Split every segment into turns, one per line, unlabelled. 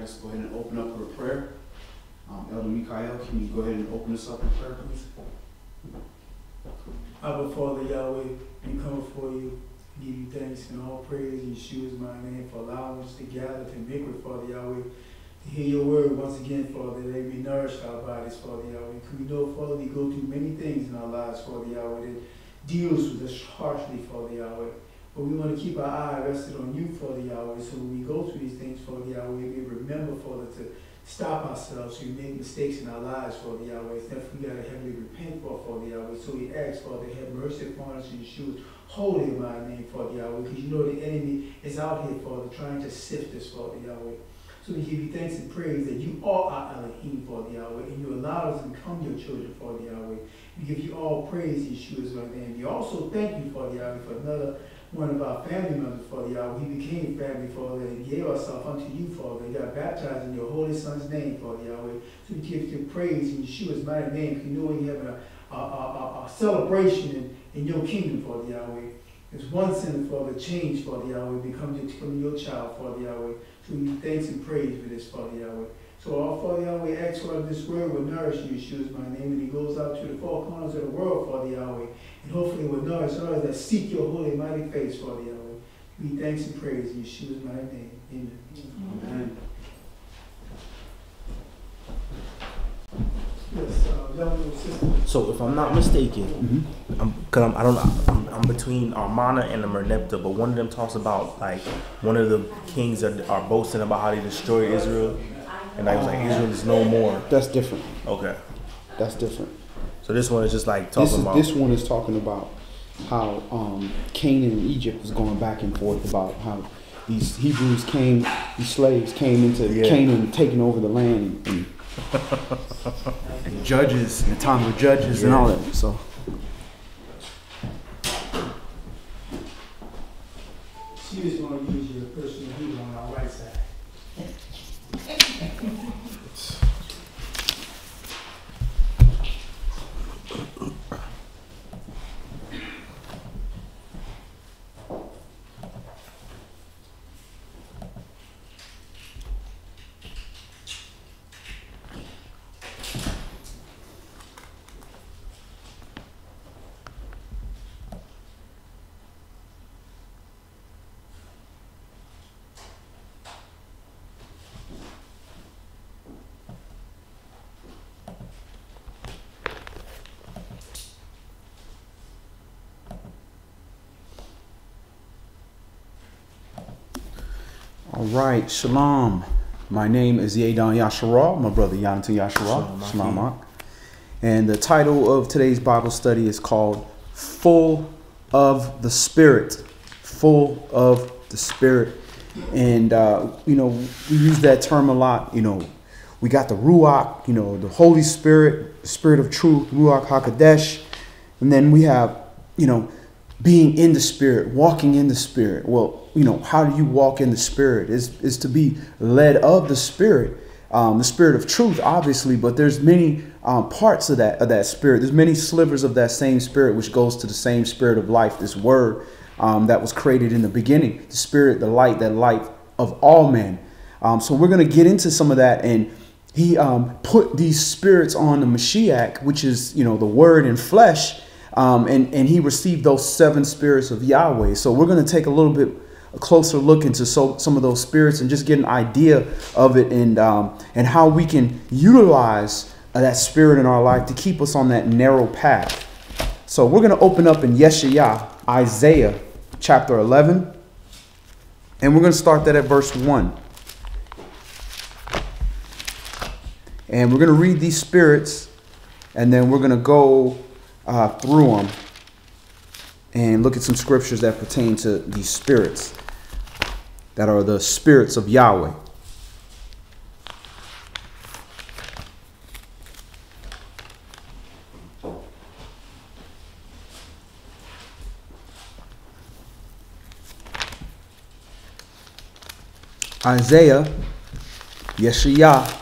us go ahead and open up with a prayer. Elder Mikael, can you go ahead and open us up in prayer, please?
Abba, Father Yahweh, we come before you, give you thanks and all praise in Yeshua's mighty name for allowing us to gather to make with Father Yahweh, to hear your word once again, Father, that we nourish our bodies, Father Yahweh. Because we know, Father, we go through many things in our lives, Father Yahweh, that deals with us harshly, Father Yahweh. But we want to keep our eye rested on you, Father Yahweh, so when we go through these things, Father Yahweh, we remember, Father, to stop ourselves so we make mistakes in our lives, Father Yahweh. Therefore, we got to heavily repent for, Father Yahweh. So we ask, Father, have mercy upon us in Yeshua's holy and mighty name, Father Yahweh, because you know the enemy is out here, Father, trying to sift us, Father Yahweh. So we give you thanks and praise that you are our Elohim, Father Yahweh, and you allow us to become your children, Father Yahweh. We give you all praise in Yeshua's mighty name. We also thank you, Father Yahweh, for another one of our family members, Father Yahweh. He became family, Father, and gave ourselves unto you, Father. He got baptized in your holy Son's name, Father Yahweh. So we give you praise in Yeshua's mighty name, because you know when you have a celebration in your kingdom, Father Yahweh. There's one sinner, Father, change, Father Yahweh, become your child, Father Yahweh. So we give thanks and praise for this, Father Yahweh. So our Father Yahweh asks for this word will nourish you, Yeshua's my name, and he goes out to the four corners of the world, Father Yahweh, and hopefully will nourish others that seek your holy and mighty face, Father Yahweh. We thanks and praise in Yeshua's mighty name. Amen. Amen. Yes,
so if I'm not mistaken, I'm between Armana and the Merneptah, but one of them talks about like one of the kings are boasting about how they destroyed Israel, and I was like, Israel is no more.
That's different.
Okay.
That's different.
So this one is just like talking about.
This one is talking about how Canaan and Egypt was going back and forth about how these Hebrews came, these slaves came into Canaan, taking over the land, and judges, in the time of judges and all that. So.
she was going to use your personal healer on our right side.
All right, shalom. My name is Yedan Yasharah, my brother Yonatan Yasharah. Shalom. And the title of today's Bible study is called Full of the Spirit. Full of the Spirit. And, we use that term a lot. We got the Ruach, the Holy Spirit, Spirit of Truth, Ruach HaKodesh. And then we have, being in the Spirit, walking in the Spirit. Well, how do you walk in the Spirit? Is to be led of the Spirit of truth, obviously, but there's many parts of that Spirit. There's many slivers of that same Spirit, which goes to the same Spirit of life, this word that was created in the beginning, the Spirit, the light, that light of all men. So we're going to get into some of that, and he put these spirits on the Mashiach, which is, the word in flesh, and he received those 7 spirits of Yahweh. So we're going to take a closer look into some of those spirits and just get an idea of it, and how we can utilize that spirit in our life to keep us on that narrow path. So we're going to open up in Yeshayah, Isaiah chapter 11, and we're going to start that at verse 1. And we're going to read these spirits, and then we're going to go through them and look at some scriptures that pertain to these spirits that are the spirits of Yahweh. Isaiah, Yeshayah,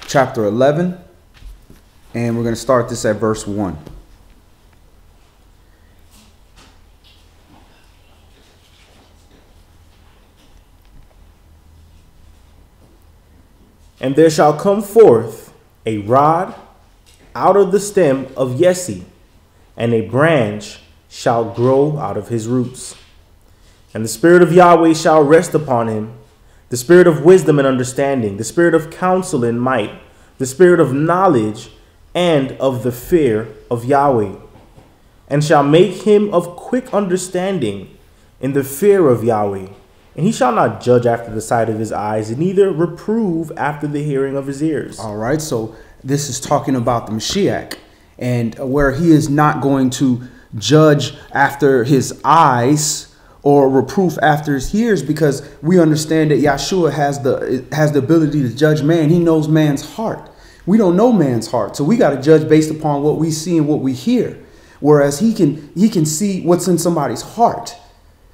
chapter 11, and we're going to start this at verse 1.
And there shall come forth a rod out of the stem of Jesse, and a branch shall grow out of his roots. And the Spirit of Yahweh shall rest upon him, the Spirit of wisdom and understanding, the Spirit of counsel and might, the Spirit of knowledge and of the fear of Yahweh, and shall make him of quick understanding in the fear of Yahweh. And he shall not judge after the sight of his eyes, and neither reprove after the hearing of his ears.
All right, so this is talking about the Mashiach, and where he is not going to judge after his eyes or reproof after his ears, because we understand that Yahshua has the ability to judge man. He knows man's heart. We don't know man's heart, so we got to judge based upon what we see and what we hear, whereas he can see what's in somebody's heart.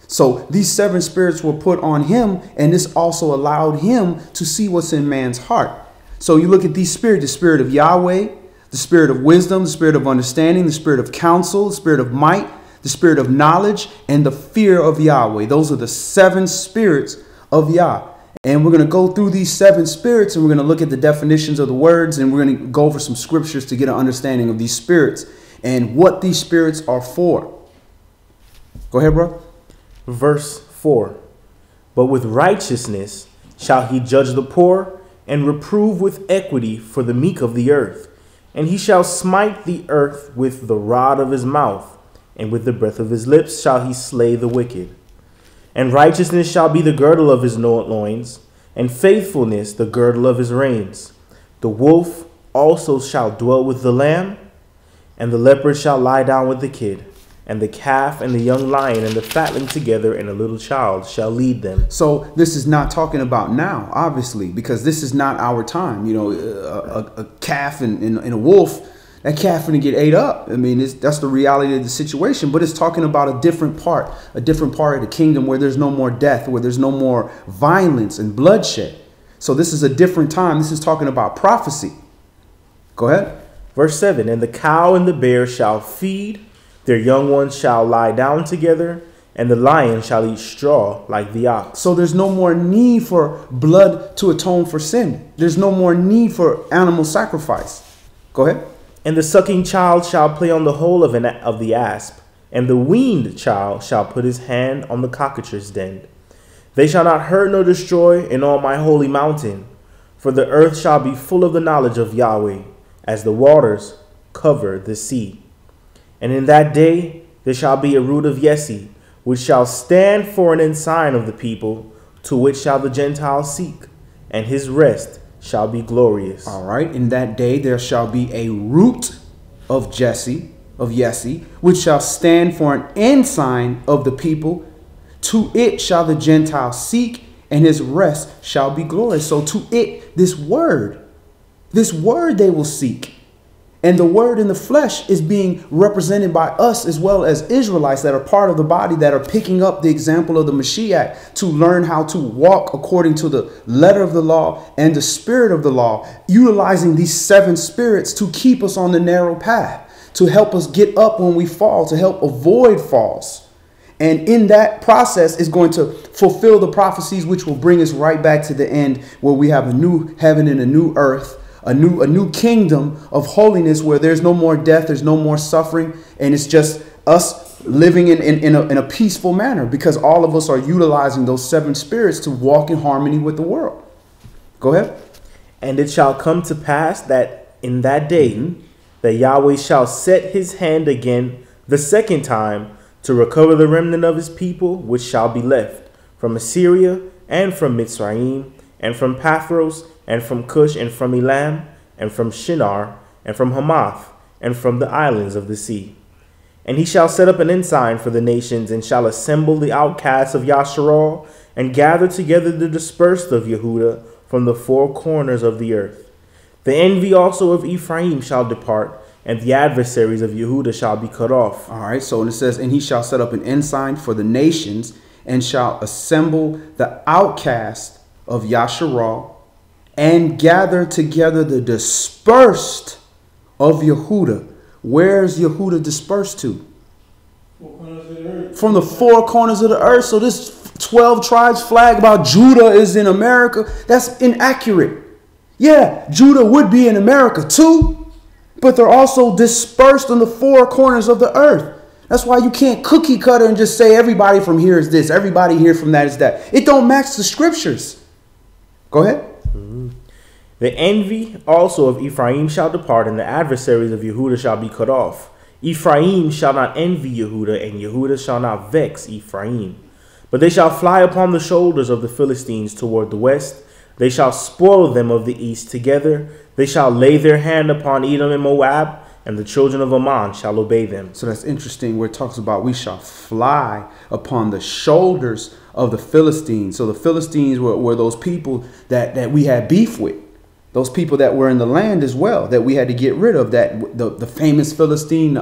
So these 7 spirits were put on him, and this also allowed him to see what's in man's heart. So you look at these spirits: the Spirit of Yahweh, the Spirit of wisdom, the Spirit of understanding, the Spirit of counsel, the Spirit of might, the Spirit of knowledge, and the fear of Yahweh. Those are the 7 spirits of Yah. And we're going to go through these 7 spirits, and we're going to look at the definitions of the words, and we're going to go over some scriptures to get an understanding of these spirits and what these spirits are for. Go ahead, bro.
Verse 4. But with righteousness shall he judge the poor, and reprove with equity for the meek of the earth. And he shall smite the earth with the rod of his mouth, and with the breath of his lips shall he slay the wicked. And righteousness shall be the girdle of his loins, and faithfulness the girdle of his reins. The wolf also shall dwell with the lamb, and the leopard shall lie down with the kid, and the calf and the young lion and the fatling together, and a little child shall lead them.
So this is not talking about now, obviously, because this is not our time. You know, a calf and a wolf, that calf going to get ate up. I mean, that's the reality of the situation. But it's talking about a different part of the kingdom where there's no more death, where there's no more violence and bloodshed. So this is a different time. This is talking about prophecy. Go ahead.
Verse 7. And the cow and the bear shall feed, their young ones shall lie down together, and the lion shall eat straw like the ox.
So there's no more need for blood to atone for sin. There's no more need for animal sacrifice. Go ahead.
And the sucking child shall play on the hole of the asp, and the weaned child shall put his hand on the cockatrice den. They shall not hurt nor destroy in all my holy mountain, for the earth shall be full of the knowledge of Yahweh, as the waters cover the sea. And in that day there shall be a root of Jesse, which shall stand for an ensign of the people, to which shall the Gentiles seek, and his rest shall be glorious.
All right. In that day there shall be a root of Jesse, which shall stand for an ensign of the people. To it shall the Gentiles seek, and his rest shall be glorious. So to it, this word they will seek. And the word in the flesh is being represented by us as well as Israelites that are part of the body, that are picking up the example of the Mashiach to learn how to walk according to the letter of the law and the spirit of the law, utilizing these 7 spirits to keep us on the narrow path, to help us get up when we fall, to help avoid falls. And in that process is going to fulfill the prophecies, which will bring us right back to the end, where we have a new heaven and a new earth, a new kingdom of holiness, where there's no more death, there's no more suffering, and it's just us living in a peaceful manner, because all of us are utilizing those 7 spirits to walk in harmony with the world. Go ahead.
And it shall come to pass that in that day that Yahweh shall set his hand again the second time to recover the remnant of his people, which shall be left from Assyria and from Mitzrayim and from Pathros and from Cush and from Elam and from Shinar and from Hamath and from the islands of the sea. And he shall set up an ensign for the nations, and shall assemble the outcasts of Yasharal, and gather together the dispersed of Yehuda from the 4 corners of the earth. The envy also of Ephraim shall depart, and the adversaries of Yehuda shall be cut off.
All right, so it says, and he shall set up an ensign for the nations, and shall assemble the outcast of Yasharal, and gather together the dispersed of Yehuda. Where's Yehuda dispersed to? From the 4 corners of the earth. So this 12 tribes flag about Judah is in America, that's inaccurate. Yeah, Judah would be in America too, but they're also dispersed on the four corners of the earth. That's why you can't cookie cutter and just say everybody from here is this, everybody here from that is that. It don't match the scriptures. Go ahead.
The envy also of Ephraim shall depart, and the adversaries of Yehuda shall be cut off. Ephraim shall not envy Yehuda, and Yehuda shall not vex Ephraim. But they shall fly upon the shoulders of the Philistines toward the west. They shall spoil them of the east together. They shall lay their hand upon Edom and Moab, and the children of Ammon shall obey them.
So that's interesting where it talks about we shall fly upon the shoulders of the Philistines. So the Philistines were those people that we had beef with. Those people that were in the land as well that we had to get rid of. That the famous Philistine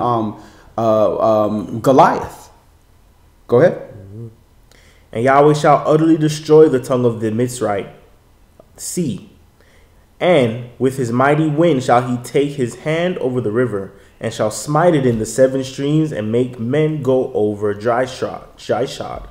Goliath. Go ahead.
And Yahweh shall utterly destroy the tongue of the Mitzrite sea. And with his mighty wind shall he take his hand over the river, and shall smite it in the seven streams, and make men go over dry shod.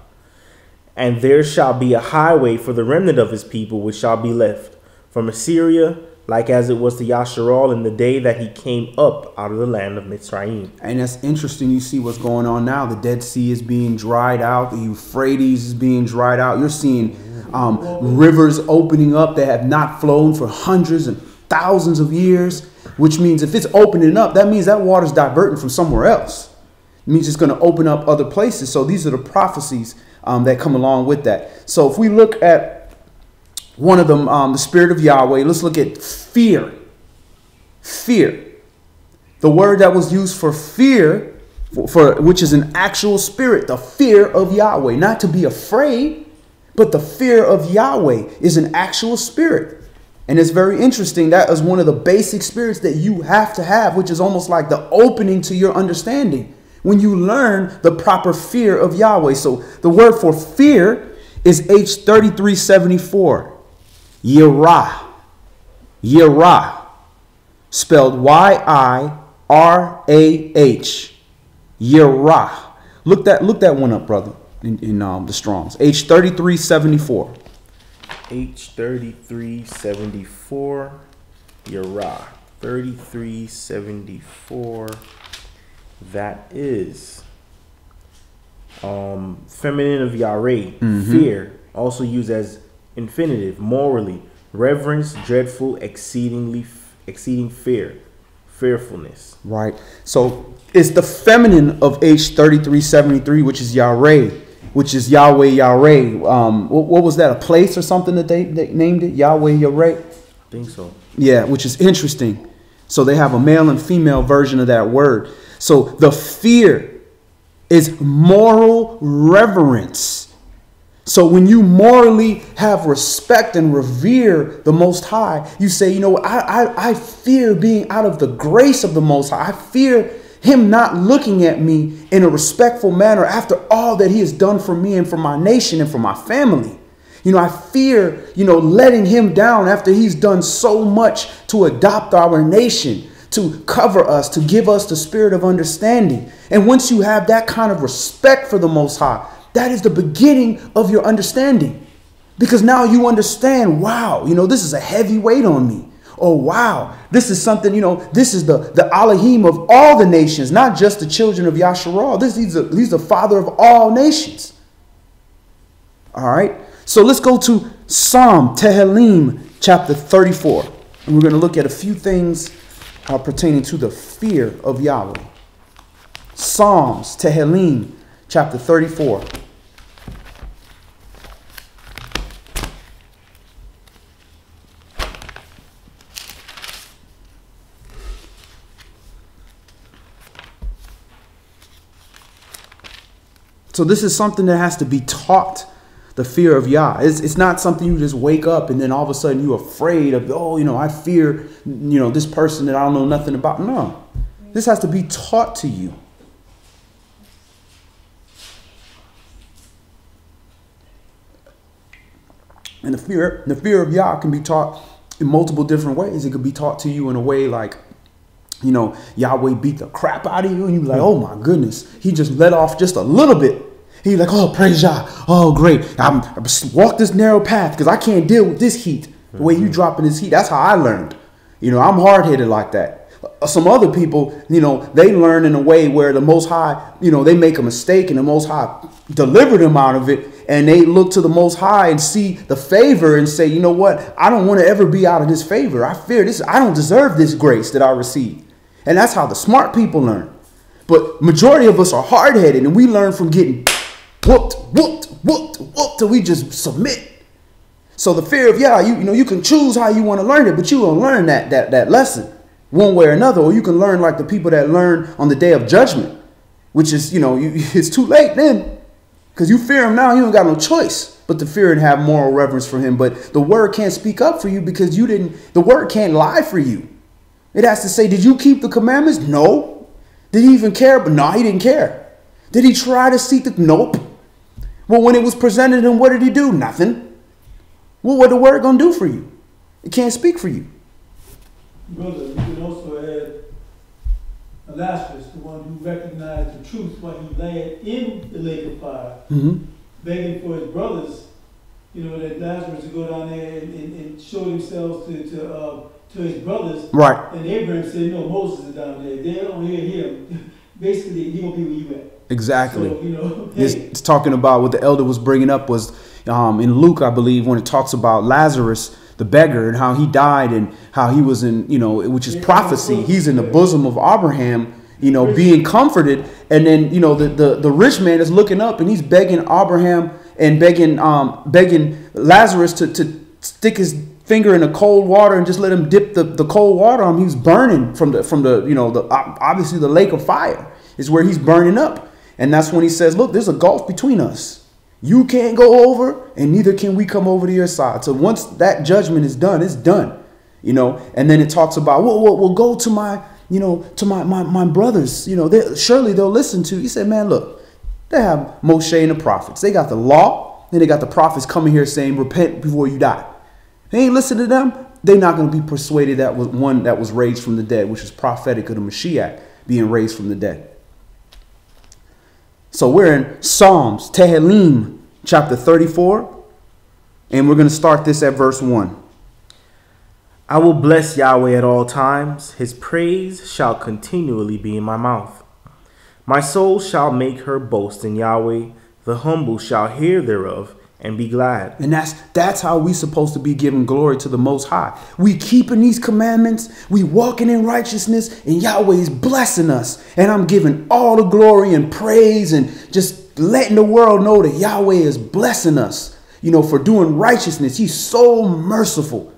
And there shall be a highway for the remnant of his people, which shall be left from Assyria, like as it was to Yasharal in the day that he came up out of the land of Mitzrayim.
And that's interesting. You see what's going on now. The Dead Sea is being dried out. The Euphrates is being dried out. You're seeing rivers opening up that have not flown for hundreds and thousands of years, which means if it's opening up, that means that water's diverting from somewhere else. It means it's going to open up other places. So these are the prophecies that come along with that. So if we look at one of them, the Spirit of Yahweh, let's look at fear. Fear. The word that was used for fear, which is an actual spirit, the fear of Yahweh. Not to be afraid, but the fear of Yahweh is an actual spirit. And it's very interesting. That is one of the basic spirits that you have to have, which is almost like the opening to your understanding when you learn the proper fear of Yahweh. So the word for fear is H3374. Yirah. Yirah. Spelled Y-I-R-A-H. Yirah. Look that one up, brother, in the Strongs. H3374.
H3374. Yirah. 3374. That is feminine of Yareh, fear, also used as infinitive, morally, reverence, dreadful, exceeding fear, fearfulness.
Right. So it's the feminine of H3373, which is Yareh, which is Yahweh Yareh. What was that? A place or something that they named it? Yahweh Yareh?
I think so.
Yeah, which is interesting. So they have a male and female version of that word. So the fear is moral reverence. So when you morally have respect and revere the Most High, you say, you know, I fear being out of the grace of the Most High. I fear him not looking at me in a respectful manner after all that he has done for me and for my nation and for my family. You know, I fear, letting him down after he's done so much to adopt our nation, to cover us, to give us the spirit of understanding. And once you have that kind of respect for the Most High, that is the beginning of your understanding. Because now you understand, wow, this is a heavy weight on me. Oh, wow, this is something, this is the Elohim of all the nations, not just the children of Yasharal. He's the father of all nations. All right. So let's go to Psalm Tehillim chapter 34. And we're going to look at a few things pertaining to the fear of Yahweh. Psalms Tehillim chapter 34. So this is something that has to be taught, the fear of Yah. It's not something you just wake up and then all of a sudden you're afraid of, I fear, this person that I don't know nothing about. No, this has to be taught to you. And the fear of Yah can be taught in multiple different ways. It could be taught to you in a way like, Yahweh beat the crap out of you and you're like, oh my goodness, he just let off just a little bit. He's like, oh, praise Yah. Oh, great. I'm walk this narrow path because I can't deal with this heat. The way you dropping this heat, that's how I learned. You know, I'm hard-headed like that. Some other people, you know, they learn in a way where the Most High, you know, they make a mistake and the Most High deliver them out of it. And they look to the Most High and see the favor and say, you know what? I don't want to ever be out of this favor. I fear this. I don't deserve this grace that I received. And that's how the smart people learn. But majority of us are hard-headed and we learn from getting whooped till we just submit. So the fear of, yeah, you know, you can choose how you want to learn it, but you will learn that lesson one way or another. Or you can learn like the people that learn on the day of judgment, which is, you know, it's too late then. Because you fear him now, you don't got no choice but to fear and have moral reverence for him. But the word can't speak up for you because the word can't lie for you. It has to say, did you keep the commandments? No. Did he even care? But no, he didn't care. Did he try to seek the? Nope. Well, when it was presented to him, what did he do? Nothing. Well, what the word gonna do for you? It can't speak for you.
Brother, you can also add Lazarus, the one who recognized the truth while he lay in the lake of fire, begging for his brothers, you know, that Lazarus would go down there and show themselves to his brothers.
Right.
And Abraham said, no, Moses is down there. They don't hear him. Basically, he gonna be where you at.
Exactly.
So, you know,
It's talking about what the elder was bringing up was in Luke, I believe, when it talks about Lazarus, the beggar, and how he died and how he was in, you know, which is prophecy. He's in the bosom of Abraham, you know, being comforted. And then, you know, the rich man is looking up and he's begging Abraham and begging Lazarus to stick his finger in the cold water and just let him dip the cold water on him. He was burning from the you know, obviously the lake of fire is where he's burning up. And that's when he says, look, there's a gulf between us. You can't go over and neither can we come over to your side. So once that judgment is done, it's done, you know. And then it talks about, we'll go to my, you know, to my brothers, you know, surely they'll listen to. He said, man, look, they have Moshe and the prophets. They got the law. Then they got the prophets coming here saying, repent before you die. They ain't listen to them. They're not going to be persuaded that was one that was raised from the dead, which is prophetic of the Mashiach being raised from the dead. So we're in Psalms, Tehillim, chapter 34, and we're going to start this at verse 1.
I will bless Yahweh at all times. His praise shall continually be in my mouth. My soul shall make her boast in Yahweh. The humble shall hear thereof and be glad.
And that's how we supposed to be giving glory to the Most High. We keeping these commandments, we walking in righteousness, and Yahweh is blessing us. And I'm giving all the glory and praise and just letting the world know that Yahweh is blessing us, you know, for doing righteousness. He's so merciful.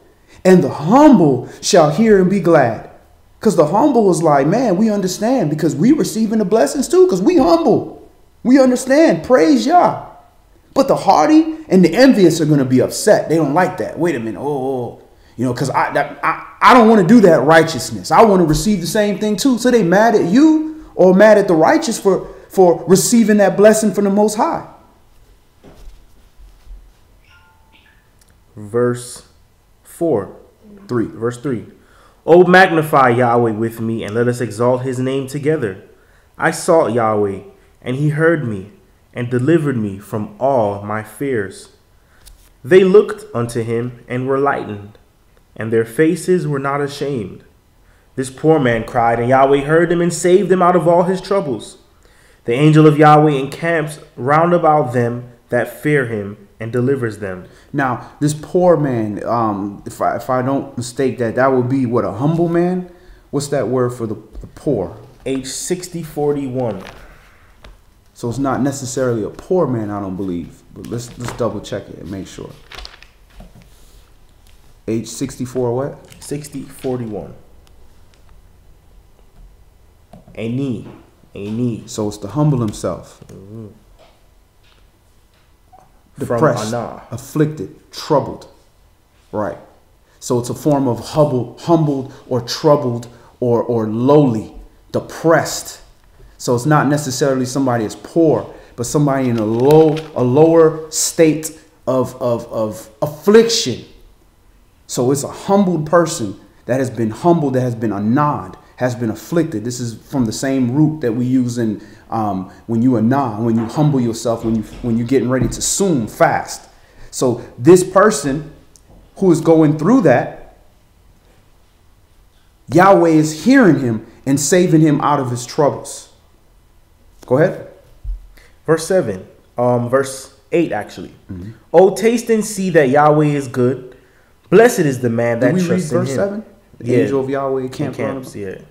And the humble shall hear and be glad. Because the humble is like, man, we understand because we receiving the blessings too, because we humble. We understand. Praise Yah. But the haughty and the envious are going to be upset. They don't like that. Wait a minute. You know, because I don't want to do that righteousness. I want to receive the same thing too. So they mad at you or mad at the righteous for receiving that blessing from the Most High.
Verse 3. O magnify Yahweh with me, and let us exalt his name together. I sought Yahweh, and he heard me, and delivered me from all my fears. They looked unto him, and were lightened, and their faces were not ashamed. This poor man cried, and Yahweh heard him, and saved him out of all his troubles. The angel of Yahweh encamps round about them that fear him, and delivers them. Now,
this poor man, if I don't mistake that would be what, a humble man? What's that word for the poor?
H6041.
So it's not necessarily a poor man, I don't believe. But let's double check it and make sure. H64 what?
6041. A knee.
So it's to humble himself.
Mm-hmm.
Depressed, afflicted, troubled. Right. So it's a form of humbled or troubled or lowly, depressed. So it's not necessarily somebody that's poor, but somebody in a lower state of affliction. So it's a humbled person that has been humbled, that has been anad, has been afflicted. This is from the same root that we use in when you anad, when you humble yourself, when you're getting ready to soon fast. So this person who is going through that, Yahweh is hearing him and saving him out of his troubles. Go ahead.
Verse 7. Verse 8, actually. Oh, taste and see that Yahweh is good. Blessed is the man that trusts in him.
Did we read verse 7? The angel of Yahweh camps,
yeah.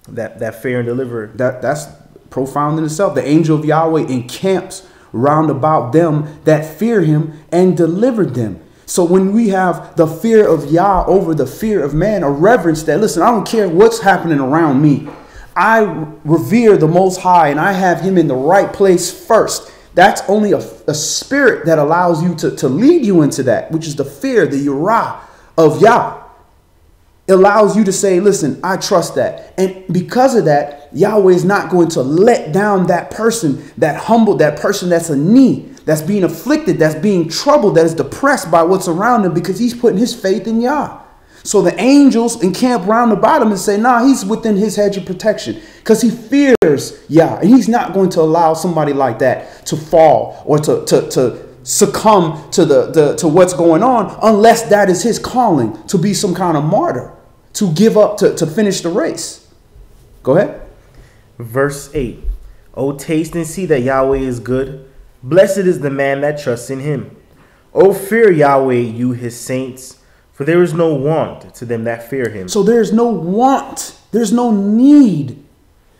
That fear and deliver.
That's profound in itself. The angel of Yahweh encamps round about them that fear him and delivered them. So when we have the fear of Yah over the fear of man, a reverence that, listen, I don't care what's happening around me. I revere the Most High and I have him in the right place first. That's only a spirit that allows you to lead you into that, which is the fear, the yirah of Yah. It allows you to say, listen, I trust that. And because of that, Yahweh is not going to let down that person, that humble, that person that's a knee, that's being afflicted, that's being troubled, that is depressed by what's around him, because he's putting his faith in Yah. So the angels encamp round about him and say, nah, he's within his hedge of protection because he fears Yah. And he's not going to allow somebody like that to fall or to succumb to what's going on unless that is his calling, to be some kind of martyr, to give up, to finish the race. Go ahead.
Verse 8. Oh, taste and see that Yahweh is good. Blessed is the man that trusts in him. Oh, fear Yahweh, you his saints, for there is no want to them that fear him.
So there's no want. There's no need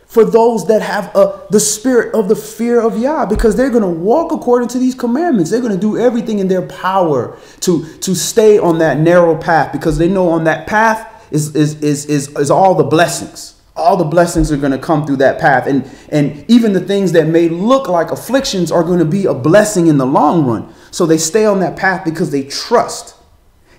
for those that have the spirit of the fear of Yah, because they're going to walk according to these commandments. They're going to do everything in their power to stay on that narrow path, because they know on that path is all the blessings. All the blessings are going to come through that path. And even the things that may look like afflictions are going to be a blessing in the long run. So they stay on that path because they trust.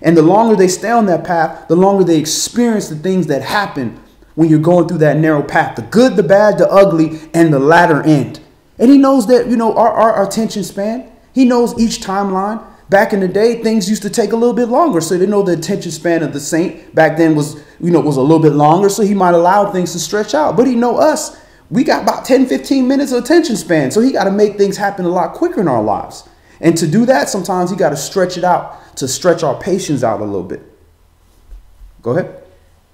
And the longer they stay on that path, the longer they experience the things that happen when you're going through that narrow path. The good, the bad, the ugly, and the latter end. And he knows that, our attention span. He knows each timeline. Back in the day, things used to take a little bit longer. So they know the attention span of the saint back then was a little bit longer. So he might allow things to stretch out. But he know us. We got about 10, 15 minutes of attention span. So he got to make things happen a lot quicker in our lives. And to do that, sometimes he got to stretch it out, to stretch our patience out a little bit. Go ahead.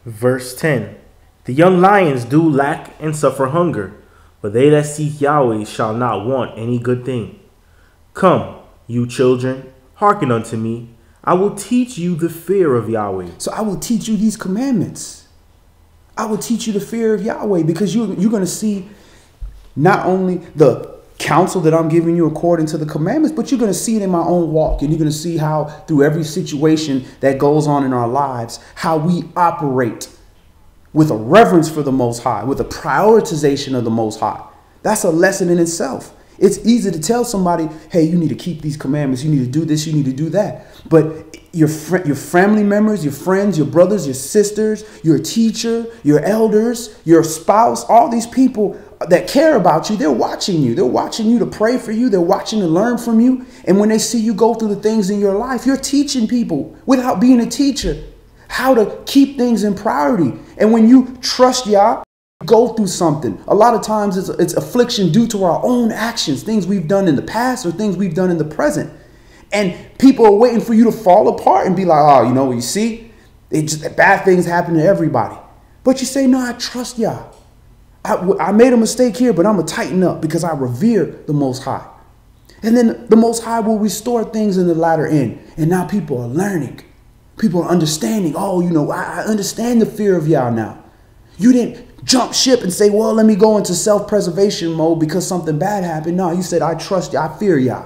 Verse 10. The young lions do lack and suffer hunger, but they that seek Yahweh shall not want any good thing. Come, you children, hearken unto me. I will teach you the fear of Yahweh.
So I will teach you these commandments. I will teach you the fear of Yahweh, because you're going to see not only the counsel that I'm giving you according to the commandments, but you're going to see it in my own walk. And you're going to see how through every situation that goes on in our lives, how we operate with a reverence for the Most High, with a prioritization of the Most High. That's a lesson in itself. It's easy to tell somebody, hey, you need to keep these commandments. You need to do this. You need to do that. But your family members, your friends, your brothers, your sisters, your teacher, your elders, your spouse, all these people that care about you, they're watching you. They're watching you to pray for you. They're watching to learn from you. And when they see you go through the things in your life, you're teaching people without being a teacher how to keep things in priority. And when you trust Yah, go through something. A lot of times it's affliction due to our own actions, things we've done in the past or things we've done in the present. And people are waiting for you to fall apart and be like, oh, you see, bad things happen to everybody. But you say, no, I trust Yah. I made a mistake here, but I'm going to tighten up because I revere the Most High. And then the Most High will restore things in the latter end. And now people are learning. People are understanding. Oh, I understand the fear of Yah now. You didn't jump ship and say, well, let me go into self-preservation mode because something bad happened. No, you said, I trust Yah. I fear Yah.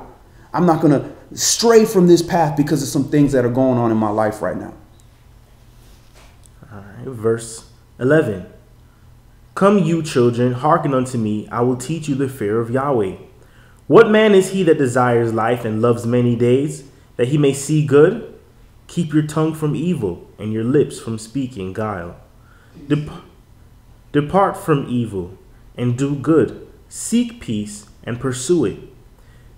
I'm not going to stray from this path because of some things that are going on in my life right now.
All right, verse 11. Come, you children, hearken unto me. I will teach you the fear of Yahweh. What man is he that desires life and loves many days, that he may see good? Keep your tongue from evil and your lips from speaking guile. Depart from evil and do good. Seek peace and pursue it.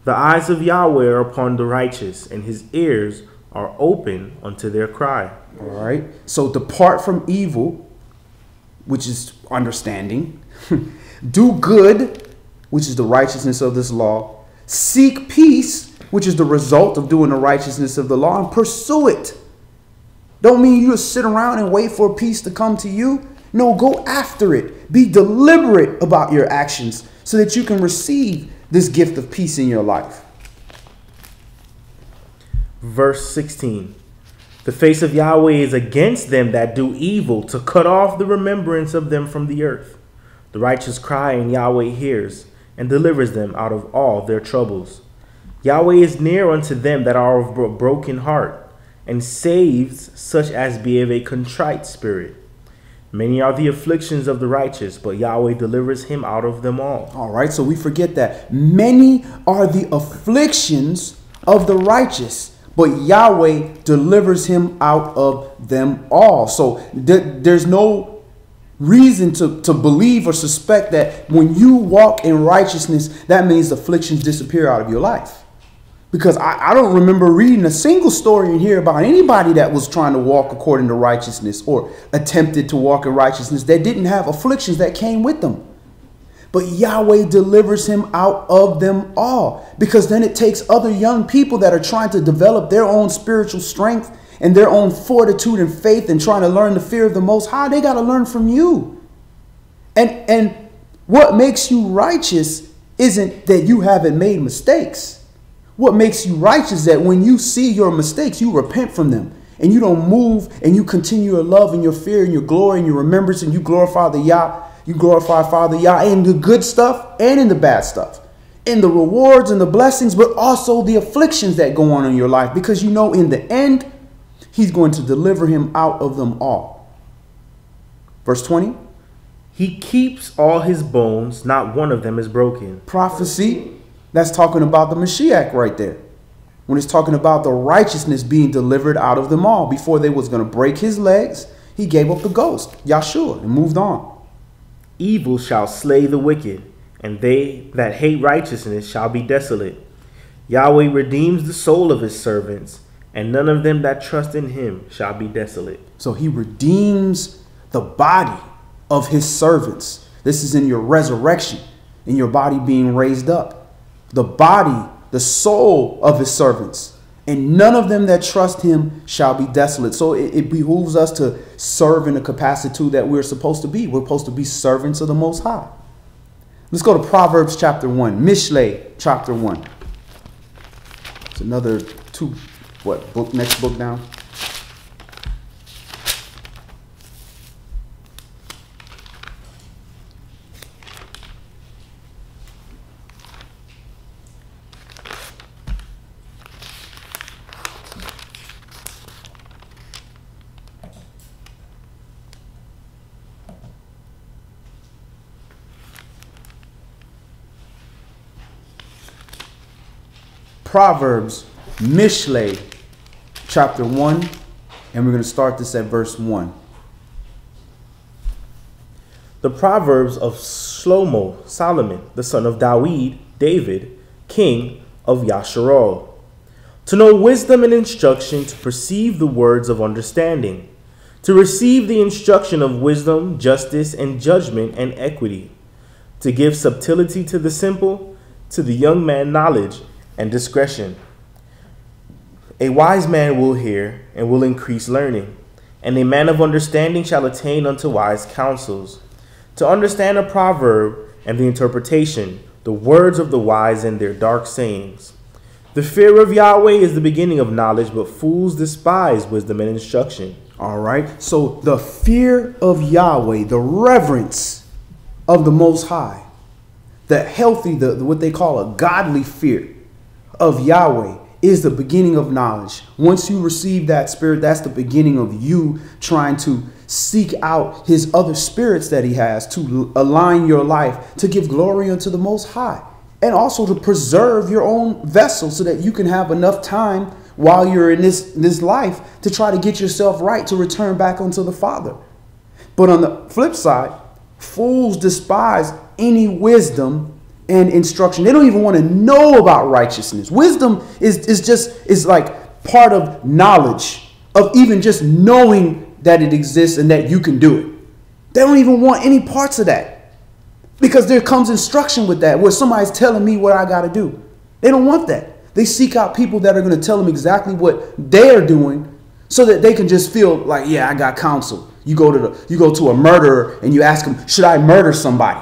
The eyes of Yahweh are upon the righteous, and his ears are open unto their cry.
All right. So depart from evil, which is understanding. Do good, which is the righteousness of this law. Seek peace, which is the result of doing the righteousness of the law, and pursue it. Don't mean you just sit around and wait for peace to come to you. No, go after it. Be deliberate about your actions so that you can receive this gift of peace in your life.
Verse 16. The face of Yahweh is against them that do evil, to cut off the remembrance of them from the earth. The righteous cry, and Yahweh hears, and delivers them out of all their troubles. Yahweh is near unto them that are of a broken heart, and saves such as be of a contrite spirit. Many are the afflictions of the righteous, but Yahweh delivers him out of them all.
All right, so we forget that. Many are the afflictions of the righteous, but Yahweh delivers him out of them all. So there's no reason to believe or suspect that when you walk in righteousness, that means afflictions disappear out of your life. Because I don't remember reading a single story in here about anybody that was trying to walk according to righteousness or attempted to walk in righteousness that didn't have afflictions that came with them. But Yahweh delivers him out of them all, because then it takes other young people that are trying to develop their own spiritual strength and their own fortitude and faith and trying to learn the fear of the Most High. They got to learn from you. And what makes you righteous isn't that you haven't made mistakes. What makes you righteous is that when you see your mistakes, you repent from them. And you don't move, and you continue your love and your fear and your glory and your remembrance, and you glorify the Yah. You glorify Father Yah in the good stuff and in the bad stuff. In the rewards and the blessings, but also the afflictions that go on in your life. Because you know in the end, he's going to deliver him out of them all. Verse 20.
He keeps all his bones, not one of them is broken.
Prophecy. That's talking about the Mashiach right there. When it's talking about the righteousness being delivered out of them all. Before they was going to break his legs, he gave up the ghost, Yahshua, and moved on.
Evil shall slay the wicked, and they that hate righteousness shall be desolate. Yahweh redeems the soul of his servants, and none of them that trust in him shall be desolate.
So he redeems the body of his servants. This is in your resurrection, in your body being raised up. The body, the soul of his servants, and none of them that trust him shall be desolate. So it behooves us to serve in the capacity that we're supposed to be. We're supposed to be servants of the Most High. Let's go to Proverbs chapter 1, Mishlei chapter 1. It's another next book down. Proverbs, Mishlei, chapter 1, and we're going to start this at verse 1.
The Proverbs of Shlomo, Solomon, the son of David, king of Yasharal. To know wisdom and instruction, to perceive the words of understanding, to receive the instruction of wisdom, justice, and judgment, and equity, to give subtlety to the simple, to the young man knowledge and discretion. A wise man will hear and will increase learning, and a man of understanding shall attain unto wise counsels. To understand a proverb and the interpretation, the words of the wise and their dark sayings. The fear of Yahweh is the beginning of knowledge, but fools despise wisdom and instruction.
All right. So the fear of Yahweh, the reverence of the Most High, the healthy, what they call a godly fear of Yahweh is the beginning of knowledge. Once you receive that spirit, that's the beginning of you trying to seek out his other spirits that he has to align your life, to give glory unto the Most High, and also to preserve your own vessel so that you can have enough time while you're in this life to try to get yourself right, to return back unto the Father. But on the flip side, fools despise any wisdom and instruction. They don't even want to know about righteousness. Wisdom is like part of knowledge, of even just knowing that it exists and that you can do it. They don't even want any parts of that, because there comes instruction with that, where somebody's telling me what I got to do. They don't want that. They seek out people that are going to tell them exactly what they're doing so that they can just feel like, yeah, I got counsel. You go to a murderer and you ask him, should I murder somebody?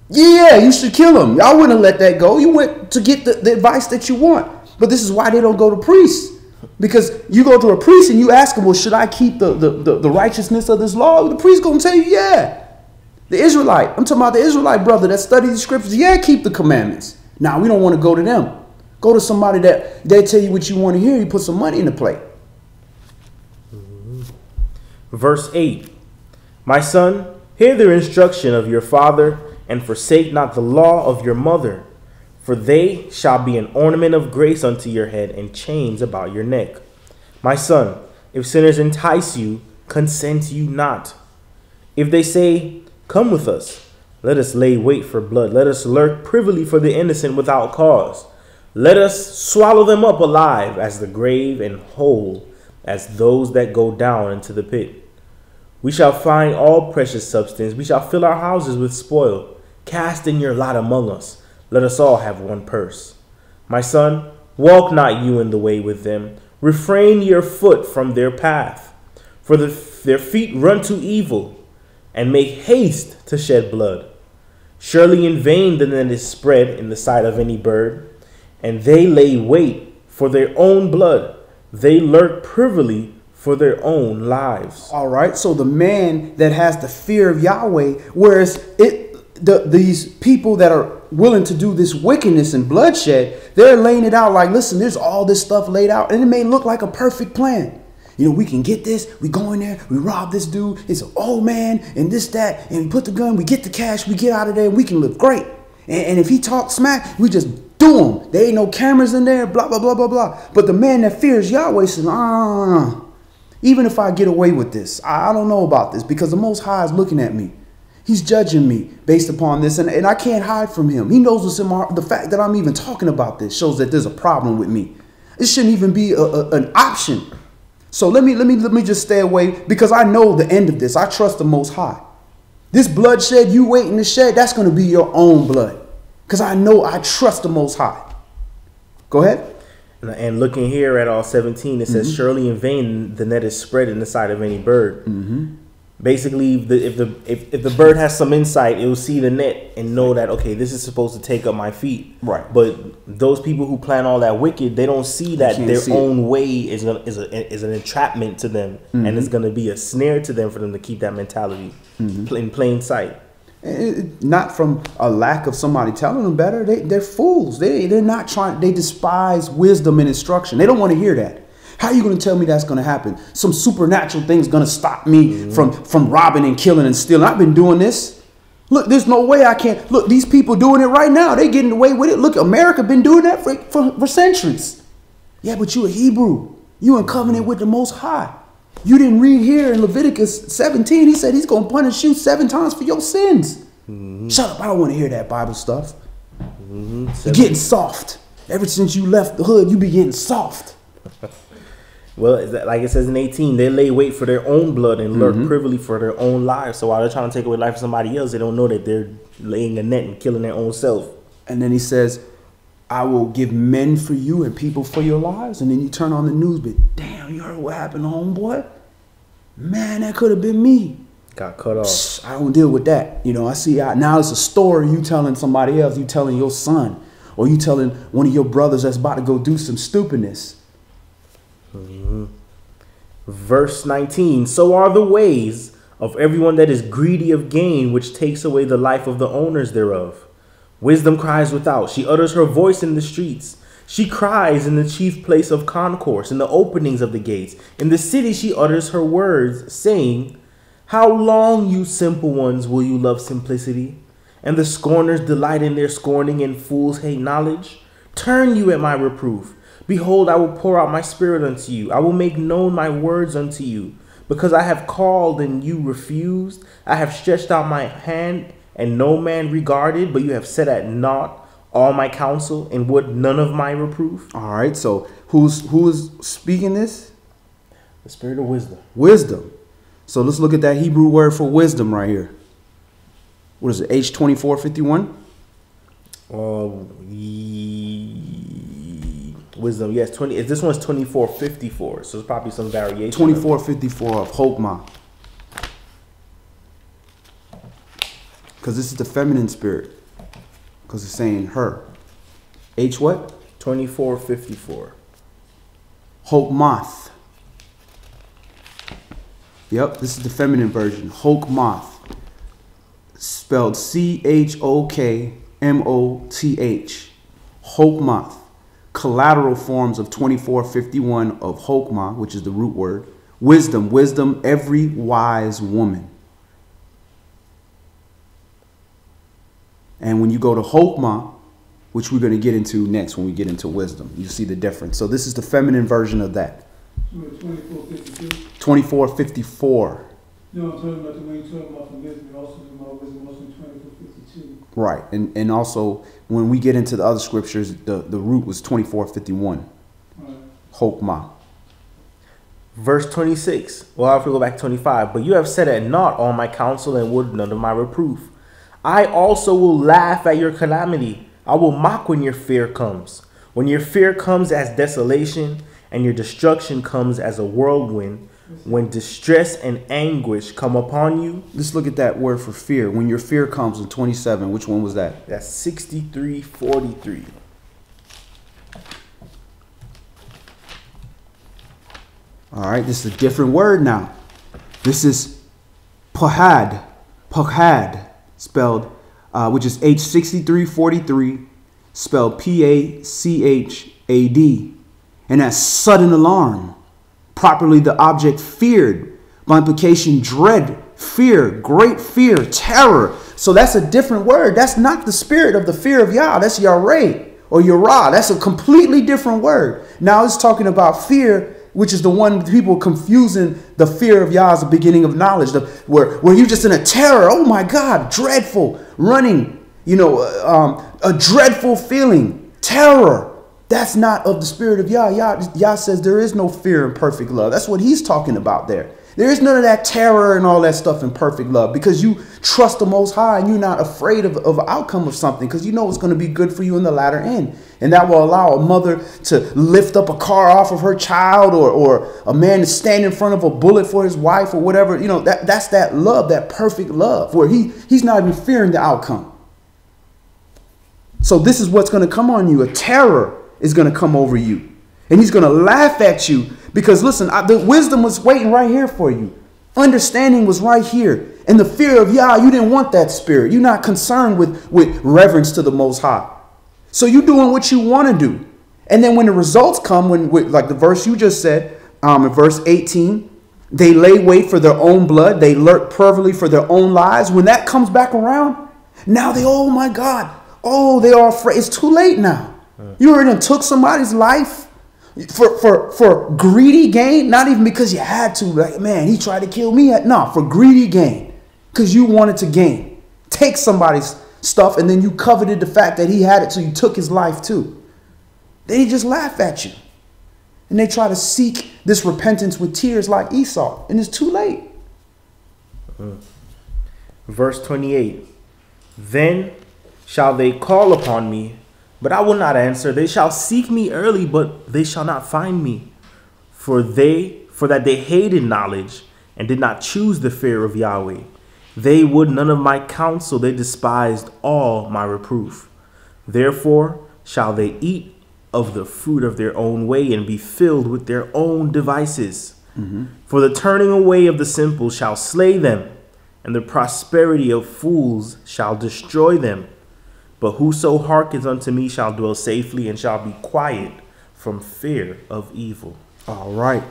Yeah, you should kill him. Y'all wouldn't have let that go. You went to get the advice that you want. But this is why they don't go to priests. Because you go to a priest and you ask him, well, should I keep the righteousness of this law? The priest going to tell you, yeah. The Israelite, I'm talking about the Israelite brother that studies the scriptures. Yeah, keep the commandments. Now, we don't want to go to them. Go to somebody that they tell you what you want to hear. You put some money in the plate.
Verse 8. My son, hear the instruction of your father, and forsake not the law of your mother. For they shall be an ornament of grace unto your head, and chains about your neck. My son, if sinners entice you, consent you not. If they say, come with us, let us lay wait for blood. Let us lurk privily for the innocent without cause. Let us swallow them up alive as the grave, and whole as those that go down into the pit. We shall find all precious substance. We shall fill our houses with spoil. Cast in your lot among us. Let us all have one purse. My son, walk not you in the way with them. Refrain your foot from their path. For their feet run to evil, and make haste to shed blood. Surely in vain the net is spread in the sight of any bird, and they lay wait for their own blood. They lurk privily for their own lives.
All right. So the man that has the fear of Yahweh, whereas these people that are willing to do this wickedness and bloodshed, they're laying it out like, listen, there's all this stuff laid out, and it may look like a perfect plan. You know, we can get this, we go in there, we rob this dude, it's an old man, and this, that, and we put the gun, we get the cash, we get out of there, and we can live great. And if he talks smack, we just do him. There ain't no cameras in there, blah, blah, blah, blah, blah. But the man that fears Yahweh says, even if I get away with this, I don't know about this, because the Most High is looking at me. He's judging me based upon this, and I can't hide from him. He knows what's in my heart. The fact that I'm even talking about this shows that there's a problem with me. It shouldn't even be an option. So let me just stay away, because I know the end of this. I trust the Most High. This bloodshed you waiting to shed, that's going to be your own blood, because I know I trust the Most High. Go ahead.
And looking here at all 17, it says, surely in vain the net is spread in the sight of any bird. Basically, if the bird has some insight, it will see the net and know that, okay, this is supposed to take up my feet.
Right.
But those people who plan all that wicked, they don't see that their own way is an entrapment to them, and it's going to be a snare to them for them to keep that mentality in plain sight.
Not from a lack of somebody telling them better. They're fools. They're not trying. They despise wisdom and instruction. They don't want to hear that. How are you going to tell me that's going to happen? Some supernatural thing's going to stop me from robbing and killing and stealing. I've been doing this. Look, there's no way I can't. Look, these people doing it right now. They're getting away with it. Look, America been doing that for centuries. Yeah, but you a Hebrew. You in covenant with the Most High. You didn't read here in Leviticus 17. He said he's going to punish you 7 times for your sins. Shut up. I don't want to hear that Bible stuff. You're getting soft. Ever since you left the hood, you be getting soft.
Well, like it says in 18, they lay wait for their own blood and lurk privily for their own lives. So while they're trying to take away life of somebody else, they don't know that they're laying a net and killing their own self.
And then he says, I will give men for you and people for your lives. And then you turn on the news, but damn, you heard what happened, homeboy? Man, that could have been me.
Got cut off.
I don't deal with that. You know, I see now it's a story you telling somebody else, you telling your son, or you telling one of your brothers that's about to go do some stupidness.
Verse 19, so are the ways of everyone that is greedy of gain, which takes away the life of the owners thereof. Wisdom cries without. She utters her voice in the streets. She cries in the chief place of concourse, in the openings of the gates. In the city she utters her words, saying, how long, you simple ones, will you love simplicity? And the scorners delight in their scorning, and fools hate knowledge? Turn you at my reproof. Behold, I will pour out my spirit unto you. I will make known my words unto you. Because I have called and you refused. I have stretched out my hand and no man regarded. But you have set at naught all my counsel and would none of my reproof.
All right, so who is speaking this?
The spirit of wisdom.
Wisdom. So let's look at that Hebrew word for wisdom right here. What is it? H2451?
Wisdom, yes, 20. This one's 2454, so it's probably some variation.
2454 of Hokmah. Because this is the feminine spirit. Because it's saying her. H what?
2454.
Hokmoth. Yep, this is the feminine version. Hokmoth. Spelled Chokmoth. Hokmoth. Collateral forms of 2451 of Hokmah, which is the root word. Wisdom. Wisdom, every wise woman. And when you go to Hokmah, which we're going to get into next when we get into wisdom, you see the difference. So this is the feminine version of that.
2452.
2454.
No, I'm talking about the way you're talking about the wisdom. You're also talking about wisdom, also 2452.
Right. And also, when we get into the other scriptures, the root was 2451.
Right.
Hokmah.
Verse 26. Well, I have to go back to 25. But you have set at naught all my counsel and would none of my reproof. I also will laugh at your calamity. I will mock when your fear comes. When your fear comes as desolation and your destruction comes as a whirlwind, when distress and anguish come upon you.
Let's look at that word for fear. When your fear comes in 27, which one was that?
That's 6343.
All right, this is a different word now. This is pahad, spelled, which is H6343, spelled P-A-C-H-A-D. And that's sudden alarm. Properly the object feared. By implication, dread, fear, great fear, terror. So that's a different word. That's not the spirit of the fear of Yah. That's Yareh or Yarah. That's a completely different word. Now it's talking about fear, which is the one people confusing the fear of Yah as the beginning of knowledge, where you're just in a terror. Oh my God, dreadful, running, a dreadful feeling, terror. That's not of the spirit of Yah. Yah says there is no fear in perfect love. That's what he's talking about there. There is none of that terror and all that stuff in perfect love, because you trust the Most High and you're not afraid of the outcome of something, because you know it's going to be good for you in the latter end. And that will allow a mother to lift up a car off of her child, or a man to stand in front of a bullet for his wife or whatever. That's that love, that perfect love, where he's not even fearing the outcome. So this is what's going to come on you. A terror is going to come over you. And he's going to laugh at you because, listen, the wisdom was waiting right here for you. Understanding was right here. And the fear of Yah, you didn't want that spirit. You're not concerned with reverence to the Most High. So you're doing what you want to do. And then when the results come, like the verse you just said, in verse 18, they lay wait for their own blood. They lurk privily for their own lives. When that comes back around, now oh my God. Oh, they are afraid. It's too late now. You already took somebody's life for greedy gain, not even because you had to. Like, man, he tried to kill me. No, for greedy gain, because you wanted to gain. Take somebody's stuff, and then you coveted the fact that he had it, so you took his life too. They just laugh at you, and they try to seek this repentance with tears like Esau, and it's too late.
Verse 28. Then shall they call upon me, but I will not answer. They shall seek me early, but they shall not find me. For that they hated knowledge and did not choose the fear of Yahweh. They would none of my counsel. They despised all my reproof. Therefore shall they eat of the fruit of their own way and be filled with their own devices. For the turning away of the simple shall slay them, and the prosperity of fools shall destroy them. But whoso hearkens unto me shall dwell safely and shall be quiet from fear of evil.
All right.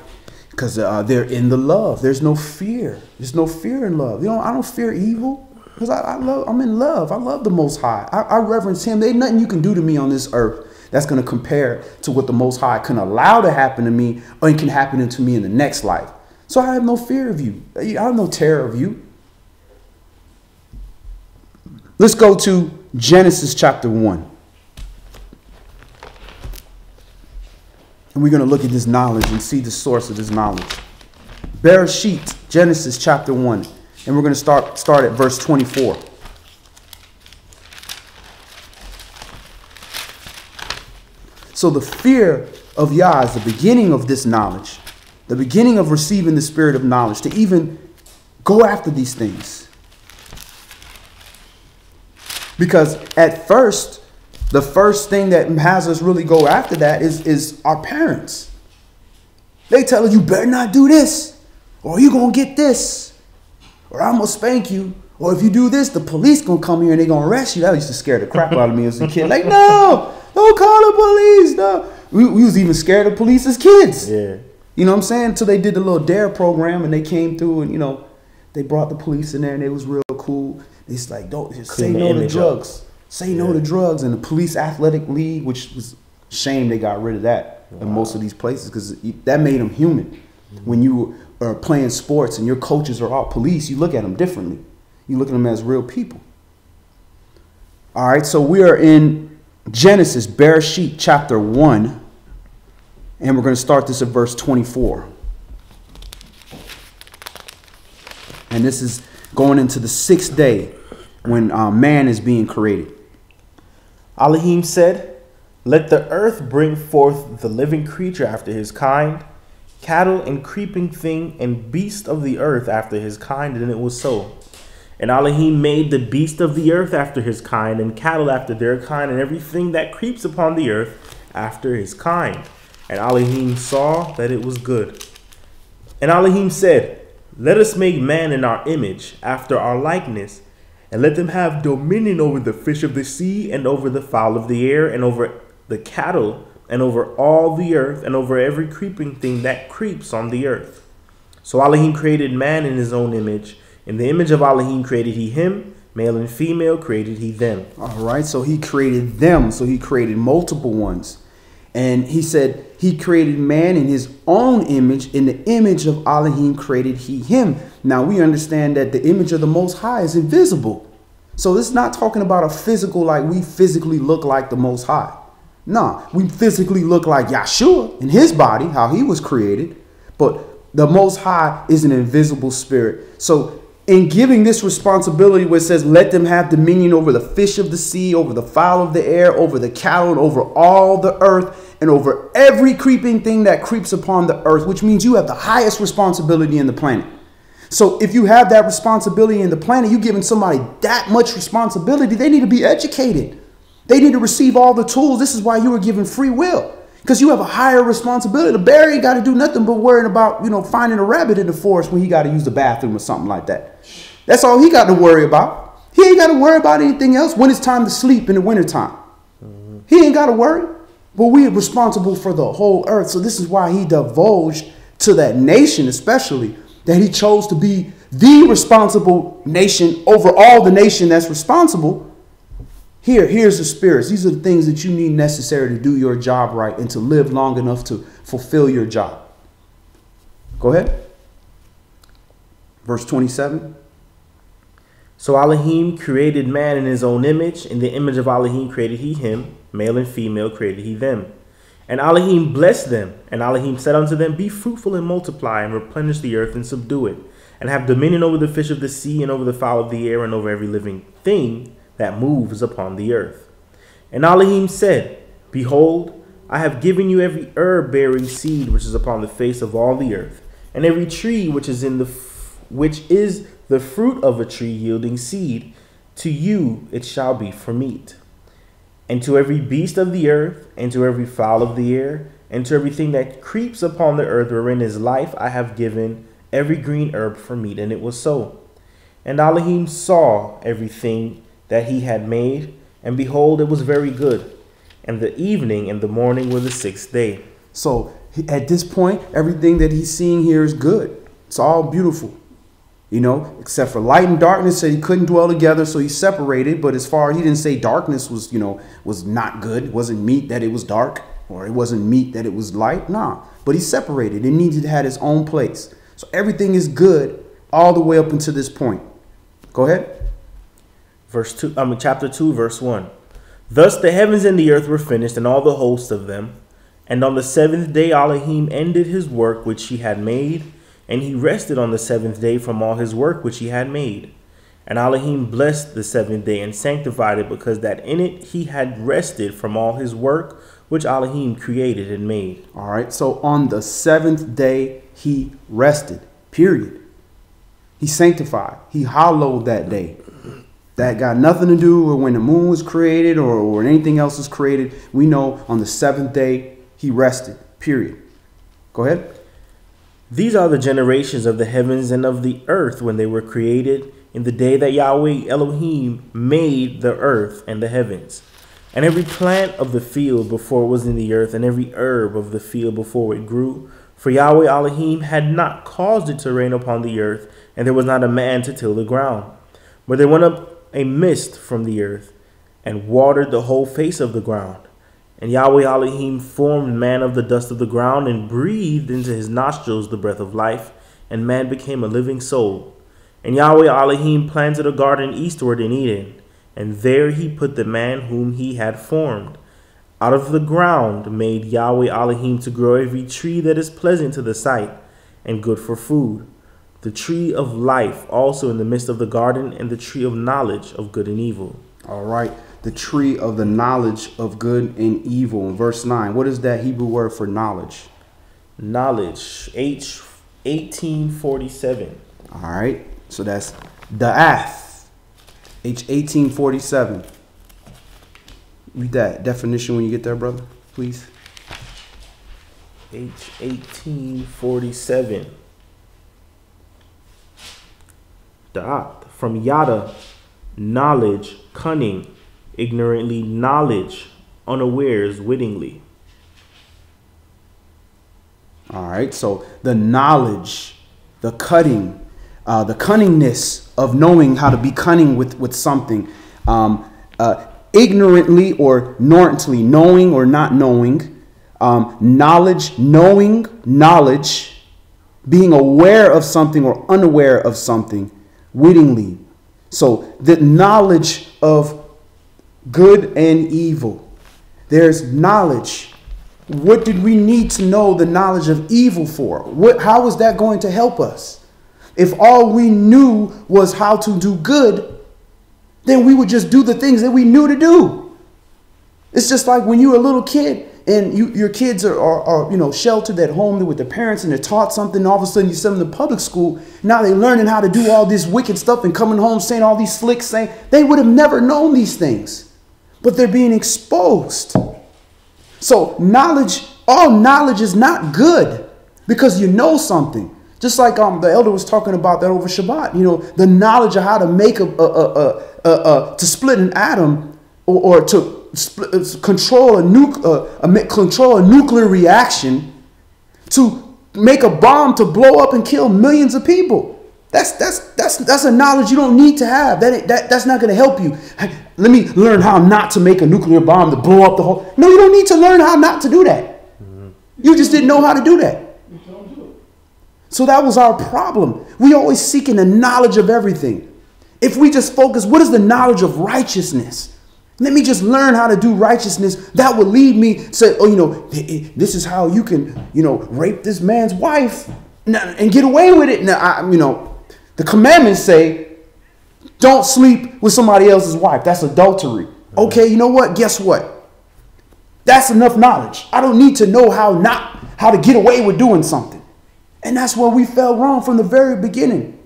Because they're in the love. There's no fear. There's no fear in love. I don't fear evil because I'm in love. I love the Most High. I reverence him. There ain't nothing you can do to me on this earth that's going to compare to what the Most High can allow to happen to me, or it can happen to me in the next life. So I have no fear of you. I have no terror of you. Let's go to Genesis chapter 1. And we're going to look at this knowledge and see the source of this knowledge. Bereshit, Genesis chapter 1. And we're going to start at verse 24. So the fear of Yah is the beginning of this knowledge, the beginning of receiving the spirit of knowledge, to even go after these things. Because at first, the first thing that has us really go after that is our parents. They tell us, you better not do this, or you're going to get this, or I'm going to spank you, or if you do this, the police going to come here and they're going to arrest you. That used to scare the crap out of me as a kid. Like, no, don't call the police. No. We was even scared of police as kids.
Yeah.
You know what I'm saying? Until they did the little DARE program and they came through and, you know, they brought the police in there and it was real cool. It's like, don't just say no to drugs. Say no to drugs. And the police athletic league, which was a shame they got rid of that in most of these places, because that made them human. When you are playing sports and your coaches are all police, you look at them differently. You look at them as real people. All right, so we are in Genesis, Bereshit, chapter 1. And we're going to start this at verse 24. And this is going into the 6th day when man is being created.
Elohim said, let the earth bring forth the living creature after his kind, cattle and creeping thing and beast of the earth after his kind, and it was so. And Elohim made the beast of the earth after his kind, and cattle after their kind, and everything that creeps upon the earth after his kind. And Elohim saw that it was good. And Elohim said, let us make man in our image, after our likeness, and let them have dominion over the fish of the sea, and over the fowl of the air, and over the cattle, and over all the earth, and over every creeping thing that creeps on the earth. So Elohim created man in his own image. In the image of Elohim created he him, male and female created he them. All
right, so he created them. So he created multiple ones. And he said he created man in his own image. In the image of Elohim created he him. Now we understand that the image of the Most High is invisible. So this is not talking about a physical, like we physically look like the Most High. No, we physically look like Yahshua in his body, how he was created. But the Most High is an invisible spirit. So in giving this responsibility where it says, let them have dominion over the fish of the sea, over the fowl of the air, over the cattle, and over all the earth, and over every creeping thing that creeps upon the earth, which means you have the highest responsibility in the planet. So if you have that responsibility in the planet, you're giving somebody that much responsibility, they need to be educated. They need to receive all the tools. This is why you were given free will, because you have a higher responsibility. The bear ain't got to do nothing but worrying about, you know, finding a rabbit in the forest when he got to use the bathroom or something like that. That's all he got to worry about. He ain't got to worry about anything else when it's time to sleep in the wintertime. He ain't got to worry. But we are responsible for the whole earth. So this is why he divulged to that nation, especially, that he chose to be the responsible nation over all the nation that's responsible. Here's the spirits. These are the things that you need necessary to do your job right and to live long enough to fulfill your job. Go ahead. Verse 27.
So Elohim created man in his own image. In the image of Elohim created he him. Male and female created he them. And Elohim blessed them. And Elohim said unto them, be fruitful and multiply, and replenish the earth and subdue it, and have dominion over the fish of the sea, and over the fowl of the air, and over every living thing that moves upon the earth. And Elohim said, behold, I have given you every herb bearing seed which is upon the face of all the earth, and every tree which is the fruit of a tree yielding seed. To you it shall be for meat. And to every beast of the earth, and to every fowl of the air, and to everything that creeps upon the earth wherein is life, I have given every green herb for meat. And it was so. And Elohim saw everything that he had made, and behold, it was very good. And the evening and the morning were the 6th day.
So at this point, everything that he's seeing here is good. It's all beautiful. You know, except for light and darkness, said he couldn't dwell together, so he separated. But as far as he didn't say darkness was, you know, was not good. It wasn't meat that it was dark, or it wasn't meat that it was light. Nah, but he separated. It needed to have its own place. So everything is good all the way up until this point. Go ahead.
Chapter 2, verse 1. Thus the heavens and the earth were finished, and all the hosts of them. And on the 7th day Elohim ended his work which he had made, and he rested on the 7th day from all his work which he had made. And Elohim blessed the 7th day and sanctified it, because that in it he had rested from all his work which Elohim created and made.
All right. So on the seventh day, he rested, period. He sanctified. He hallowed that day. That got nothing to do with when the moon was created or anything else was created. We know on the seventh day, he rested, period. Go ahead.
These are the generations of the heavens and of the earth when they were created in the day that Yahweh Elohim made the earth and the heavens. And every plant of the field before it was in the earth, and every herb of the field before it grew. For Yahweh Elohim had not caused it to rain upon the earth, and there was not a man to till the ground. But there went up a mist from the earth, and watered the whole face of the ground. And Yahweh Elohim formed man of the dust of the ground, and breathed into his nostrils the breath of life, and man became a living soul. And Yahweh Elohim planted a garden eastward in Eden, and there he put the man whom he had formed. Out of the ground made Yahweh Elohim to grow every tree that is pleasant to the sight, and good for food, the tree of life also in the midst of the garden, and the tree of knowledge of good and evil.
All right. The tree of the knowledge of good and evil. In verse 9, what is that Hebrew word for knowledge?
Knowledge, H 1847.
All right. So that's da'ath, H 1847. Read that definition when you get there, brother, please.
H 1847. Da'at, from yada, knowledge, cunning, ignorantly knowledge, unawares, wittingly.
All right. So the knowledge, the cunningness of knowing how to be cunning with something, ignorantly or ignorantly, knowing or not knowing, knowledge, knowing, knowledge, being aware of something or unaware of something, wittingly. So the knowledge of good and evil. There's knowledge. What did we need to know the knowledge of evil for? How is that going to help us? If all we knew was how to do good, then we would just do the things that we knew to do. It's just like when you're a little kid and your kids are sheltered at home with their parents and they're taught something. All of a sudden you send them to public school. Now they're learning how to do all this wicked stuff and coming home saying all these slick saying. They would have never known these things, but they're being exposed. So knowledge, all knowledge is not good because you know something. Just like the elder was talking about that over Shabbat. The knowledge of how to make to split an atom or to control a nuclear reaction, to make a bomb to blow up and kill millions of people. That's a knowledge you don't need to have. That's not going to help you. Let me learn how not to make a nuclear bomb to blow up the whole. No, you don't need to learn how not to do that. You just didn't know how to do that. So that was our problem. We always seeking the knowledge of everything. If we just focus, what is the knowledge of righteousness? Let me just learn how to do righteousness. That will lead me to say, this is how you can, rape this man's wife and get away with it. Now, the commandments say, don't sleep with somebody else's wife. That's adultery. Okay, you know what? Guess what? That's enough knowledge. I don't need to know how to get away with doing something. And that's where we fell wrong from the very beginning.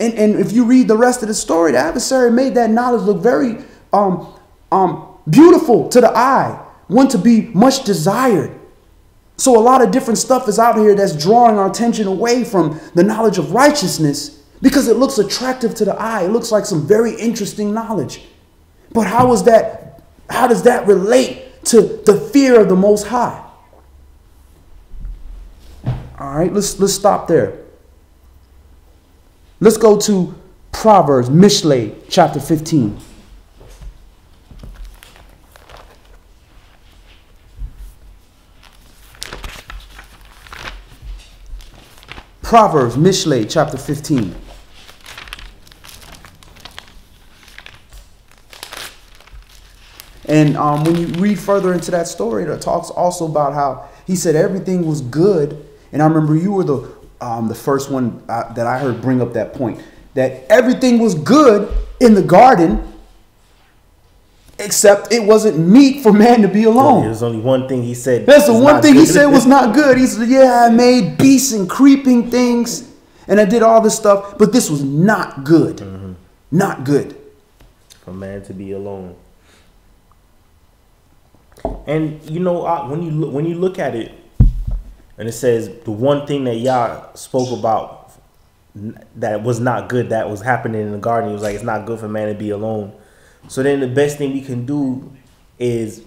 And if you read the rest of the story, the adversary made that knowledge look very beautiful to the eye, one to be much desired. So a lot of different stuff is out here that's drawing our attention away from the knowledge of righteousness because it looks attractive to the eye. It looks like some very interesting knowledge. But how does that relate to the fear of the Most High? All right, let's stop there. Let's go to Proverbs, Mishlei, chapter 15. Proverbs, Mishlei, chapter 15. And when you read further into that story, it talks also about how he said everything was good. And I remember you were the first one that I heard bring up that point, that everything was good in the garden Except it wasn't meet for man to be alone.
There's only one thing he said.
That's the one thing he said was not good. He said, yeah, I made beasts and creeping things, and I did all this stuff, but this was not good. Not good.
For man to be alone. And you know, when you look at it, and it says the one thing that Yah spoke about that was not good, that was happening in the garden, he was like, it's not good for man to be alone. So then the best thing we can do is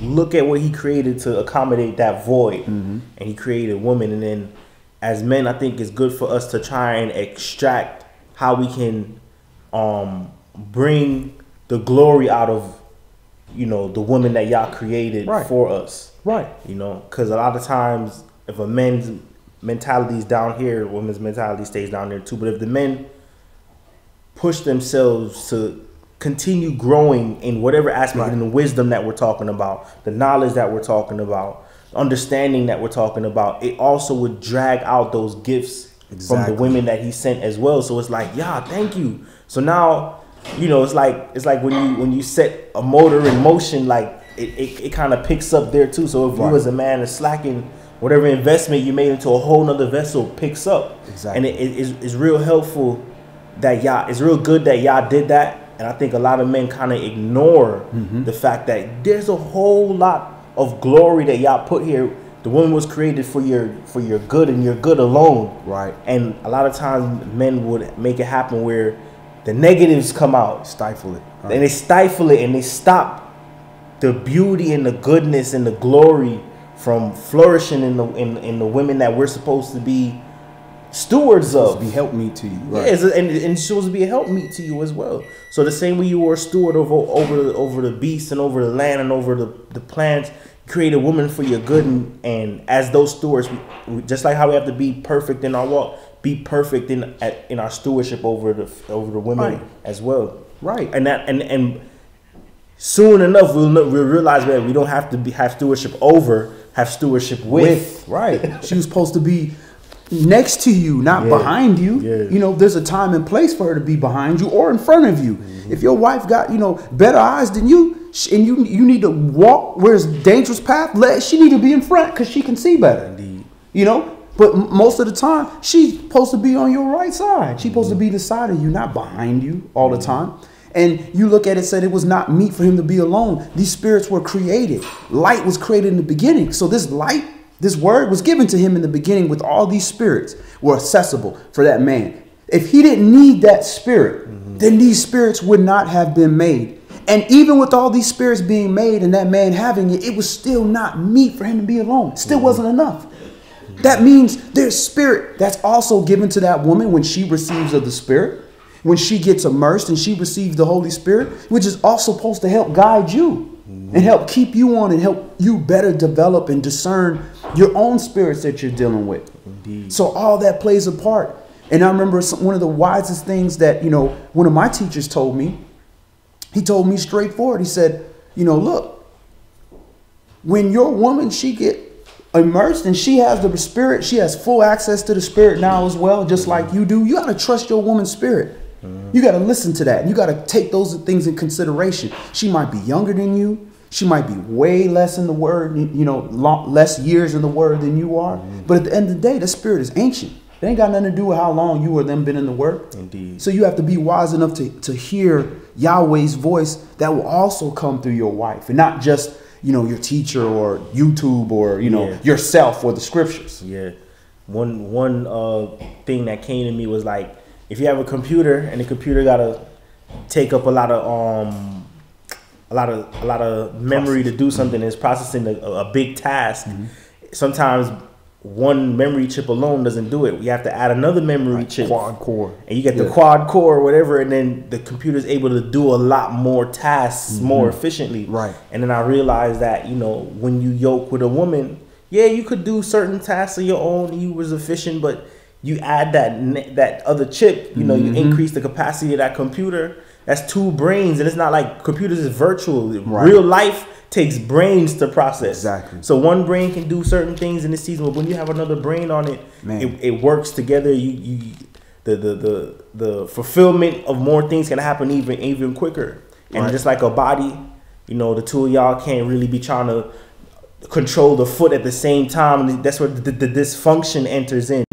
look at what he created to accommodate that void. And he created woman. And then as men, I think it's good for us to try and extract how we can bring the glory out of, you know, the woman that Yah created for us. Right. You know, because a lot of times if a man's mentality is down here, women's mentality stays down there too. But if the men push themselves to continue growing in whatever aspect, in the wisdom that we're talking about, the knowledge that we're talking about, understanding that we're talking about, it also would drag out those gifts from the women that he sent as well. So it's like, yeah, thank you. So now, you know, it's like when you set a motor in motion, like it kind of picks up there too. So if you as a man are slacking, whatever investment you made into a whole nother vessel picks up. And it's real helpful that Yah, it's real good that Yah did that. And I think a lot of men kind of ignore the fact that there's a whole lot of glory that Yah put here. The woman was created for your good and your good alone. Right. And a lot of times men would make it happen where the negatives come out. Stifle it. And they stifle it and they stop the beauty and the goodness and the glory from flourishing in the women that we're supposed to be stewards of. Be helpmeet to you. Right. Yeah, and it's supposed to be a helpmeet to you as well. So the same way you were a steward over the beasts and over the land and over the plants, create a woman for your good, and as those stewards, we, just like how we have to be perfect in our walk, be perfect in our stewardship over the women as well. Right. And soon enough we'll realize that we don't have to have stewardship over, have stewardship with. Right. She was supposed to be next to you, not behind you. You know, there's a time and place for her to be behind you or in front of you. If your wife got, you know, better eyes than you, and you need to walk where it's dangerous path, she need to be in front because she can see better. Indeed. You know, but most of the time she's supposed to be on your right side. She's supposed to be the side of you, not behind you all the time. And you look at it, said it was not meet for him to be alone. These spirits were created. Light was created in the beginning. So this light, this word was given to him in the beginning with all these spirits were accessible for that man. If he didn't need that spirit, then these spirits would not have been made. And even with all these spirits being made and that man having it, it was still not meet for him to be alone. It still wasn't enough. That means there's spirit that's also given to that woman when she receives of the spirit, when she gets immersed and she receives the Holy Spirit, which is also supposed to help guide you and help keep you on and help you better develop and discern your own spirits that you're dealing with. Indeed. So all that plays a part. And I remember one of the wisest things that, you know, one of my teachers told me, he told me straightforward. He said, you know, look, when your woman, she get immersed and she has the spirit, she has full access to the spirit now as well, just like you do. You got to trust your woman's spirit. You got to listen to that. You got to take those things in consideration. She might be younger than you. She might be way less in the word, you know, less years in the word than you are. But at the end of the day, the spirit is ancient. It ain't got nothing to do with how long you or them been in the word. Indeed. So you have to be wise enough to hear Yahweh's voice that will also come through your wife and not just, you know, your teacher or YouTube or, you know, yourself or the scriptures. Yeah. One thing that came to me was like, if you have a computer and the computer got to take up a lot of memory to do something, it's processing a big task. Sometimes one memory chip alone doesn't do it. You have to add another memory chip, quad core, and you get the quad core or whatever, and then the computer is able to do a lot more tasks more efficiently. Right. And then I realized that, you know, when you yoke with a woman, yeah, you could do certain tasks on your own. You was efficient, but you add that other chip, you know, you increase the capacity of that computer. That's two brains, and it's not like computers is virtual. Real life takes brains to process. Exactly. So one brain can do certain things in this season, but when you have another brain on it, it works together. The fulfillment of more things can happen even quicker. And just like a body, You know, the two of y'all can't really be trying to control the foot at the same time. And that's where the dysfunction enters in.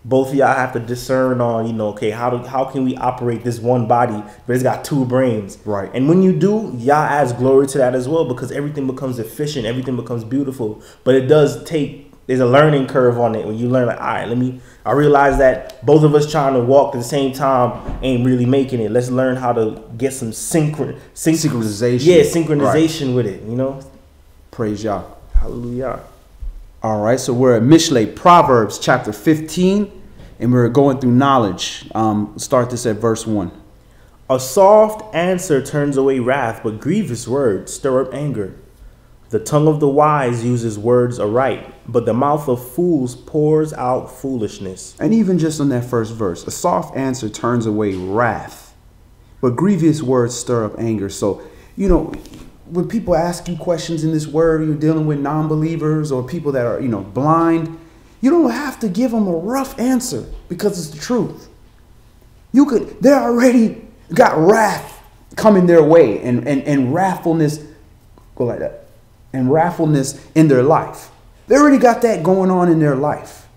Both of y'all have to discern on, you know, okay, how can we operate this one body, but it's got two brains.
Right.
And when you do, y'all adds glory to that as well, because everything becomes efficient, everything becomes beautiful. But it does take, there's a learning curve on it when you learn, like, all right, I realize that both of us trying to walk at the same time ain't really making it. Let's learn how to get some synchronization. Yeah, synchronization with it, you know?
Praise Yah.
Hallelujah.
All right, so we're at Mishle, Proverbs chapter 15, and we're going through knowledge. Start this at verse 1.
A soft answer turns away wrath, but grievous words stir up anger. The tongue of the wise uses words aright, but the mouth of fools pours out foolishness.
And even just on that first verse, a soft answer turns away wrath, but grievous words stir up anger. So, you know, when people ask you questions in this word, you're dealing with non-believers or people that are, you know, blind, you don't have to give them a rough answer because it's the truth. They already got wrath coming their way and wrathfulness, go like that, and wrathfulness in their life. They already got that going on in their life.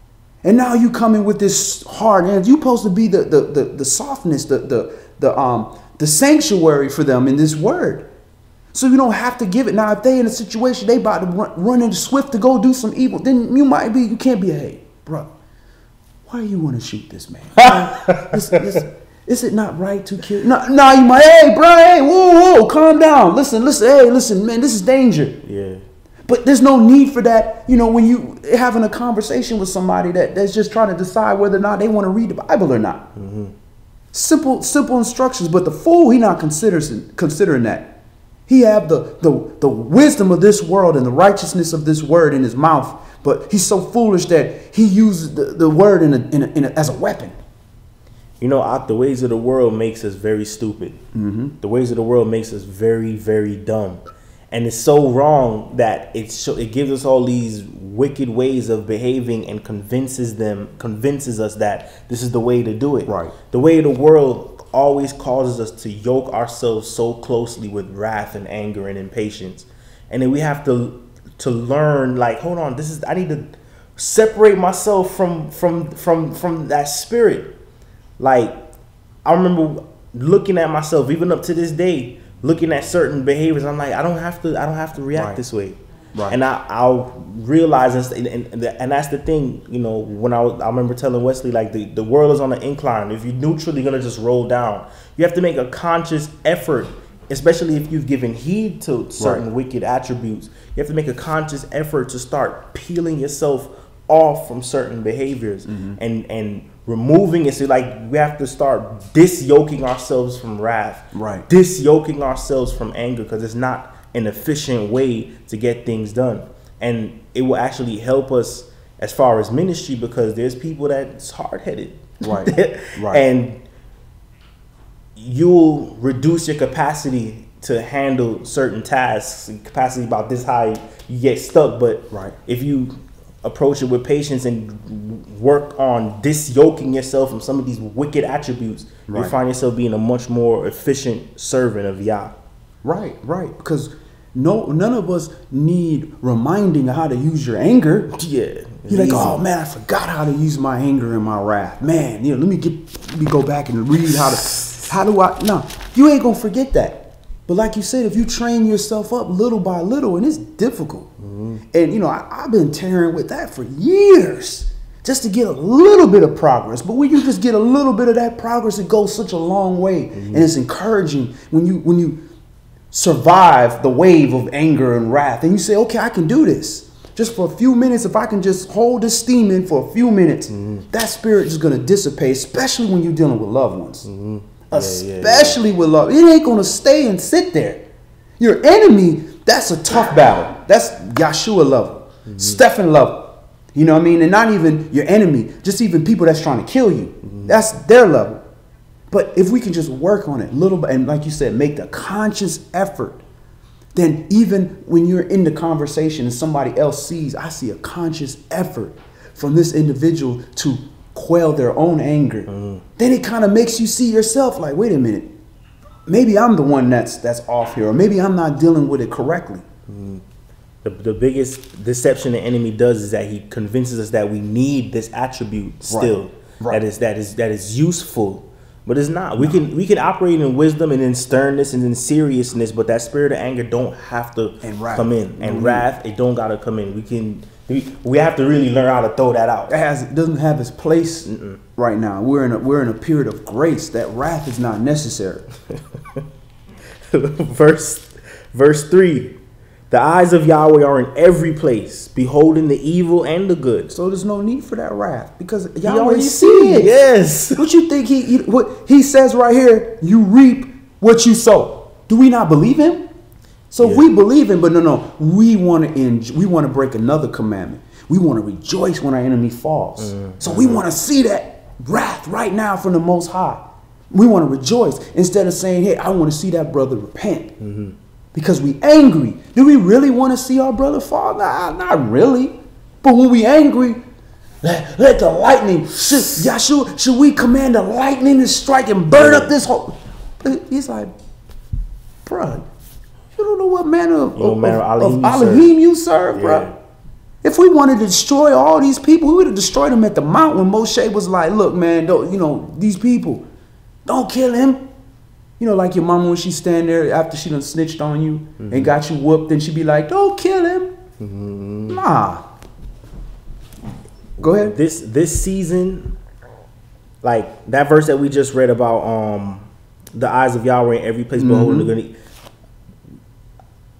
And now you come in with this hard answer. You're supposed to be the softness, the sanctuary for them in this word. So you don't have to give it. Now, if they in a situation, they about to run into swift to go do some evil, then you can't be a, hey, bro, why do you want to shoot this man? Is it not right to kill? No, you might, hey, bro, hey, whoa, calm down. Listen, hey, listen, man, this is danger.
Yeah.
But there's no need for that, you know, when you having a conversation with somebody that's just trying to decide whether or not they want to read the Bible or not. Simple instructions, but the fool, he not considering that. He have the wisdom of this world and the righteousness of this word in his mouth, but he's so foolish that he uses the word as a weapon.
You know, the ways of the world makes us very stupid. The ways of the world makes us very, very dumb. And it's so wrong that it gives us all these wicked ways of behaving and convinces us that this is the way to do it.
Right.
The way of the world always causes us to yoke ourselves so closely with wrath and anger and impatience. And then we have to learn, like, hold on, I need to separate myself from that spirit. Like, I remember looking at myself, even up to this day, looking at certain behaviors. I'm like, I don't have to react this way. Right. And I'll realize this, and that's the thing, you know, when I remember telling Wesley, like, the world is on an incline. If you're neutrally going to just roll down, you have to make a conscious effort, especially if you've given heed to certain wicked attributes. You have to make a conscious effort to start peeling yourself off from certain behaviors and removing it. So, like, we have to start disyoking ourselves from wrath, disyoking ourselves from anger, because it's not an efficient way to get things done. And it will actually help us as far as ministry, because there's people that's hard-headed. And you'll reduce your capacity to handle certain tasks, capacity about this high, you get stuck. But if you approach it with patience and work on disyoking yourself from some of these wicked attributes, you'll find yourself being a much more efficient servant of Yah. Right.
Because none of us need reminding of how to use your anger.
Yeah.
You're like, oh man, I forgot how to use my anger and my wrath. Man, you know, let me go back and read no, you ain't gonna forget that. But like you said, if you train yourself up little by little, and it's difficult. And you know, I've been tearing with that for years just to get a little bit of progress. But when you just get a little bit of that progress, it goes such a long way. And it's encouraging when you survive the wave of anger and wrath, and you say, okay, I can do this just for a few minutes. If I can just hold this steam in for a few minutes, that spirit is going to dissipate, especially when you're dealing with loved ones. Especially with love. It ain't going to stay and sit there. Your enemy, that's a tough battle. That's Yahshua level, Stephen level. You know what I mean? And not even your enemy, just even people that's trying to kill you. That's their level. But if we can just work on it a little bit, and like you said, make the conscious effort, then even when you're in the conversation and somebody else sees, I see a conscious effort from this individual to quell their own anger, then it kind of makes you see yourself like, wait a minute, maybe I'm the one that's off here, or maybe I'm not dealing with it correctly.
The biggest deception the enemy does is that he convinces us that we need this attribute still,
Right.
that is useful, but it's not. We can operate in wisdom and in sternness and in seriousness, but that spirit of anger don't have to come in, and wrath, it don't gotta come in. We have to really learn how to throw that out.
It doesn't have its place right now. We're in a period of grace. That wrath is not necessary.
Verse 3. The eyes of Yahweh are in every place, beholding the evil and the good.
So there's no need for that wrath because
He
Yahweh
already
see it.
Yes.
What you think what he says right here? You reap what you sow. Do we not believe him? So if we believe him, but no, we want to break another commandment. We want to rejoice when our enemy falls. So we want to see that wrath right now from the Most High. We want to rejoice instead of saying, "Hey, I want to see that brother repent." Because we angry. Do we really want to see our brother fall? Nah, not really. But when we angry, let the lightning, should we command the lightning to strike and burn up this whole? He's like, bruh, you don't know what manner of Elohim you serve, bruh. If we wanted to destroy all these people, we would have destroyed them at the mount when Moshe was like, look, man, these people, don't kill him. You know, like your mama when she stand there after she done snitched on you and got you whooped, and she be like, don't kill him. Nah. Go ahead.
This season, like that verse that we just read about, the eyes of Yahweh in every place beholding the good.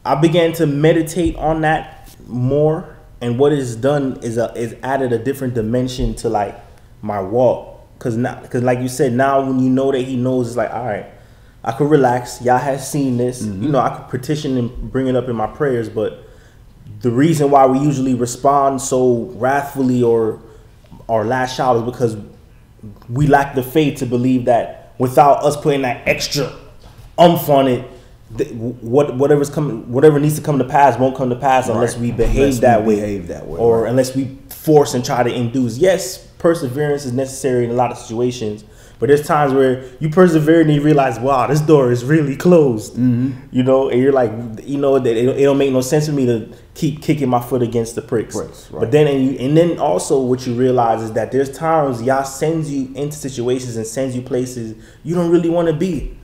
I began to meditate on that more, and what it's done is added a different dimension to like my walk. Cause like you said, now when you know that he knows, it's like, all right, I could relax. Yah has seen this. You know, I could petition and bring it up in my prayers, but the reason why we usually respond so wrathfully or lash out is because we lack the faith to believe that without us putting that extra umph on it, whatever needs to come to pass won't come to pass unless we behave that way, or unless we force and try to induce. Yes, perseverance is necessary in a lot of situations, but there's times where you persevere and you realize, wow, this door is really closed. You know, and you're like, you know, that it don't make no sense for me to keep kicking my foot against the pricks. But then, and then also what you realize is that there's times Yah sends you into situations and sends you places you don't really want to be.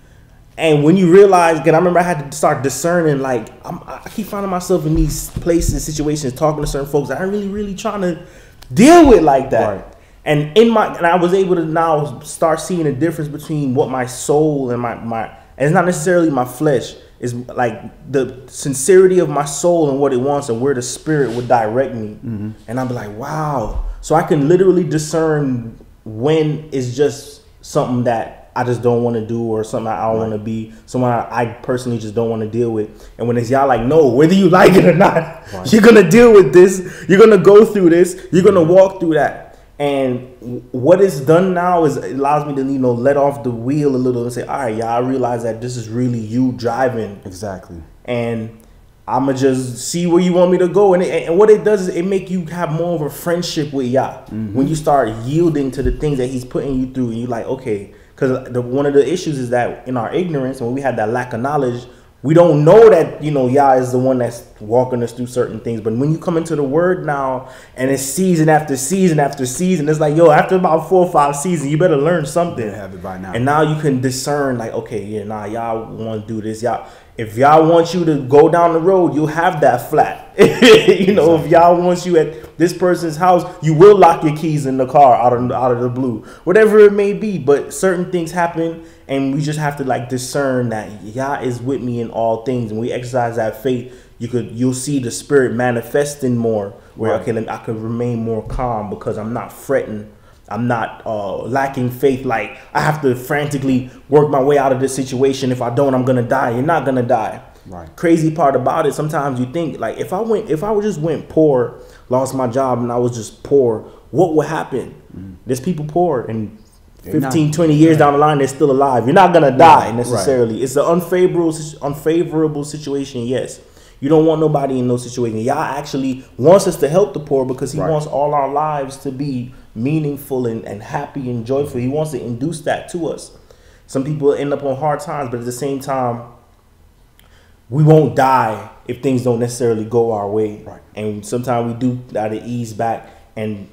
And when you realize, again, I remember I had to start discerning, like, I keep finding myself in these places, situations, talking to certain folks that I'm really trying to deal with like that. And I was able to now start seeing a difference between what my soul and and it's not necessarily my flesh, is like the sincerity of my soul and what it wants and where the spirit would direct me. And I'll be like, wow. So I can literally discern when it's just something that I just don't want to do, or something I don't want to be, someone I personally just don't want to deal with. And when it's Y'all like, no, whether you like it or not, you're going to deal with this. You're going to go through this. You're going to walk through that. And what it's done now is it allows me to, you know, let off the wheel a little and say, all right, Y'all, I realize that this is really you driving.
Exactly.
And I'm going to just see where you want me to go. And what it does is it make you have more of a friendship with Yah. When you start yielding to the things that he's putting you through, and you're like, okay. Because one of the issues is that in our ignorance, when we have that lack of knowledge, we don't know that, you know, Yah is the one that's walking us through certain things. But when you come into the word now, and it's season after season after season, it's like, yo, after about 4 or 5 seasons, you better learn something. You have it by now. And now you can discern, like, okay, yeah, nah, Yah want to do this. If Yah wants you to go down the road, you'll have that flat. You know, if Yah wants you at this person's house, you will lock your keys in the car out of the blue, whatever it may be. But certain things happen, and we just have to like discern that Yah is with me in all things, and we exercise that faith. You'll see the spirit manifesting more. Where I could remain more calm because I'm not fretting. I'm not lacking faith. Like I have to frantically work my way out of this situation. If I don't, I'm gonna die. You're not gonna die. Right. Crazy part about it, sometimes you think like if I just went poor, lost my job, and I was just poor, what would happen? There's people poor, and 15, 20 years down the line, they're still alive. You're not gonna die necessarily. It's an unfavorable situation. Yes. You don't want nobody in those situations. Yah actually wants us to help the poor because he wants all our lives to be meaningful and happy and joyful. He wants to induce that to us. Some people end up on hard times, but at the same time, we won't die if things don't necessarily go our way.
Right.
And sometimes we do gotta ease back and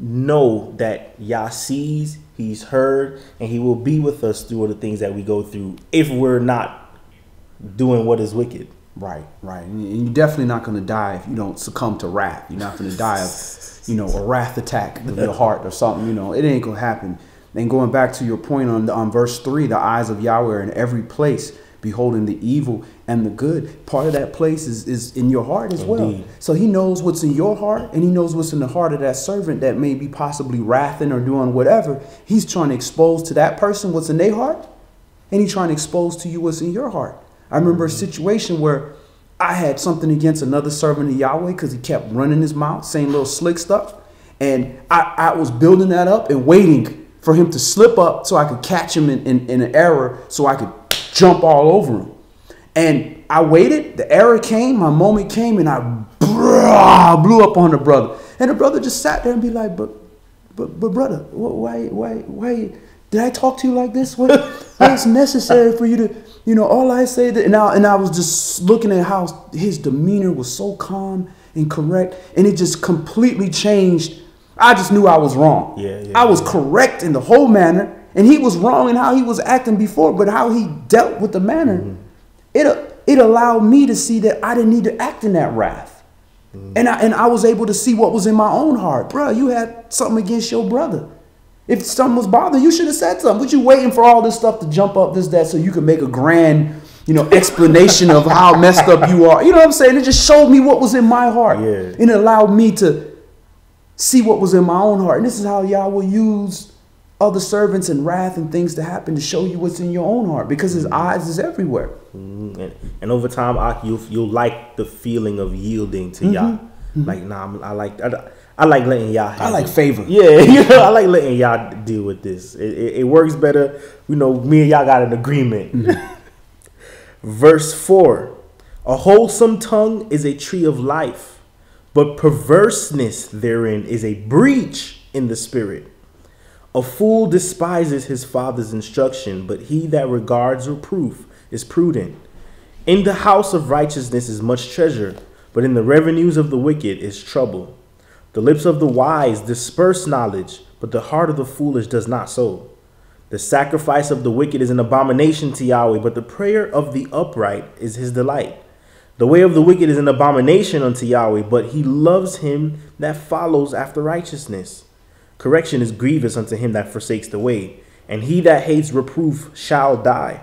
know that Yah sees, He's heard, and He will be with us through all the things that we go through if we're not doing what is wicked.
Right, right. And you're definitely not going to die if you don't succumb to wrath. You're not going to die of, a wrath attack of your heart or something. It ain't going to happen. And going back to your point on verse 3, the eyes of Yahweh are in every place, beholding the evil and the good. Part of that place is in your heart as well.
Indeed.
So He knows what's in your heart, and He knows what's in the heart of that servant that may be possibly wrathing or doing whatever. He's trying to expose to that person what's in their heart, and He's trying to expose to you what's in your heart. I remember a situation where I had something against another servant of Yahweh because he kept running his mouth, saying little slick stuff. And I was building that up and waiting for him to slip up so I could catch him in an error so I could jump all over him. And I waited. The error came. My moment came, and I blew up on the brother. And the brother just sat there and be like, but brother, why did I talk to you like this? What's necessary for you to, all I say that, and I was just looking at how his demeanor was so calm and correct, and it just completely changed. I just knew I was wrong. I was correct in the whole manner, and he was wrong in how he was acting before, but how he dealt with the manner, it allowed me to see that I didn't need to act in that wrath. And I was able to see what was in my own heart. Bro, you had something against your brother. If something was bothering, you should have said something. But you waiting for all this stuff to jump up, this, that, so you can make a grand, explanation of how messed up you are. You know what I'm saying? It just showed me what was in my heart.
Yeah.
And it allowed me to see what was in my own heart. And this is how Yah will use other servants and wrath and things to happen to show you what's in your own heart, because His eyes is everywhere.
And over time, you'll like the feeling of yielding to Yah. Like, I like letting Yah have
I like
it.
favor.
Yeah, I like letting Yah deal with this. It works better. Me and Yah got an agreement. Verse 4. A wholesome tongue is a tree of life, but perverseness therein is a breach in the spirit. A fool despises his father's instruction, but he that regards reproof is prudent. In the house of righteousness is much treasure, but in the revenues of the wicked is trouble. The lips of the wise disperse knowledge, but the heart of the foolish does not so. The sacrifice of the wicked is an abomination to Yahweh, but the prayer of the upright is His delight. The way of the wicked is an abomination unto Yahweh, but He loves him that follows after righteousness. Correction is grievous unto him that forsakes the way, and he that hates reproof shall die.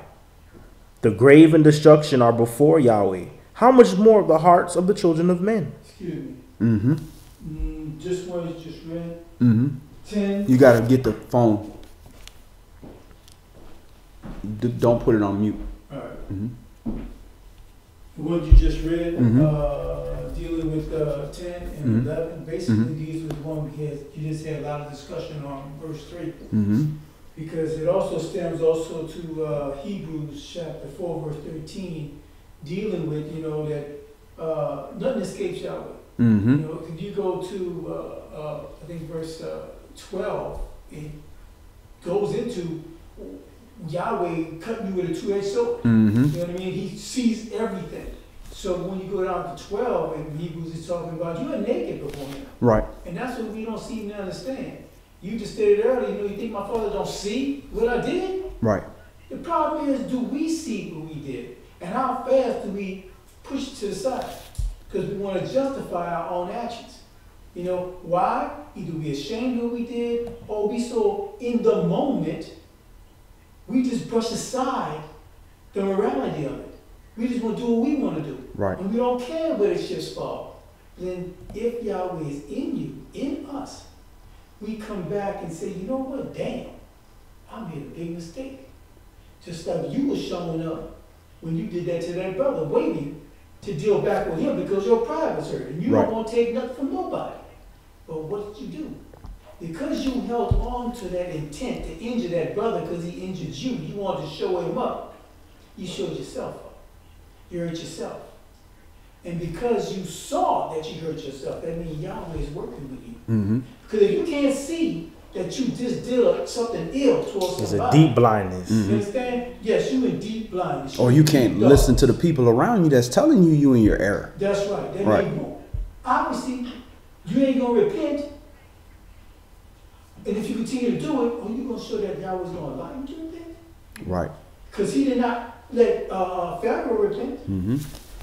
The grave and destruction are before Yahweh. How much more of the hearts of the children of men?
Excuse me. Just what you just read. 10.
You got to get the phone. Don't put it on mute.
All right. What you just read, dealing with 10 and 11, basically these was one because you just had a lot of discussion on verse 3. Because it also stems also to Hebrews chapter 4, verse 13, dealing with, that nothing escapes Yahweh. If you go to, I think, verse 12, it goes into Yahweh cutting you with a two-edged sword. You know what I mean? He sees everything. So when you go down to 12, in Hebrews, it's talking about you are naked before Him.
Right.
And that's what we don't seem to understand. You just stated earlier, you think my Father don't see what I did? Right. The problem is, do we see what we did? And how fast do we push it to the side? Because we want to justify our own actions. Why? Either we ashamed of what we did, or we so in the moment, we just brush aside the morality of it. We just want to do what we want to do. Right. And we don't care where the ships fall. Then if Yahweh is in you, in us, we come back and say, you know what, damn, I made a big mistake. Just like you were showing up when you did that to that brother, waiting to deal back with him because your pride was hurt. And you don't want to take nothing from nobody. But what did you do? Because you held on to that intent to injure that brother because he injured you, you wanted to show him up. You showed yourself up. You hurt yourself. And because you saw that you hurt yourself, that means Yahweh is working with you. Because if you can't see that you just did something ill towards
There's
somebody.
a deep blindness.
You understand? Yes, you in deep blindness.
Or you can't listen to the people around you that's telling you in your error.
That's right. That
Right.
ain't wrong. Obviously, you ain't gonna repent. And if you continue to do it, are you gonna show that Yahweh's gonna allow you to repent?
Right.
Because he did not let Pharaoh repent.
Mm-hmm.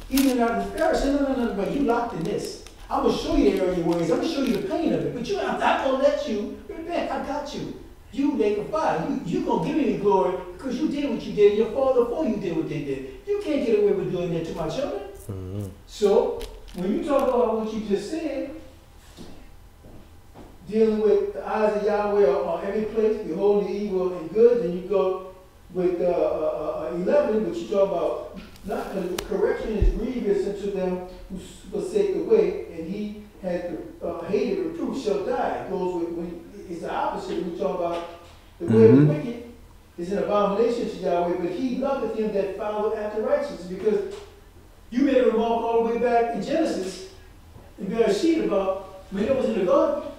He did not. Pharaoh said, no, but you locked in this. I'm gonna show you the error of your ways. I'm gonna show you the pain of it. But I'm not gonna let you repent. I got you. You lake of fire. You gonna give me the glory because you did what you did. Your father before you did what they did. You can't get away with doing that to my children.
Mm-hmm.
So when you talk about what you just said, dealing with the eyes of Yahweh on every place, behold the evil and good, then you go with 11, but you talk about not correction is grievous unto them who forsake the way, and he has hated reproof shall die. It goes with when it's the opposite. We talk about the way of the wicked is an abomination to Yahweh, but he loveth him that follow after righteousness. Because you made a remark all the way back in Genesis in Bereshit about when it was in the garden.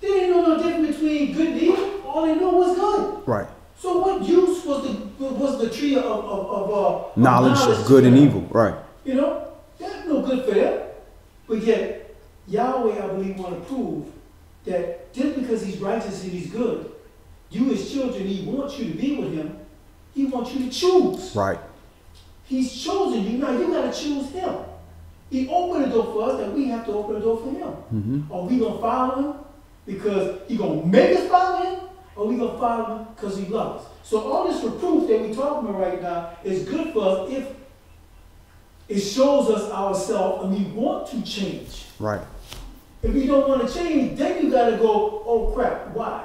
They didn't know no difference between good and evil. All they knew was good.
Right.
So what use was the tree of
Knowledge of good and evil. Right.
You know, that's no good for them. But yet, Yahweh, I believe, want to prove that just because he's righteous and he's good, you as children, he wants you to be with him. He wants you to choose.
Right.
He's chosen you. Now you got to choose him. He opened the door for us, and we have to open the door for him.
Mm-hmm.
Are we going to follow him because he going to make us follow him? Or we going to follow him because he loves us? So all this reproof that we're talking about right now is good for us if it shows us ourselves and we want to change.
Right.
If we don't want to change, then you got to go, oh crap, why?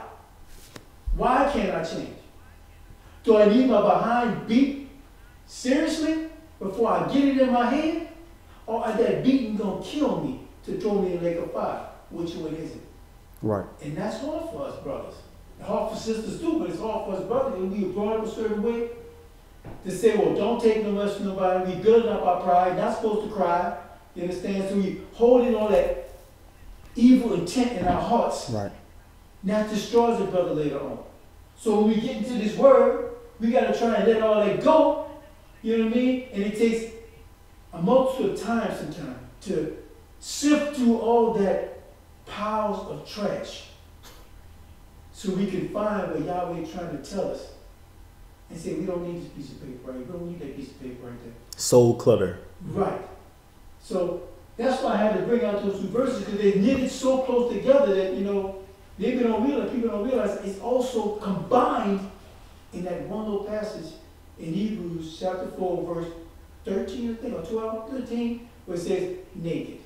Why can't I change? Do I need my behind beat seriously before I get it in my head? Or are that beating going to kill me to throw me in the lake of fire? Which one is it?
Right.
And that's hard for us, brothers. It's hard for sisters too, but it's hard for us, brothers. And we were brought up a certain way to say, well, don't take no much from nobody. We building up our pride, not supposed to cry. You understand? So we holding all that evil intent in our hearts.
Right.
That destroys a brother later on. So when we get into this word, we got to try and let all that go. You know what I mean? And it takes a multitude of time sometimes to sift through all that piles of trash so we can find what Yahweh is trying to tell us and say, we don't need this piece of paper right here. We don't need that piece of paper right there.
Soul clutter.
Right. So that's why I had to bring out those two verses, because they knitted so close together that, you know, people don't realize it's also combined in that one little passage in Hebrews chapter 4, verse 13, I think, or 12, 13, where it says naked.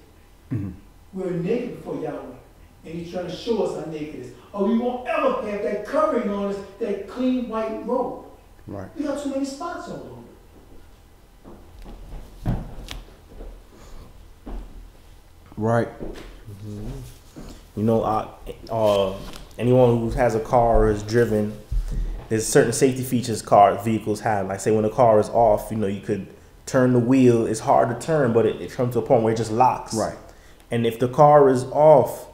Mm-hmm.
We're naked before Yahweh. And he's trying to show us our nakedness. Or we won't ever have that covering on us, that clean white robe.
Right.
We got too many spots all over.
Right.
Mm-hmm. You know, anyone who has a car or is driven, there's certain safety features vehicles have. Like say when the car is off, you know, you could turn the wheel. It's hard to turn, but it comes to a point where it just locks.
Right.
And if the car is off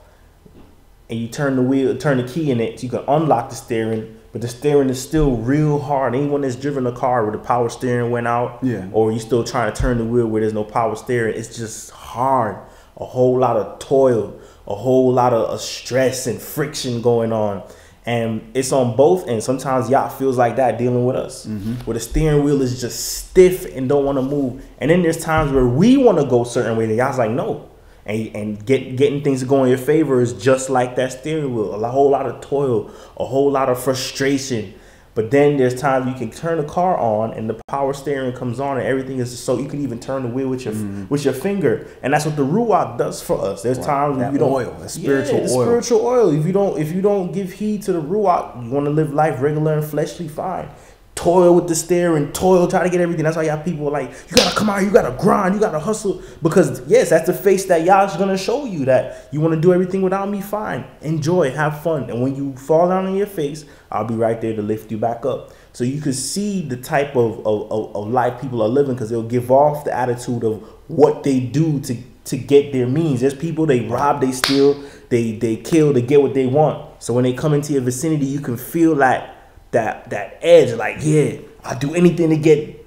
and you turn the key in it, you can unlock the steering, but the steering is still real hard. Anyone that's driven a car where the power steering went out,
Yeah.
or you still trying to turn the wheel where there's no power steering, it's just hard. A whole lot of toil, a whole lot of stress and friction going on. And it's on both ends. Sometimes yacht feels like that dealing with us, where the steering wheel is just stiff and don't want to move. And then there's times where we want to go a certain way, and yacht's like, no. And getting things to go in your favor is just like that steering wheel. A whole lot of toil, a whole lot of frustration. But then there's times you can turn the car on and the power steering comes on and everything is so you can even turn the wheel with your finger. And that's what the Ruach does for us. There's times when you don't
oil, the spiritual oil.
Spiritual oil. If you don't give heed to the Ruach, you want to live life regular and fleshly, fine. Toil with the steering, try to get everything. That's why y'all people are like, you gotta come out, you gotta grind, you gotta hustle. Because yes, that's the face that y'all's gonna show you, that you wanna do everything without me, fine. Enjoy, have fun. And when you fall down on your face, I'll be right there to lift you back up. So you can see the type of life people are living, because they'll give off the attitude of what they do to get their means. There's people, they rob, they steal, they kill to get what they want. So when they come into your vicinity, you can feel that edge, like, yeah, I'll do anything to get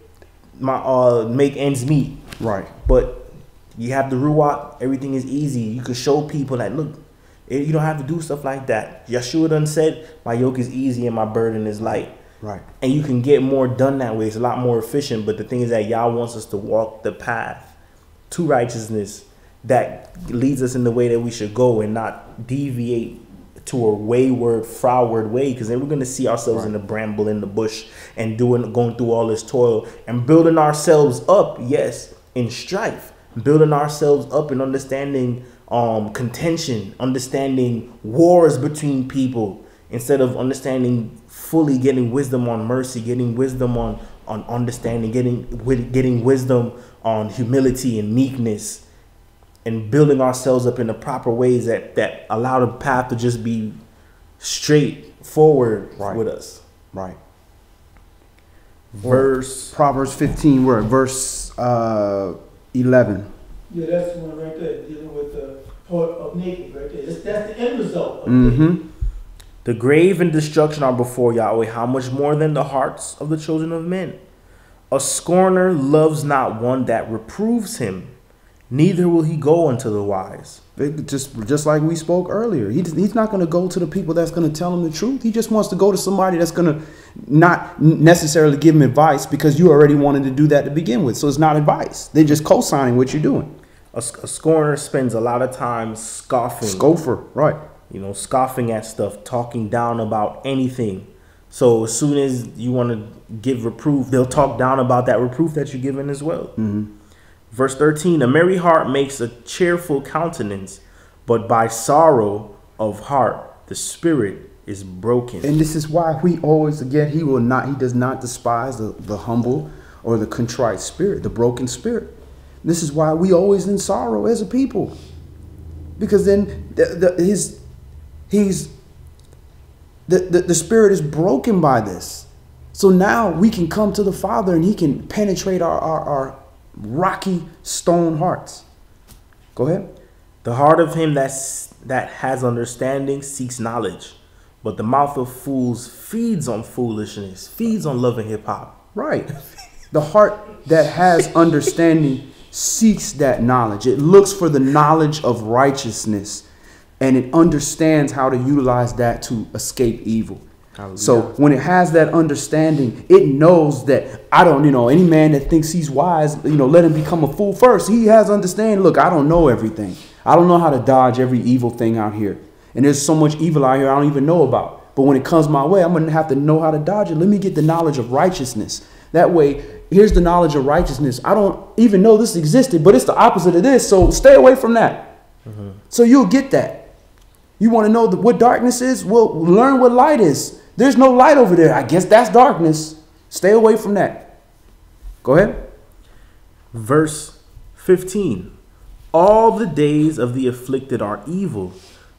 my make ends meet.
Right.
But you have the ruach, everything is easy. You can show people like, look, you don't have to do stuff like that. Yeshua done said, my yoke is easy and my burden is light.
Right.
And you can get more done that way. It's a lot more efficient. But the thing is that Yah wants us to walk the path to righteousness that leads us in the way that we should go and not deviate to a wayward, froward way. Because then we're going to see ourselves in the bramble, in the bush, and going through all this toil and building ourselves up, yes, in strife. Building ourselves up in understanding contention, understanding wars between people, instead of understanding fully, getting wisdom on mercy, getting wisdom on understanding, getting wisdom on humility and meekness, and building ourselves up in the proper ways that allow the path to just be straight forward with us.
Right.
Proverbs
15, word, verse 11.
Yeah, that's the one right there, dealing with the part of naked right there. That's the end result of
Mm-hmm.
The grave and destruction are before Yahweh. How much more than the hearts of the children of men? A scorner loves not one that reproves him, neither will he go unto the wise.
Just like we spoke earlier, he's not going to go to the people that's going to tell him the truth. He just wants to go to somebody that's going to not necessarily give him advice, because you already wanted to do that to begin with. So it's not advice. They're just co-signing what you're doing.
A scorner spends a lot of time scoffing.
Scoffer, right.
Scoffing at stuff, talking down about anything. So as soon as you want to give reproof, they'll talk down about that reproof that you're giving as well.
Mm-hmm.
Verse 13, a merry heart makes a cheerful countenance, but by sorrow of heart the spirit is broken.
And this is why we always, again, he does not despise the humble or the contrite spirit, the broken spirit. This is why we always in sorrow as a people. Because then the spirit is broken by this. So now we can come to the Father and he can penetrate our rocky stone hearts. Go ahead.
The heart of him that has understanding seeks knowledge, but the mouth of fools feeds on foolishness, feeds on love and hip hop.
Right. The heart that has understanding seeks that knowledge. It looks for the knowledge of righteousness, and it understands how to utilize that to escape evil. Hallelujah. So when it has that understanding, it knows that any man that thinks he's wise, let him become a fool first. He has understanding. Look, I don't know everything. I don't know how to dodge every evil thing out here. And there's so much evil out here I don't even know about. But when it comes my way, I'm going to have to know how to dodge it. Let me get the knowledge of righteousness. That way, here's the knowledge of righteousness. I don't even know this existed, but it's the opposite of this. So stay away from that. Mm-hmm. So you'll get that. You want to know what darkness is? Well, learn what light is. There's no light over there. I guess that's darkness. Stay away from that. Go ahead.
Verse 15. All the days of the afflicted are evil,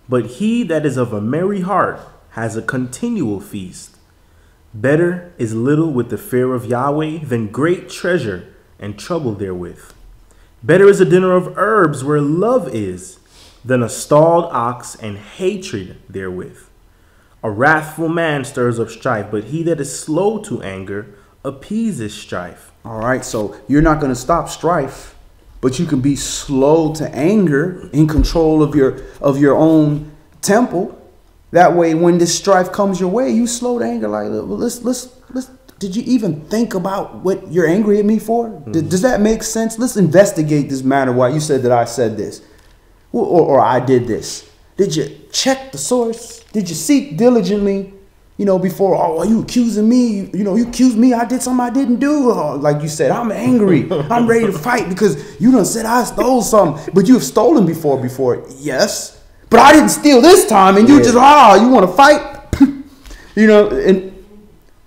but he that is of a merry heart has a continual feast. Better is little with the fear of Yahweh than great treasure and trouble therewith. Better is a dinner of herbs where love is than a stalled ox and hatred therewith. A wrathful man stirs up strife, but he that is slow to anger appeases strife.
All right, so you're not going to stop strife, but you can be slow to anger, in control of your own temple. That way, when this strife comes your way, you slow to anger. Like, let's. Did you even think about what you're angry at me for? Mm-hmm. Does that make sense? Let's investigate this matter. Why you said that I said this, or I did this. Did you check the source? Did you seek diligently? Before, are you accusing me? You accuse me I did something I didn't do. Like you said, I'm angry. I'm ready to fight because you done said I stole something. But you have stolen before. Yes. But I didn't steal this time. And you just, you want to fight? And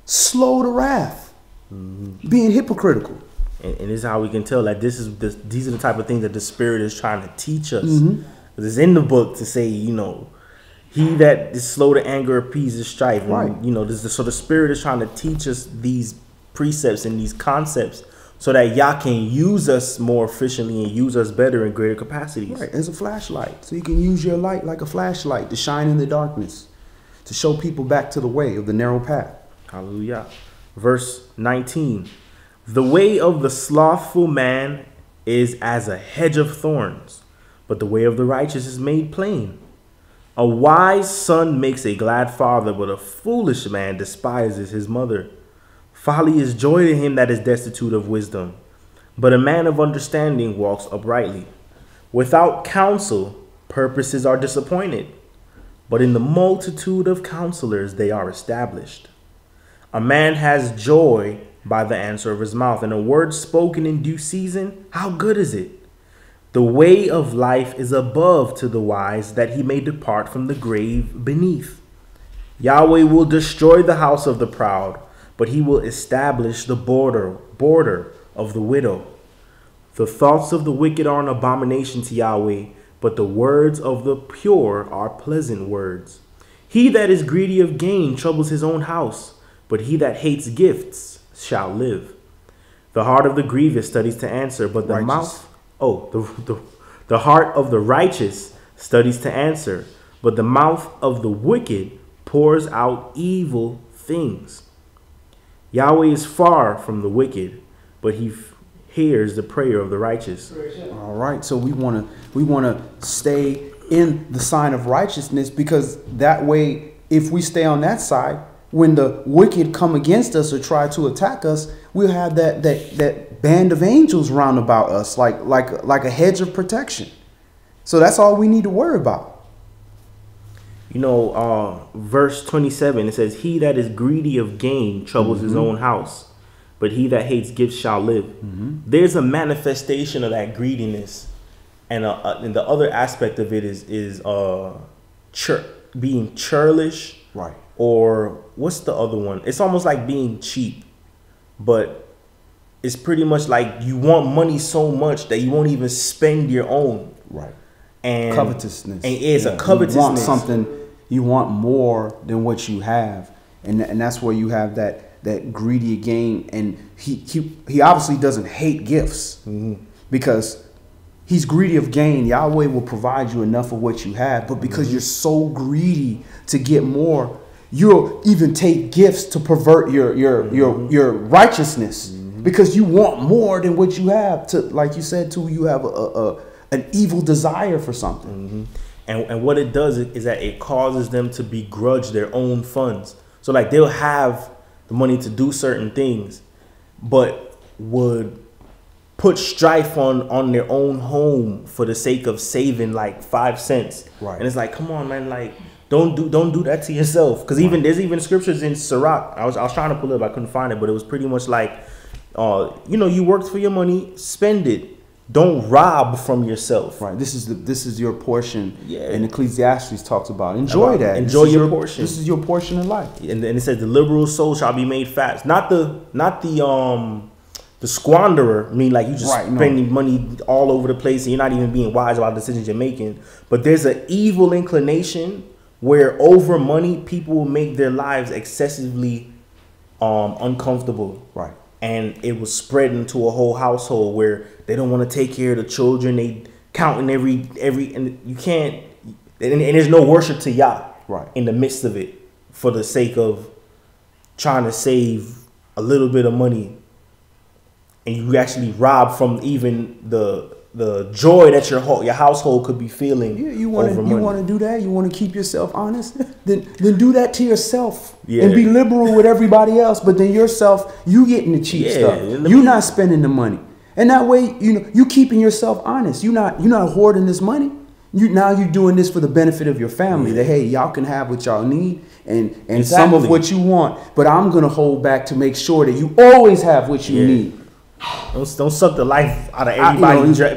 slow to wrath. Mm-hmm. Being hypocritical.
And this is how we can tell that these are the type of things that the Spirit is trying to teach us.
Mm-hmm.
It's in the book to say, he that is slow to anger appeases strife.
Right.
And, so the Spirit is trying to teach us these precepts and these concepts so that Yah can use us more efficiently and use us better in greater capacities.
Right, as a flashlight. So you can use your light like a flashlight to shine in the darkness. to show people back to the way of the narrow path.
Hallelujah. Verse 19. The way of the slothful man is as a hedge of thorns, but the way of the righteous is made plain. A wise son makes a glad father, but a foolish man despises his mother. Folly is joy to him that is destitute of wisdom, but a man of understanding walks uprightly. Without counsel, purposes are disappointed, but in the multitude of counselors they are established. A man has joy by the answer of his mouth, and a word spoken in due season, how good is it? The way of life is above to the wise, that he may depart from the grave beneath. Yahweh will destroy the house of the proud, but he will establish the border of the widow. The thoughts of the wicked are an abomination to Yahweh, but the words of the pure are pleasant words. He that is greedy of gain troubles his own house, but he that hates gifts shall live. The heart of the grievous studies to answer, but the the heart of the righteous studies to answer, but the mouth of the wicked pours out evil things. Yahweh is far from the wicked, but he hears the prayer of the righteous.
All right, so we want to stay in the sign of righteousness, because that way, if we stay on that side, when the wicked come against us or try to attack us, we'll have that band of angels round about us, like a hedge of protection. So that's all we need to worry about.
You know, verse 27, it says, he that is greedy of gain troubles his own house, but he that hates gifts shall live. There's a manifestation of that greediness, and the other aspect of it is being churlish,
right?
Or what's the other one? It's almost like being cheap, but it's pretty much like you want money so much that you won't even spend your own.
Right.
And
covetousness.
And it's a covetousness.
You want something, you want more than what you have. And that's where you have that greedy gain. And he obviously doesn't hate gifts, because he's greedy of gain. Yahweh will provide you enough of what you have, but because you're so greedy to get more, you'll even take gifts to pervert your righteousness, because you want more than what you have. To, like you said, too, you have an evil desire for something.
And what it does is that it causes them to begrudge their own funds. So like they'll have the money to do certain things, but would put strife on their own home for the sake of saving like 5 cents.
Right.
And it's like, come on, man, like don't do that to yourself. Because there's even scriptures in Sirach. I was trying to pull it up, I couldn't find it, but it was pretty much like, you worked for your money, spend it. Don't rob from yourself.
Right. This is your portion.
Yeah.
And Ecclesiastes talks about enjoy that.
Enjoy your portion.
This is your portion in life.
And then it says the liberal soul shall be made fat. Not the squanderer. I mean, like you just spending money all over the place and you're not even being wise about the decisions you're making. But there's an evil inclination where over money people will make their lives excessively uncomfortable.
Right.
And it was spread into a whole household where they don't want to take care of the children. They counting every and you can't, and there's no worship to Yah in the midst of it, for the sake of trying to save a little bit of money, and you actually rob from even the joy that your household could be feeling.
Yeah, you want to do that? You want to keep yourself honest? then do that to yourself, and be liberal with everybody else. But then yourself, you getting the cheap stuff. You're not spending the money, and that way, you keeping yourself honest. You're not hoarding this money. You're doing this for the benefit of your family. That hey, y'all can have what y'all need and some of what you want, but I'm gonna hold back to make sure that you always have what you need.
Don't suck the life out of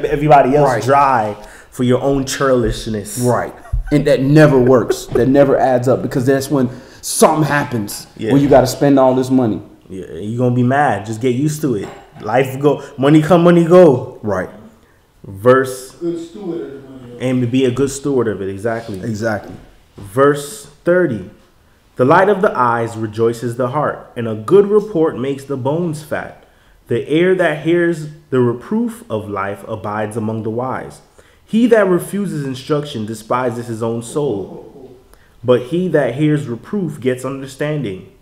everybody else dry for your own churlishness.
Right. And that never works. That never adds up, because that's when something happens when you got to spend all this money.
Yeah, you're going to be mad. Just get used to it. Life go. Money come, money go.
Right.
Verse.
Good steward of the money.
And be a good steward of it. Exactly.
Exactly.
Verse 30. The light of the eyes rejoices the heart, and a good report makes the bones fat. The ear that hears the reproof of life abides among the wise. He that refuses instruction despises his own soul. But he that hears reproof gets understanding.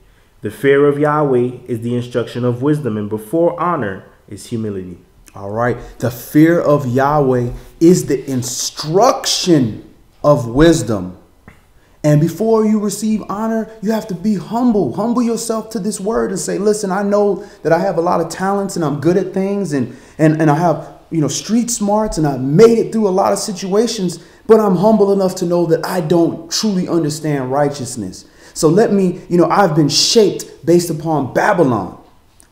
The fear of Yahweh is the instruction of wisdom, and before honor is humility.
All right. The fear of Yahweh is the instruction of wisdom. And before you receive honor, you have to be humble. Humble yourself to this word and say, listen, I know that I have a lot of talents and I'm good at things and I have, street smarts and I've made it through a lot of situations, but I'm humble enough to know that I don't truly understand righteousness. So let me, I've been shaped based upon Babylon.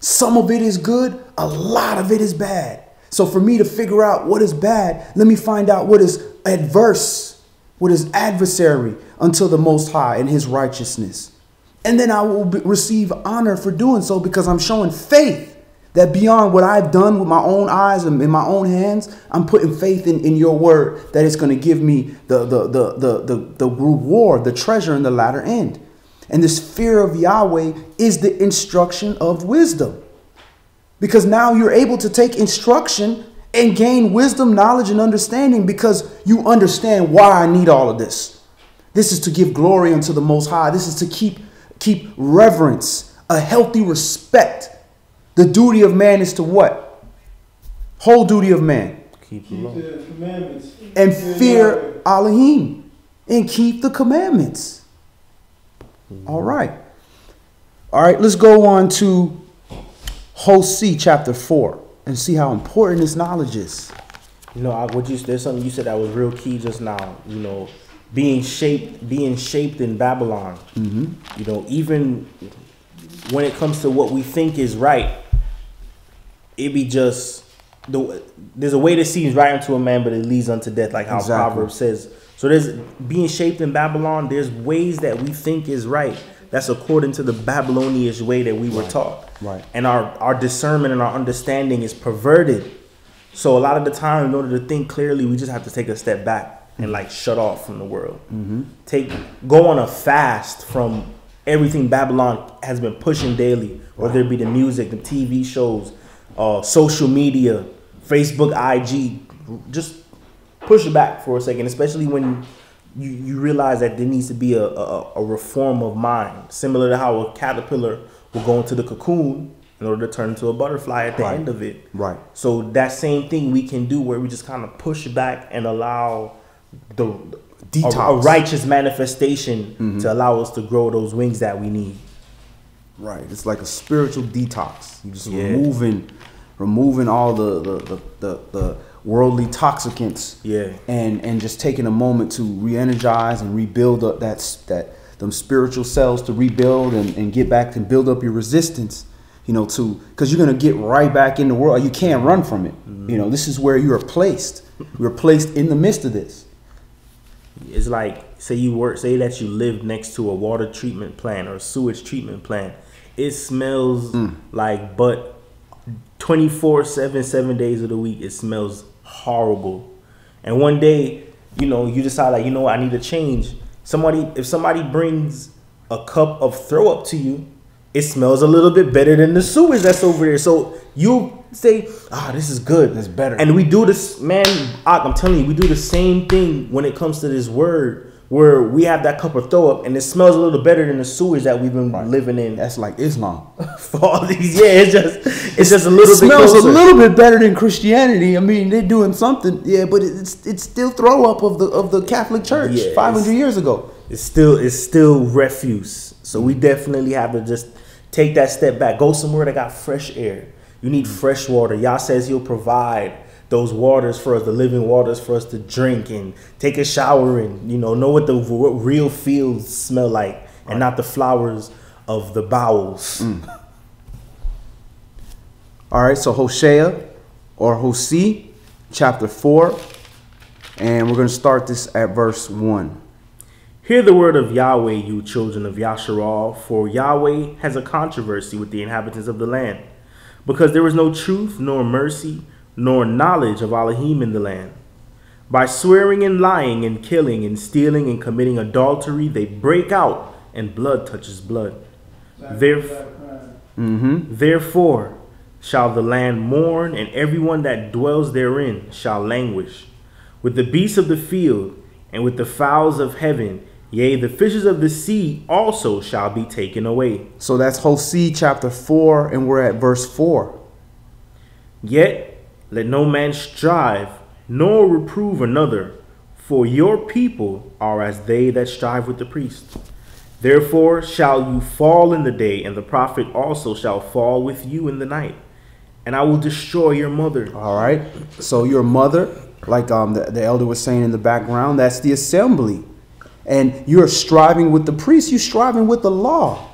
Some of it is good. A lot of it is bad. So for me to figure out what is bad, let me find out what is adverse, what is adversary unto the Most High and his righteousness. And then I will receive honor for doing so, because I'm showing faith that beyond what I've done with my own eyes and in my own hands, I'm putting faith in your word that it's going to give me the reward, the treasure in the latter end. And this fear of Yahweh is the instruction of wisdom. Because now you're able to take instruction and gain wisdom, knowledge, and understanding, because you understand why I need all of this. This is to give glory unto the Most High. This is to keep reverence, a healthy respect. The duty of man is to what? Whole duty of man.
Keep the commandments.
And fear Elohim. And keep the commandments. All right. All right, let's go on to Hosea chapter 4 and see how important this knowledge is.
There's something you said that was real key just now. Being shaped in Babylon. Even when it comes to what we think is right, it be just there's a way that seems right unto a man, but it leads unto death, like how Proverbs says. So there's being shaped in Babylon. There's ways that we think is right. That's according to the Babylonish way that we were taught.
Right.
And our discernment and our understanding is perverted. So a lot of the time, in order to think clearly, we just have to take a step back and shut off from the world. Go on a fast from everything Babylon has been pushing daily, whether it be the music, the TV shows, social media, Facebook, IG. Just push it back for a second, especially when you realize that there needs to be a reform of mind, similar to how a caterpillar will go into the cocoon in order to turn into a butterfly at the end of it.
Right.
So that same thing we can do, where we just kind of push back and allow a righteous manifestation to allow us to grow those wings that we need.
Right. It's like a spiritual detox. You just removing all the worldly toxicants. Yeah. And just taking a moment to re-energize and rebuild up them spiritual cells, to rebuild and get back and build up your resistance. Because you're going to get right back in the world. You can't run from it. This is where you are placed. You're placed in the midst of this.
It's like, say that you live next to a water treatment plant or a sewage treatment plant. It smells like, but 24/7, 7 days of the week, it smells horrible. And one day, you decide I need to change. If somebody brings a cup of throw up to you, it smells a little bit better than the sewage that's over there. So you say, this is good. That's better. And we do this, man. I'm telling you, we do the same thing when it comes to this word, where we have that cup of throw up and it smells a little better than the sewage that we've been living in.
That's like Islam.
For all these, it's just a little bit
smells
closer.
A little bit better than Christianity. I mean, they're doing something, but it's still throw up of the Catholic Church 500 years ago.
It's still refuse. So we definitely have to just take that step back. Go somewhere that got fresh air. You need fresh water. Yah says he'll provide those waters for us, the living waters for us to drink and take a shower and, know what the real fields smell like, and not the flowers of the bowels.
All right, so Hosea chapter 4, and we're going to start this at verse 1.
Hear the word of Yahweh, you children of Yasharal, for Yahweh has a controversy with the inhabitants of the land, because there is no truth, nor mercy, nor knowledge of Elohim in the land. By swearing and lying and killing and stealing and committing adultery, they break out, and blood touches blood. Therefore shall the land mourn, and everyone that dwells therein shall languish. With the beasts of the field, and with the fowls of heaven, Yea, the fishes of the sea also shall be taken away.
So that's Hosea chapter 4, and we're at verse 4.
Yet let no man strive, nor reprove another, for your people are as they that strive with the priest. Therefore shall you fall in the day, and the prophet also shall fall with you in the night. And I will destroy your mother.
All right. So your mother, like the elder was saying in the background, that's the assembly. And you're striving with the priest. You're striving with the law.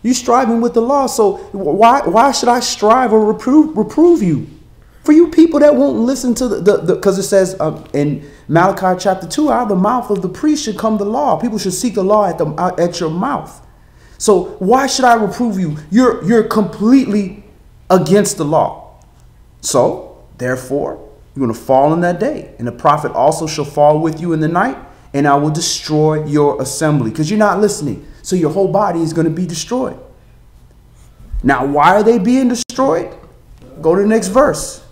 You're striving with the law. So why should I strive or reprove you? For you people that won't listen to because it says in Malachi chapter 2, out of the mouth of the priest should come the law. People should seek the law at your mouth. So why should I reprove you? You're completely against the law. So therefore, you're going to fall in that day. And the prophet also shall fall with you in the night, and I will destroy your assembly. Because you're not listening. So your whole body is going to be destroyed. Now, why are they being destroyed? Go to the next verse.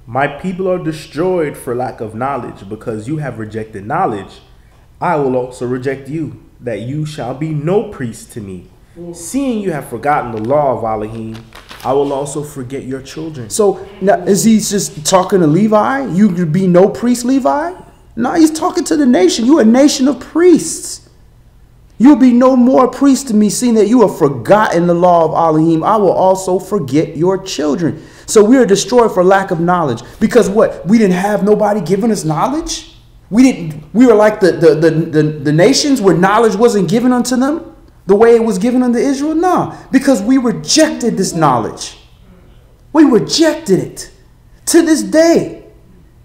My people are destroyed for lack of knowledge, because you have rejected knowledge. I will also reject you, that you shall be no priest to me. Seeing you have forgotten the law of Elohim, I will also forget your children.
So now, is he just talking to Levi? You could be no priest, Levi? No, he's talking to the nation. You're a nation of priests. You'll be no more priest to me, seeing that you have forgotten the law of Elohim. I will also forget your children. So we are destroyed for lack of knowledge. Because what? We didn't have nobody giving us knowledge? We were like the nations where knowledge wasn't given unto them the way it was given unto Israel? No, because we rejected this knowledge. We rejected it to this day.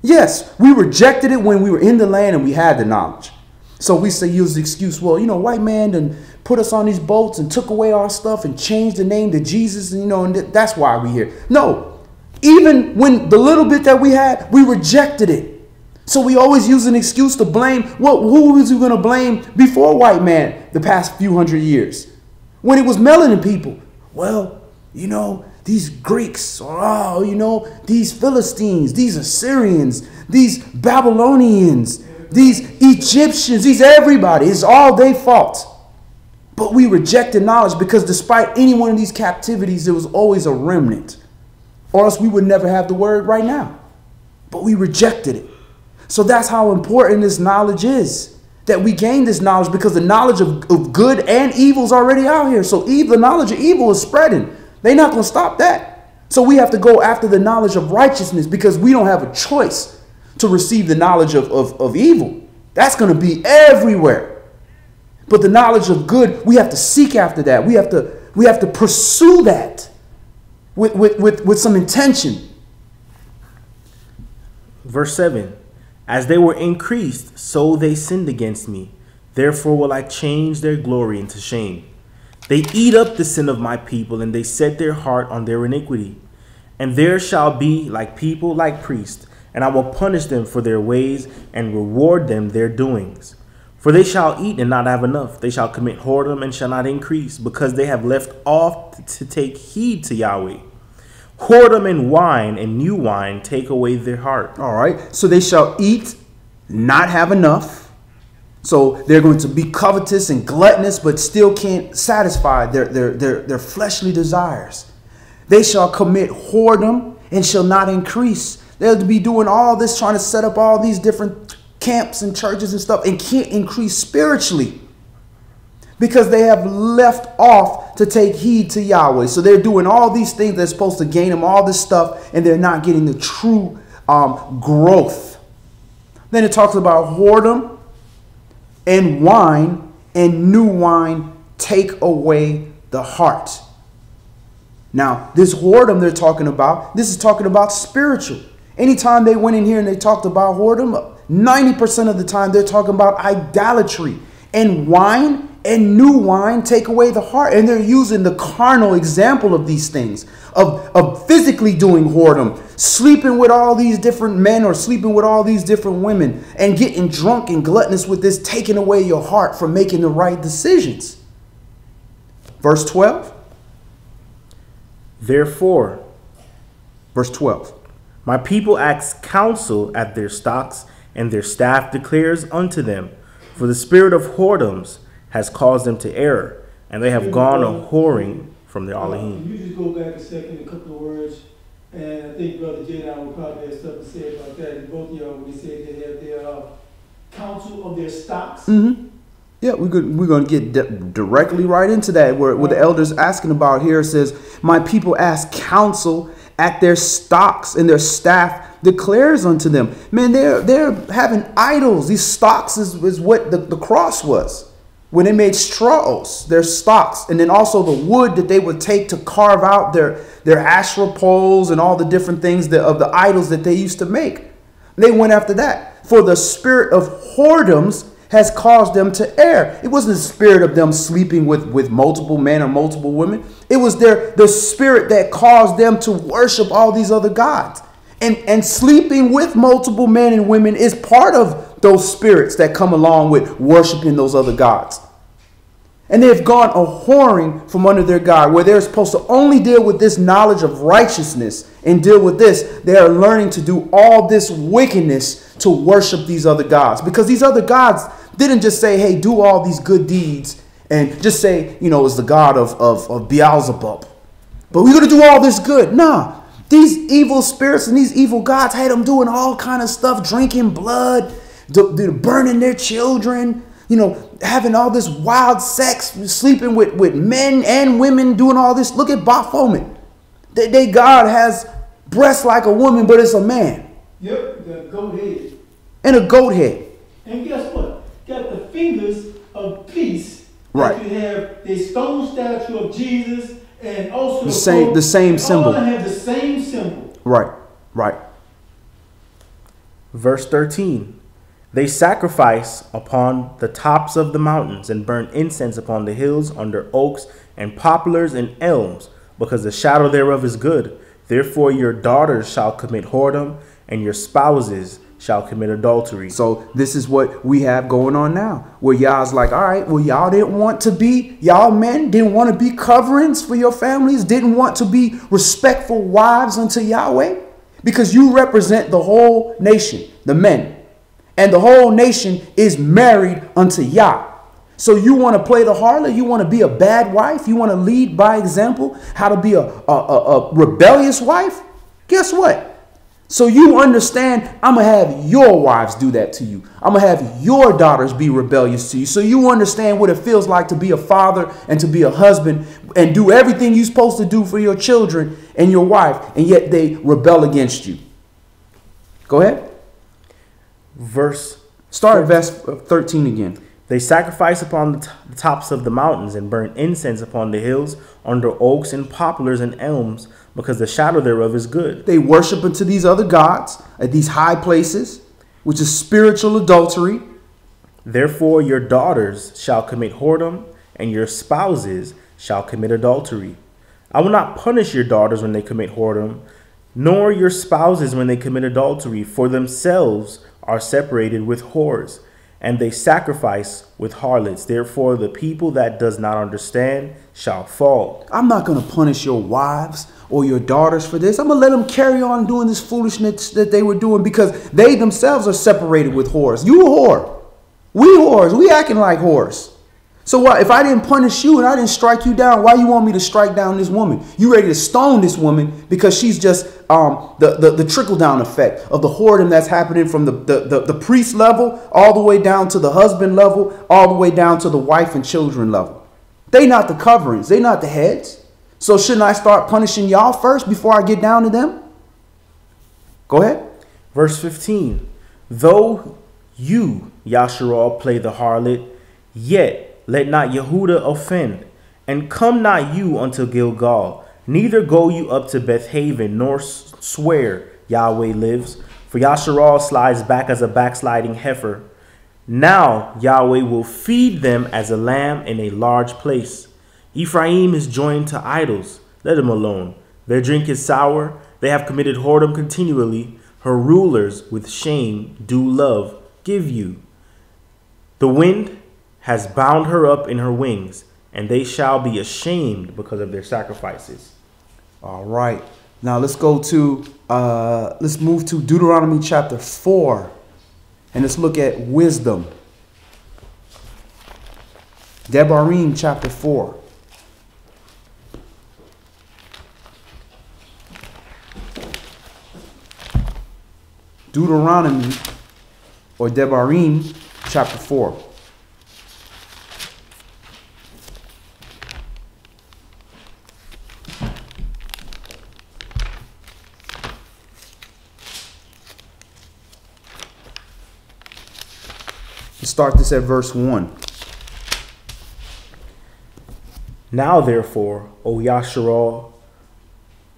Yes, we rejected it when we were in the land and we had the knowledge. So we say, use the excuse, well, white man done put us on these boats and took away our stuff and changed the name to Jesus, and and that's why we're here. No, even when the little bit that we had, we rejected it. So we always use an excuse to blame. Well, who was we going to blame before white man the past few hundred years? When it was melanin people. Well, these Greeks, or these Philistines, these Assyrians, these Babylonians, these Egyptians, these everybody. It's all their fault. But we rejected knowledge because despite any one of these captivities, there was always a remnant. Or else we would never have the word right now. But we rejected it. So that's how important this knowledge is. That we gain this knowledge because the knowledge of good and evil is already out here. So the knowledge of evil is spreading. They're not going to stop that. So we have to go after the knowledge of righteousness because we don't have a choice to receive the knowledge of evil. That's going to be everywhere. But the knowledge of good, we have to seek after that. We have to pursue that with some intention.
Verse 7. As they were increased, so they sinned against me. Therefore will I change their glory into shame. They eat up the sin of my people, and they set their heart on their iniquity. And there shall be like people, like priests, and I will punish them for their ways and reward them their doings. For they shall eat and not have enough. They shall commit whoredom and shall not increase, because they have left off to take heed to Yahweh. Whoredom and wine and new wine take away their heart.
All right. So they shall eat, not have enough. So they're going to be covetous and gluttonous, but still can't satisfy their fleshly desires. They shall commit whoredom and shall not increase. They'll be doing all this, trying to set up all these different camps and churches and stuff, and can't increase spiritually. Because they have left off to take heed to Yahweh. So they're doing all these things that's supposed to gain them all this stuff, and they're not getting the true growth. Then it talks about whoredom and wine and new wine take away the heart. Now, this whoredom they're talking about, this is talking about spiritual. Anytime they went in here and they talked about whoredom, 90% of the time they're talking about idolatry. And wine and new wine take away the heart. And they're using the carnal example of these things, of physically doing whoredom, sleeping with all these different men or sleeping with all these different women, and getting drunk and gluttonous with this, taking away your heart from making the right decisions. Verse 12.
Therefore,
verse 12.
My people ask counsel at their stocks, and their staff declares unto them. For the spirit of whoredoms has caused them to err, and they have gone a whoring from their Elohim.
Can you just go back a second, a couple of words? And I think Brother Jadon will probably have stuff to say about that. And both of y'all, when they said they have their counsel of their stocks.
Mm-hmm. Yeah, we're going to get directly right into that. Where the elders asking about here, it says, my people ask counsel at their stocks, and their staff declares unto them. Man, they're having idols. These stocks is what the cross was. When they made straws, their stocks, and then also the wood that they would take to carve out their Asherah poles and all the different things of the idols that they used to make. They went after that. For the spirit of whoredoms has caused them to err. It wasn't the spirit of them sleeping with multiple men or multiple women. It was the spirit that caused them to worship all these other gods. And sleeping with multiple men and women is part of those spirits that come along with worshiping those other gods. And they've gone a whoring from under their God, where they're supposed to only deal with this knowledge of righteousness and deal with this. They are learning to do all this wickedness to worship these other gods, because these other gods didn't just say, hey, do all these good deeds and just say, it's the God of Beelzebub, but we're going to do all this good. Nah, these evil spirits and these evil gods had them doing all kind of stuff, drinking blood, burning their children, having all this wild sex, sleeping with men and women, doing all this. Look at Baphomet. They God has breasts like a woman, but it's a man.
Yep, the goat head.
And a goat head.
And guess what? Got the fingers of peace.
Right.
You have the stone statue of Jesus, and also
the same symbol.
All have the same symbol.
Right.
Verse 13. They sacrifice upon the tops of the mountains and burn incense upon the hills under oaks and poplars and elms, because the shadow thereof is good. Therefore your daughters shall commit whoredom, and your spouses shall commit adultery. So this is what we have going on now, where y'all's like, all right, well, y'all didn't want to be, y'all men didn't want to be coverings for your families, didn't want to be respectful wives unto Yahweh, because you represent the whole nation, the men. And the whole nation is married unto Yah. So you want to play the harlot? You want to be a bad wife? You want to lead by example how to be a rebellious wife? Guess what? So you understand, I'm going to have your wives do that to you. I'm going to have your daughters be rebellious to you. So you understand what it feels like to be a father and to be a husband and do everything you're supposed to do for your children and your wife, and yet they rebel against you. Go ahead. Start at verse 13 again. They sacrifice upon the tops of the mountains and burn incense upon the hills under oaks and poplars and elms, because the shadow thereof is good.
They worship unto these other gods at these high places, which is spiritual adultery.
Therefore your daughters shall commit whoredom, and your spouses shall commit adultery. I will not punish your daughters when they commit whoredom, nor your spouses when they commit adultery, for themselves are separated with whores, and they sacrifice with harlots. Therefore the people that does not understand shall fall. I'm
not going to punish your wives or your daughters for this. I'm going to let them carry on doing this foolishness that they were doing, because they themselves are separated with whores. You a whore. We whores. We acting like whores. So what? If I didn't punish you and I didn't strike you down, why you want me to strike down this woman? You ready to stone this woman because she's just the trickle-down effect of the whoredom that's happening from the priest level all the way down to the husband level, all the way down to the wife and children level. They not the coverings. They not the heads. So shouldn't I start punishing y'all first before I get down to them? Go ahead.
Verse 15. Though you, Yasharal, play the harlot, yet let not Yehuda offend, and come not you unto Gilgal, neither go you up to Bethaven, nor swear, Yahweh lives, for Yasharal slides back as a backsliding heifer. Now Yahweh will feed them as a lamb in a large place. Ephraim is joined to idols, let him alone. Their drink is sour, they have committed whoredom continually. Her rulers with shame do love give you. The wind has bound her up in her wings, and they shall be ashamed because of their sacrifices.
All right. Now let's go to, let's move to Deuteronomy chapter 4, and let's look at wisdom. Devarim chapter 4. Deuteronomy or Devarim chapter 4. Let's start this at verse 1.
Now therefore, O Yasharal,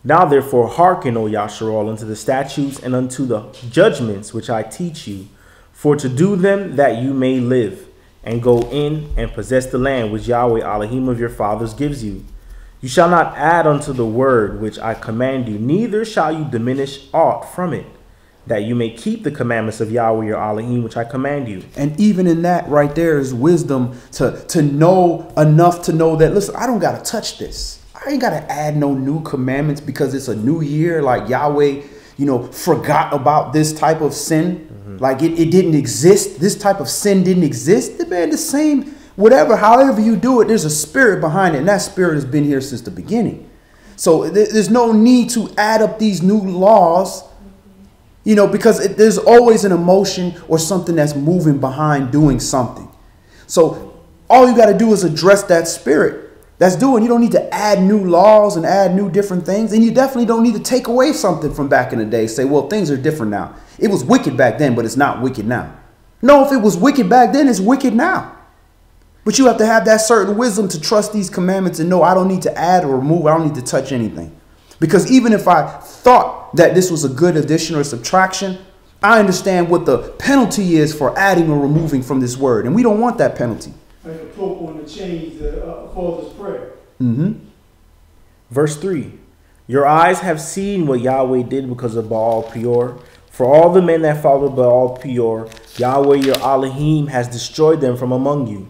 hearken, O Yasharal, unto the statutes and unto the judgments which I teach you, for to do them that you may live, and go in and possess the land which Yahweh Elohim of your fathers gives you. You shall not add unto the word which I command you, neither shall you diminish aught from it, that you may keep the commandments of Yahweh your Elohim which I command you.
And even in that right there is wisdom to know enough to know that, listen, I don't got to touch this. I ain't got to add no new commandments because it's a new year. Like Yahweh, forgot about this type of sin. Like it didn't exist. This type of sin didn't exist. Man, the same, whatever, however you do it, there's a spirit behind it. And that spirit has been here since the beginning. So there's no need to add up these new laws, because there's always an emotion or something that's moving behind doing something. So all you got to do is address that spirit that's doing. You don't need to add new laws and add new different things. And you definitely don't need to take away something from back in the day. Say, well, things are different now. It was wicked back then, but it's not wicked now. No, if it was wicked back then, it's wicked now. But you have to have that certain wisdom to trust these commandments and know I don't need to add or remove. I don't need to touch anything. Because even if I thought that this was a good addition or subtraction, I understand what the penalty is for adding or removing from this word. And we don't want that penalty.
Like the Pope on the change the Father's prayer.
Verse 3. Your eyes have seen what Yahweh did because of Baal Peor. For all the men that followed Baal Peor, Yahweh your Elohim has destroyed them from among you.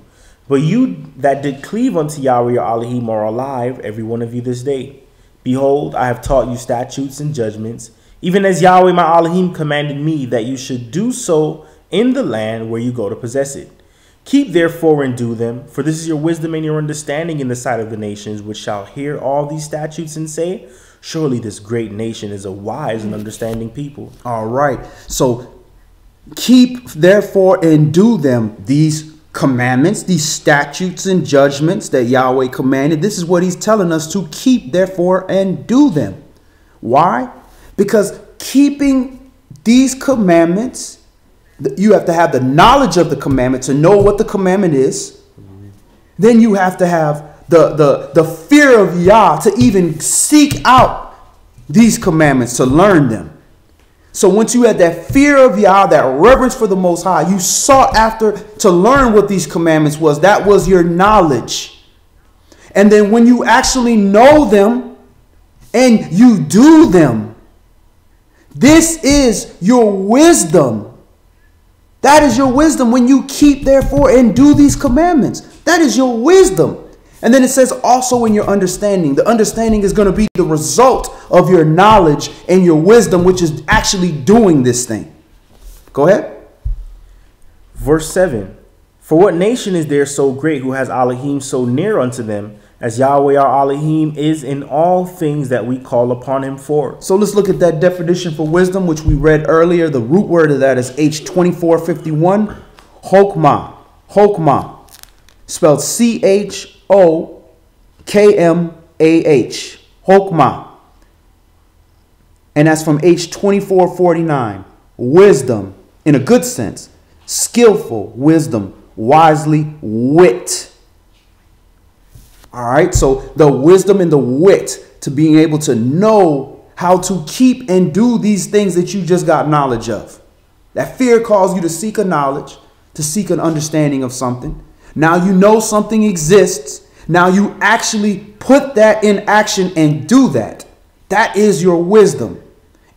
But you that did cleave unto Yahweh your Elohim are alive, every one of you this day. Behold, I have taught you statutes and judgments, even as Yahweh my Elohim commanded me that you should do so in the land where you go to possess it. Keep therefore and do them, for this is your wisdom and your understanding in the sight of the nations, which shall hear all these statutes and say, surely this great nation is a wise and understanding people.
All right. So keep therefore and do them, these commandments, these statutes and judgments that Yahweh commanded. This is what he's telling us to keep therefore and do them. Why? Because keeping these commandments, you have to have the knowledge of the commandment to know what the commandment is. Then you have to have the fear of Yah to even seek out these commandments, to learn them. So once you had that fear of Yah, that reverence for the Most High, you sought after to learn what these commandments was. That was your knowledge. And then when you actually know them and you do them, this is your wisdom. That is your wisdom when you keep therefore and do these commandments. That is your wisdom. And then it says also in your understanding. The understanding is going to be the result of your knowledge and your wisdom, which is actually doing this thing. Go ahead.
Verse 7. For what nation is there so great who has Elohim so near unto them, as Yahweh our Elohim is in all things that we call upon him for?
So let's look at that definition for wisdom, which we read earlier. The root word of that is H2451. Chokmah. Chokmah. Spelled Chokmah. Chokmah. And that's from H2449. Wisdom, in a good sense. Skillful, wisdom, wisely, wit. All right, so the wisdom and the wit to being able to know how to keep and do these things that you just got knowledge of. That fear calls you to seek a knowledge, to seek an understanding of something. Now you know something exists. Now you actually put that in action and do that. That is your wisdom.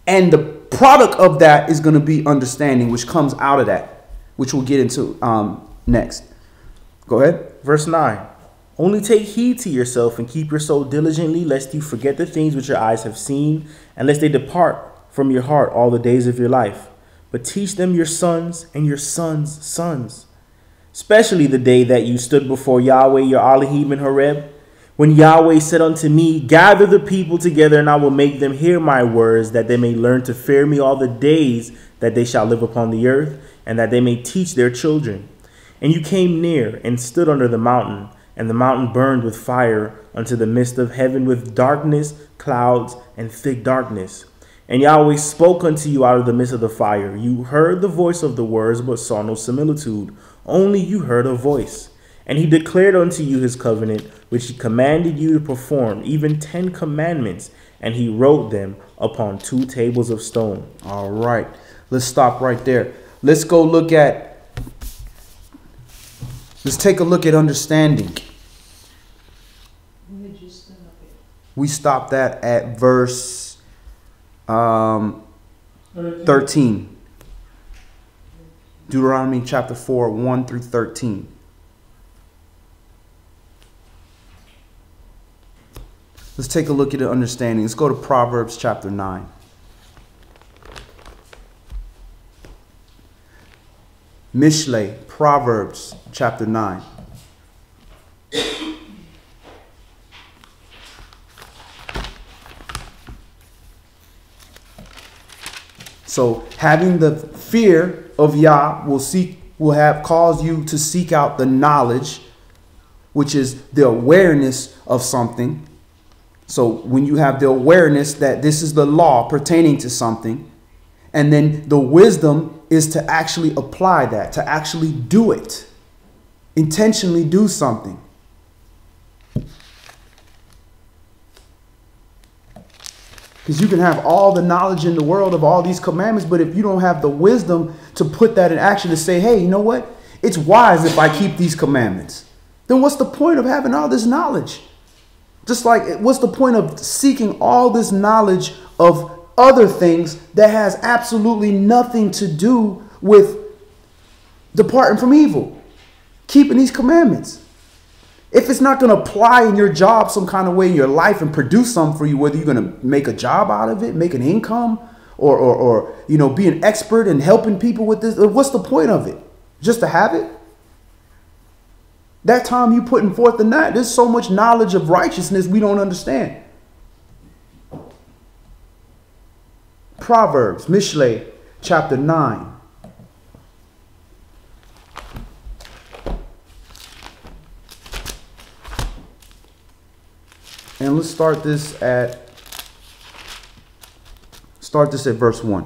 And the product of that is going to be understanding, which comes out of that, which we'll get into next. Go ahead.
Verse 9. Only take heed to yourself and keep your soul diligently, lest you forget the things which your eyes have seen, and lest they depart from your heart all the days of your life. But teach them your sons and your sons' sons, especially the day that you stood before Yahweh your Elohim in Horeb, when Yahweh said unto me, gather the people together, and I will make them hear my words, that they may learn to fear me all the days that they shall live upon the earth, and that they may teach their children. And you came near and stood under the mountain, and the mountain burned with fire unto the midst of heaven with darkness, clouds, and thick darkness. And Yahweh spoke unto you out of the midst of the fire. You heard the voice of the words, but saw no similitude. Only you heard a voice. And he declared unto you his covenant, which he commanded you to perform, even 10 commandments. And he wrote them upon 2 tables of stone.
All right. Let's stop right there. Let's take a look at understanding. We stopped that at verse 13. Deuteronomy chapter 4, 1 through 13. Let's take a look at the understanding. Let's go to Proverbs chapter 9. Mishle, Proverbs chapter 9. So having the fear of Yah will have caused you to seek out the knowledge, which is the awareness of something. So when you have the awareness that this is the law pertaining to something, and then the wisdom is to actually apply that, to actually do it, intentionally do something. Because you can have all the knowledge in the world of all these commandments, but if you don't have the wisdom to put that in action, to say, hey, you know what? It's wise if I keep these commandments. Then what's the point of having all this knowledge? Just like, what's the point of seeking all this knowledge of other things that has absolutely nothing to do with departing from evil, keeping these commandments? If it's not going to apply in your job some kind of way in your life and produce something for you, whether you're going to make a job out of it, make an income, or you know, be an expert in helping people with this, what's the point of it? Just to have it? That time you putting forth in that, there's so much knowledge of righteousness we don't understand. Proverbs, Mishle, chapter 9. And let's start this at verse 1.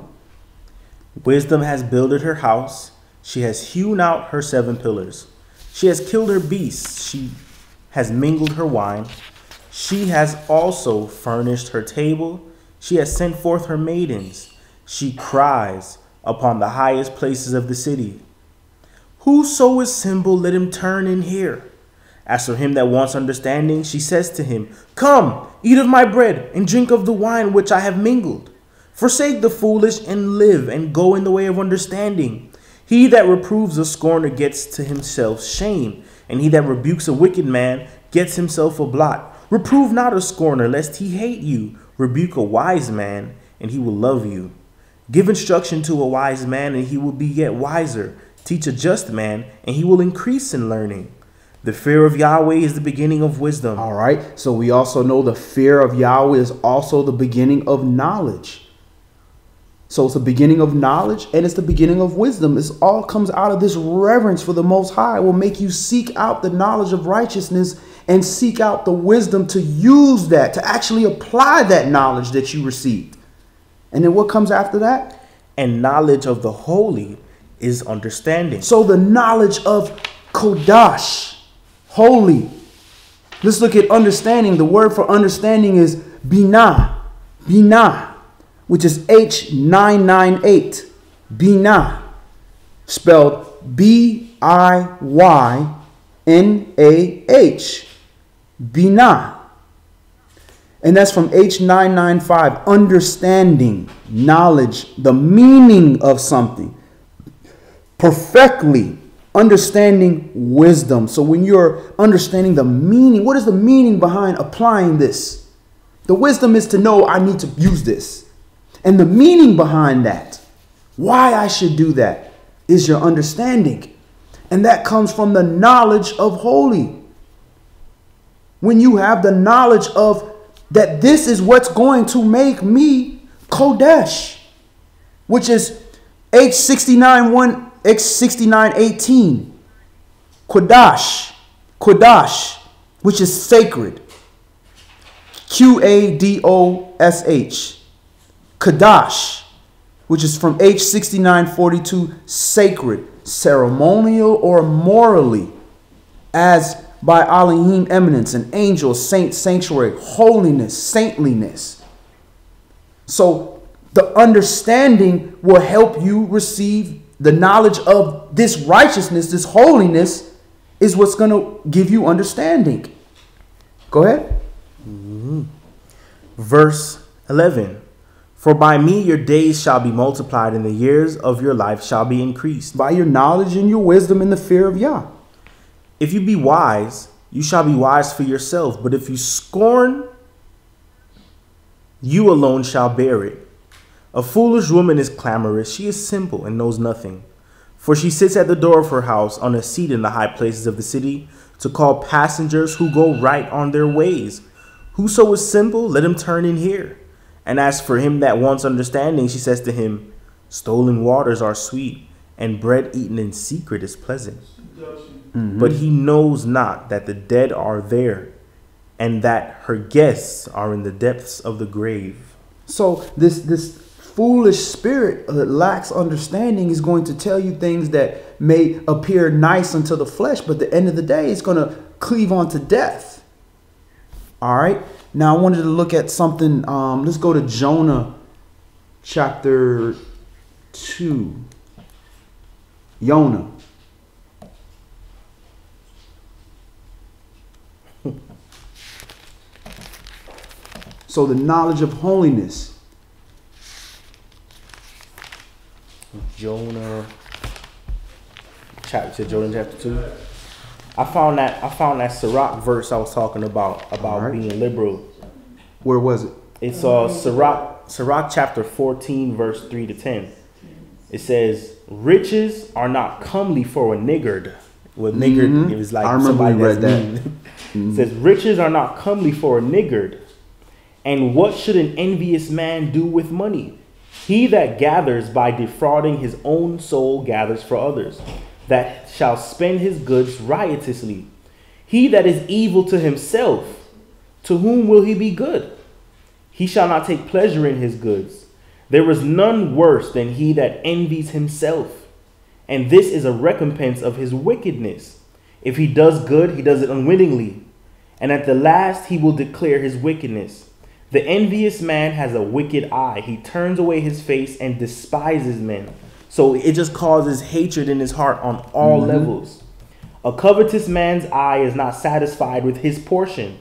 Wisdom has builded her house. She has hewn out her 7 pillars. She has killed her beasts. She has mingled her wine. She has also furnished her table. She has sent forth her maidens. She cries upon the highest places of the city. Whoso is simple, let him turn in here. As for him that wants understanding, she says to him, come, eat of my bread, and drink of the wine which I have mingled. Forsake the foolish, and live, and go in the way of understanding. He that reproves a scorner gets to himself shame, and he that rebukes a wicked man gets himself a blot. Reprove not a scorner, lest he hate you. Rebuke a wise man, and he will love you. Give instruction to a wise man, and he will be yet wiser. Teach a just man, and he will increase in learning. The fear of Yahweh is the beginning of wisdom.
All right. So we also know the fear of Yahweh is also the beginning of knowledge. So it's the beginning of knowledge and it's the beginning of wisdom. It all comes out of this reverence for the Most High. It will make you seek out the knowledge of righteousness and seek out the wisdom to use that, to actually apply that knowledge that you received. And then what comes after that?
And knowledge of the holy is understanding.
So the knowledge of Kodash, holy. Let's look at understanding. The word for understanding is binah, binah, which is H998, binah, spelled B-I-Y-N-A-H, binah. And that's from H995, understanding, knowledge, the meaning of something, perfectly, understanding wisdom. So when you're understanding the meaning, what is the meaning behind applying this? The wisdom is to know I need to use this. And the meaning behind that, why I should do that, is your understanding. And that comes from the knowledge of holy. When you have the knowledge of that this is what's going to make me Kodesh, which is H69:1, H69:18. Kodash, which is sacred. Qadosh. Kadash, which is from H69:42, sacred, ceremonial or morally, as by Elohim, eminence, an angel, saint, sanctuary, holiness, saintliness. So the understanding will help you receive the knowledge of this righteousness, this holiness is what's going to give you understanding. Go ahead.
Verse 11. For by me your days shall be multiplied, and the years of your life shall be increased.
By your knowledge and your wisdom and the fear of Yah.
If you be wise, you shall be wise for yourself. But if you scorn, you alone shall bear it. A foolish woman is clamorous. She is simple and knows nothing. For she sits at the door of her house on a seat in the high places of the city to call passengers who go right on their ways. Whoso is simple, let him turn in here. And as for him that wants understanding, she says to him, stolen waters are sweet, and bread eaten in secret is pleasant. But he knows not that the dead are there, and that her guests are in the depths of the grave.
So this foolish spirit that lacks understanding is going to tell you things that may appear nice unto the flesh, but at the end of the day, it's going to cleave on to death. All right. Now I wanted to look at something. Let's go to Jonah chapter 2. Jonah. So the knowledge of holiness.
Jonah chapter 2. I found that Sirach verse I was talking about
right.
being liberal.
Where was it?
It's Sirach chapter 14 verse 3 to 10. It says, riches are not comely for a niggard. Well, niggard, it was like
I remember
somebody
we read
that's
that.
It says, riches are not comely for a niggard. And what should an envious man do with money? He that gathers by defrauding his own soul gathers for others, that shall spend his goods riotously. He that is evil to himself, to whom will he be good? He shall not take pleasure in his goods. There is none worse than he that envies himself, and this is a recompense of his wickedness. If he does good, he does it unwittingly, and at the last he will declare his wickedness. The envious man has a wicked eye. He turns away his face and despises men. So it just causes hatred in his heart on all levels. A covetous man's eye is not satisfied with his portion,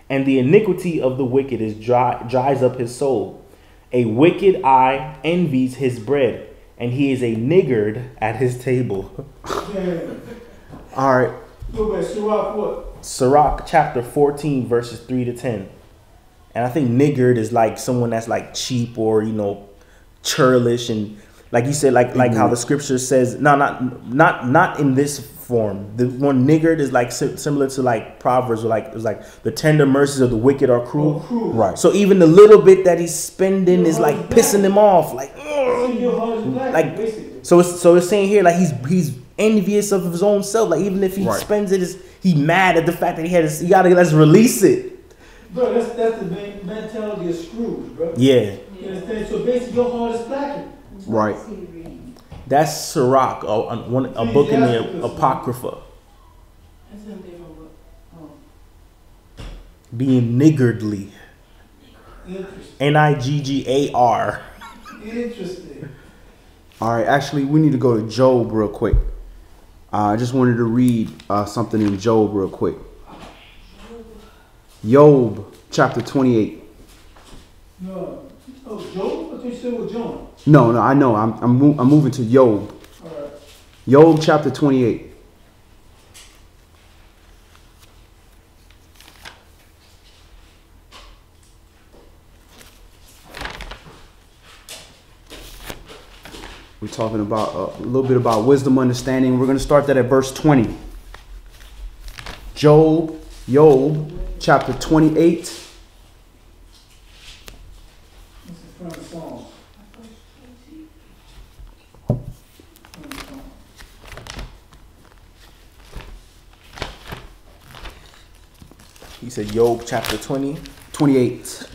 and the iniquity of the wicked dries up his soul. A wicked eye envies his bread, and he is a niggard at his table.
All right.
Go back, Sirach what?
Sirach chapter 14 verses 3 to 10. And I think niggard is like someone that's like cheap or, churlish, and like you said, like how the scripture says, not in this form. The one niggard is like similar to like Proverbs, or it's like the tender mercies of the wicked are cruel.
Right.
So even the little bit that he's spending is like pissing him off, so it's saying here like he's envious of his own self. Like even if he spends it, he mad at the fact that let's release it.
Bro, that's the mentality of Scrooge, bro.
Yeah.
You understand? So basically, your heart is blackened.
Right.
That's Sirach, a book in the Apocrypha. Being niggardly. Niggar.
Interesting.
All right. Actually, we need to go to Job real quick. I just wanted to read something in Job real quick. Job chapter 28.
No. Oh, Job? I thought you said it was Jonah.
No, I know. I'm moving to Job.
All right.
Job chapter 28. We're talking about a little bit about wisdom, understanding. We're going to start that at verse 20. Job chapter 28.
This is from the Psalm.
He said Job chapter 20,
28.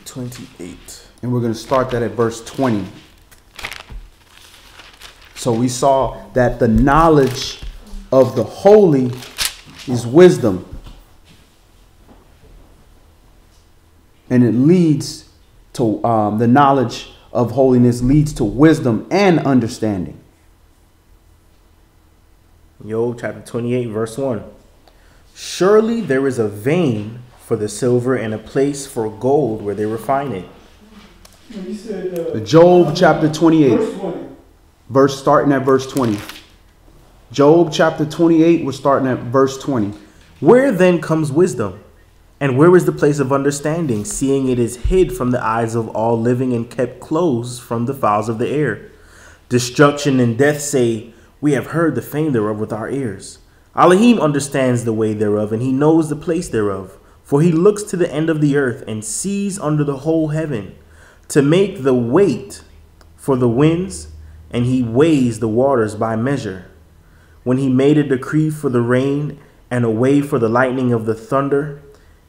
28.
And we're going to start that at verse 20. So we saw that the knowledge of the holy is wisdom. And it leads to the knowledge of holiness leads to wisdom and understanding.
Job chapter 28, verse 1. Surely there is a vein for the silver and a place for gold where they refine it.
You said,
Job chapter 28,
verse 20.
starting at verse 20. Job chapter 28, we're starting at verse 20.
Where then comes wisdom? And where is the place of understanding, seeing it is hid from the eyes of all living and kept closed from the fowls of the air? Destruction and death say, we have heard the fame thereof with our ears. Elohim understands the way thereof, and he knows the place thereof. For he looks to the end of the earth and sees under the whole heaven, to make the weight for the winds, and he weighs the waters by measure. When he made a decree for the rain and a way for the lightning of the thunder,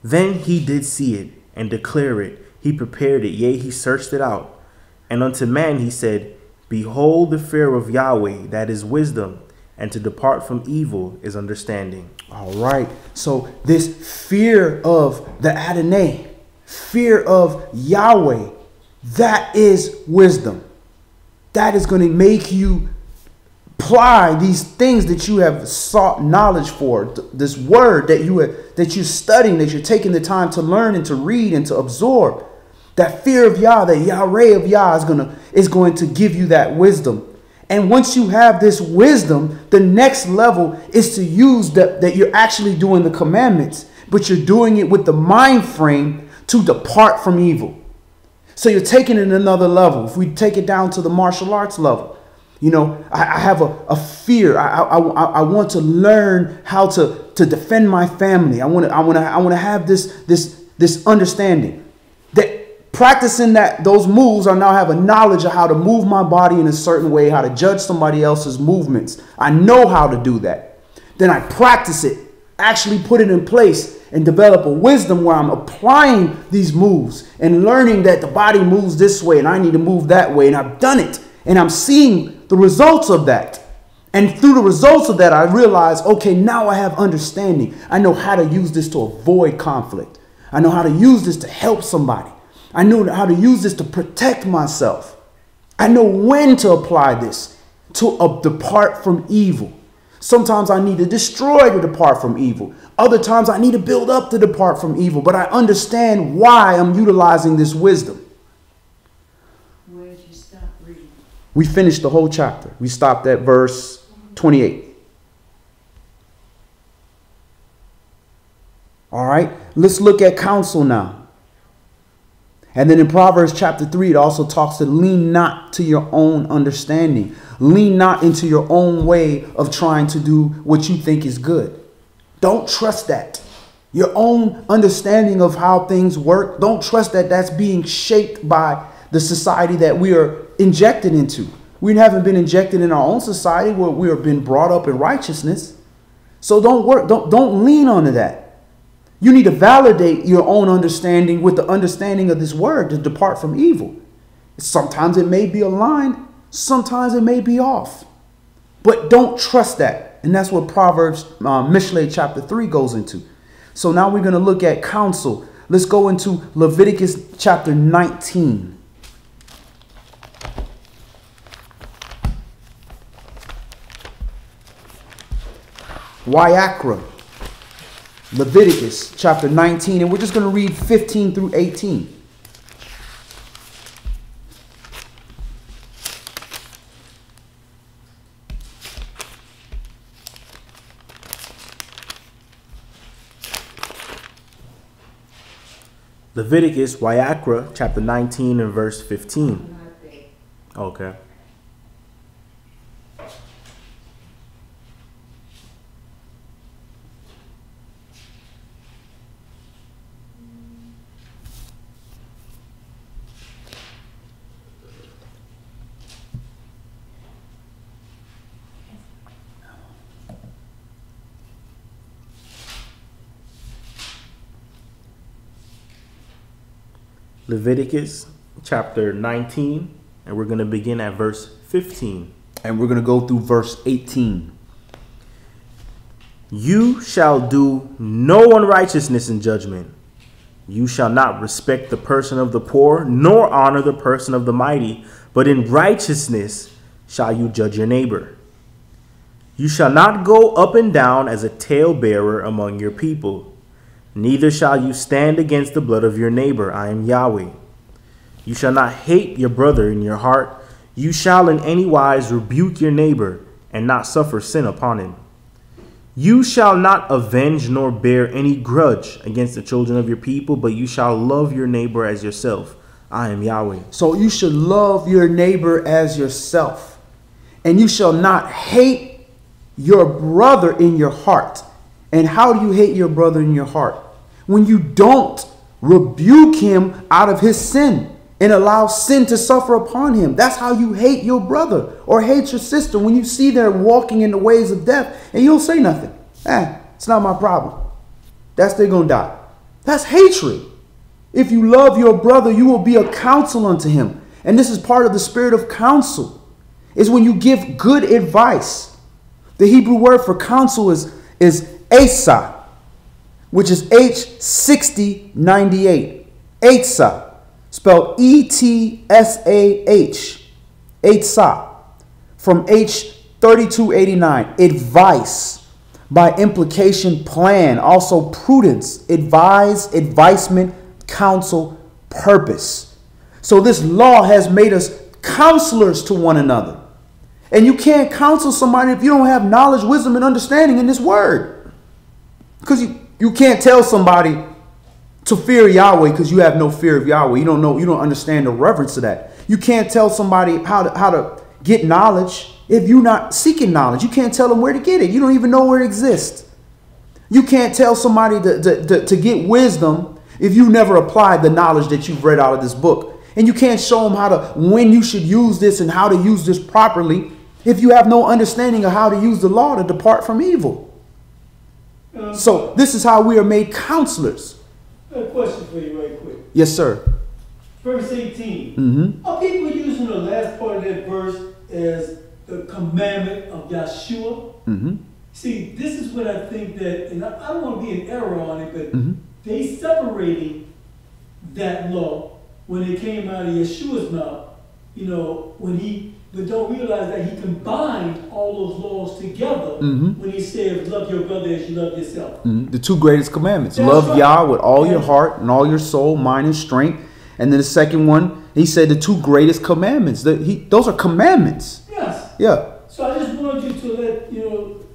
then he did see it and declare it. He prepared it, yea, he searched it out. And unto man he said, behold, the fear of Yahweh, that is wisdom, and to depart from evil is understanding.
All right. So this fear of the Adonai, fear of Yahweh, that is wisdom. That is going to make you apply these things that you have sought knowledge for. This word that you're studying, that you're taking the time to learn and to read and to absorb. That fear of Yah, that Yahweh of Yah is going to give you that wisdom. And once you have this wisdom, the next level is to use that you're actually doing the commandments, but you're doing it with the mind frame to depart from evil. So you're taking it another level. If we take it down to the martial arts level, you know, I have a fear. I want to learn how to defend my family. I want to have this understanding that practicing those moves, I now have a knowledge of how to move my body in a certain way, how to judge somebody else's movements. I know how to do that. Then I practice it, actually put it in place, and develop a wisdom where I'm applying these moves and learning that the body moves this way and I need to move that way. And I've done it and I'm seeing the results of that. And through the results of that, I realize, okay, now I have understanding. I know how to use this to avoid conflict. I know how to use this to help somebody. I know how to use this to protect myself. I know when to apply this to depart from evil. Sometimes I need to destroy to depart from evil. Other times I need to build up to depart from evil. But I understand why I'm utilizing this wisdom.
Where did you stop reading?
We finished the whole chapter. We stopped at verse 28. All right, let's look at counsel now. And then in Proverbs chapter 3, it also talks to lean not to your own understanding. Lean not into your own way of trying to do what you think is good. Don't trust that. Your own understanding of how things work, don't trust that that's being shaped by the society that we are injected into. We haven't been injected in our own society where we have been brought up in righteousness. So don't lean onto that. You need to validate your own understanding with the understanding of this word to depart from evil. Sometimes it may be aligned, sometimes it may be off. But don't trust that. And that's what Proverbs, Mishlei chapter 3 goes into. So now we're going to look at counsel. Let's go into Leviticus chapter 19. Wyakra. Leviticus chapter 19, and we're just going to read 15 through 18.
Leviticus, Wyakra, chapter 19 and verse 15. Okay. Leviticus chapter 19, and we're going to begin at verse 15.
And we're going to go through verse 18.
You shall do no unrighteousness in judgment. You shall not respect the person of the poor, nor honor the person of the mighty, but in righteousness shall you judge your neighbor. You shall not go up and down as a talebearer among your people, neither shall you stand against the blood of your neighbor. I am Yahweh. You shall not hate your brother in your heart. You shall in any wise rebuke your neighbor and not suffer sin upon him. You shall not avenge nor bear any grudge against the children of your people, but you shall love your neighbor as yourself. I am Yahweh.
So you should love your neighbor as yourself. And you shall not hate your brother in your heart. And how do you hate your brother in your heart? When you don't rebuke him out of his sin and allow sin to suffer upon him. That's how you hate your brother or hate your sister, when you see they're walking in the ways of death and you don't say nothing. It's not my problem. They're going to die. That's hatred. If you love your brother, you will be a counsel unto him. And this is part of the spirit of counsel. Is when you give good advice. The Hebrew word for counsel is Asa, which is H6098. Asa. Spelled E-T-S-A-H. Asa. From H3289. Advice. By implication, plan. Also prudence. Advise, advisement, counsel, purpose. So this law has made us counselors to one another. And you can't counsel somebody if you don't have knowledge, wisdom, and understanding in this word. Because you can't tell somebody to fear Yahweh because you have no fear of Yahweh. You don't understand the reverence of that. You can't tell somebody how to get knowledge if you're not seeking knowledge. You can't tell them where to get it. You don't even know where it exists. You can't tell somebody to get wisdom if you never applied the knowledge that you've read out of this book. And you can't show them when you should use this and how to use this properly if you have no understanding of how to use the law to depart from evil. So this is how we are made counselors.
I got a question for you right quick.
Yes, sir.
Verse 18.
Mm-hmm.
Are people using the last part of that verse as the commandment of Yeshua?
Mm-hmm.
See, this is what I think that, and I don't want to be in error on it, but
Mm-hmm.
they separated that law when it came out of Yeshua's mouth, but don't realize that he combined all those laws together when he said, love your brother as you love yourself.
Mm-hmm. The two greatest commandments.
That's
Love
right.
Yah with all your heart and all your soul, mind, and strength. And then the second one, he said the two greatest commandments. Those are commandments.
Yes.
Yeah.
So I just wanted you to let,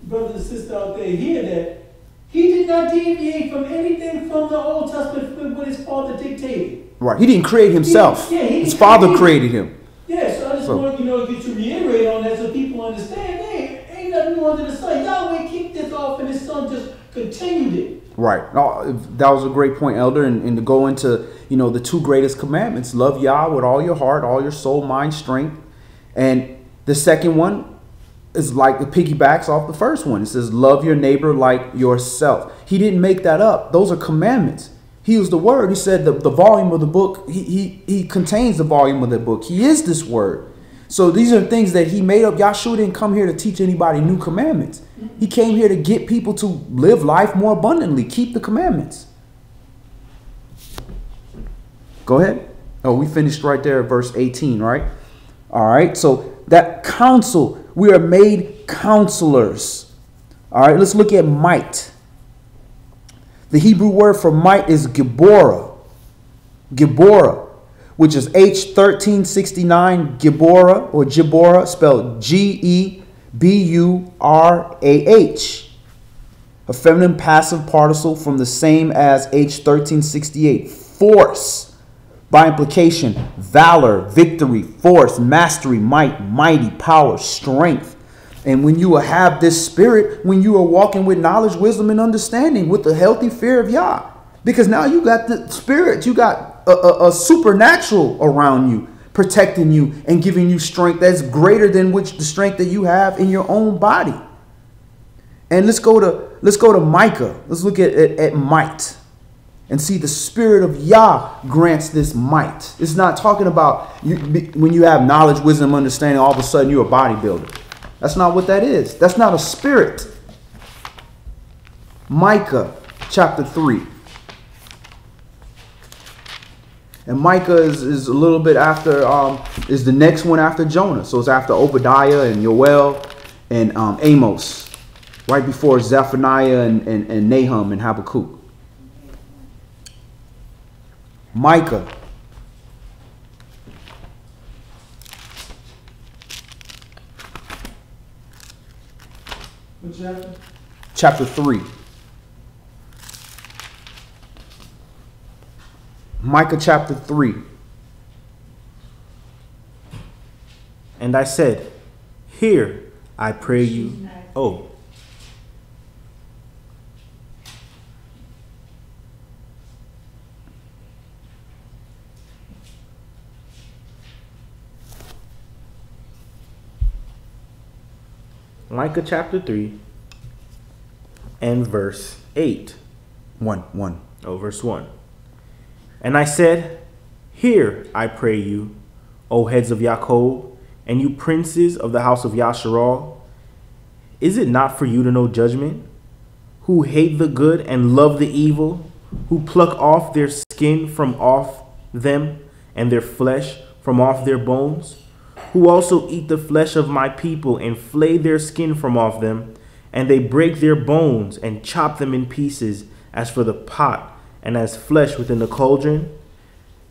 brothers and sisters out there hear that he did not deviate from anything from the Old Testament what his father dictated.
Right. He didn't create himself. His father created him.
Yeah, so I just wanted you to reiterate on that so people understand, hey, ain't nothing new under the sun. Yahweh kicked this off and his son just continued it.
Right. That was a great point, Elder. And to go into, the two greatest commandments. Love Yah with all your heart, all your soul, mind, strength. And the second one is like the piggybacks off the first one. It says, love your neighbor like yourself. He didn't make that up. Those are commandments. He used the word. He said the volume of the book, he contains the volume of the book. He is this word. So these are things that he made up. Yahshua didn't come here to teach anybody new commandments. He came here to get people to live life more abundantly. Keep the commandments. Go ahead. Oh, we finished right there at verse 18, right? All right. So that counsel, we are made counselors. All right. Let's look at might. The Hebrew word for might is Geborah. Geborah, which is H1369 Geborah or Geborah, spelled G-E-B-U-R-A-H. A feminine passive participle from the same as H1368. Force. By implication, valor, victory, force, mastery, might, mighty, power, strength. And when you have this spirit, when you are walking with knowledge, wisdom, and understanding with the healthy fear of Yah. Because now you got the spirit, you got a supernatural around you, protecting you and giving you strength that's greater than the strength that you have in your own body. And let's go to Micah. Let's look at might. And see, the spirit of Yah grants this might. It's not talking about when you have knowledge, wisdom, understanding, all of a sudden you're a bodybuilder. That's not what that is. That's not a spirit. Micah chapter 3. And Micah is a little bit after, is the next one after Jonah. So it's after Obadiah and Yoel and Amos. Right before Zephaniah and Nahum and Habakkuk. Micah
What chapter?
chapter 3. Micah chapter 3.
And I said, hear, I pray you. Oh. Micah chapter 3 and verse 8.
1.
Oh, verse 1. And I said, hear, I pray you, O heads of Yaakov, and you princes of the house of Yasharal. Is it not for you to know judgment? Who hate the good and love the evil, who pluck off their skin from off them, and their flesh from off their bones, who also eat the flesh of my people and flay their skin from off them, and they break their bones and chop them in pieces as for the pot and as flesh within the cauldron.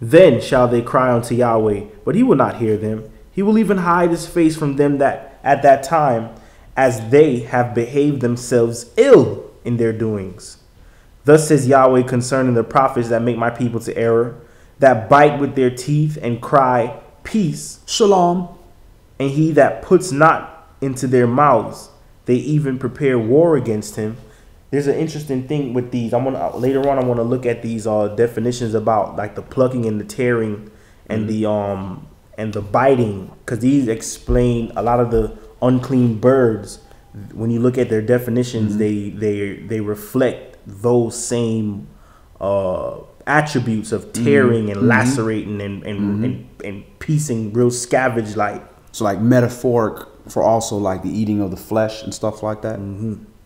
Then shall they cry unto Yahweh, but he will not hear them. He will even hide his face from them that at that time, as they have behaved themselves ill in their doings. Thus says Yahweh concerning the prophets that make my people to error, that bite with their teeth and cry, peace,
Shalom.
and he that puts not into their mouths, they even prepare war against him. There's an interesting thing with these. Later on I want to look at these definitions about like the plucking and the tearing and the biting, because these explain a lot of the unclean birds. When you look at their definitions, they reflect those same attributes of tearing and lacerating and piecing, real scavenge like.
So like metaphoric for also like the eating of the flesh and stuff like that.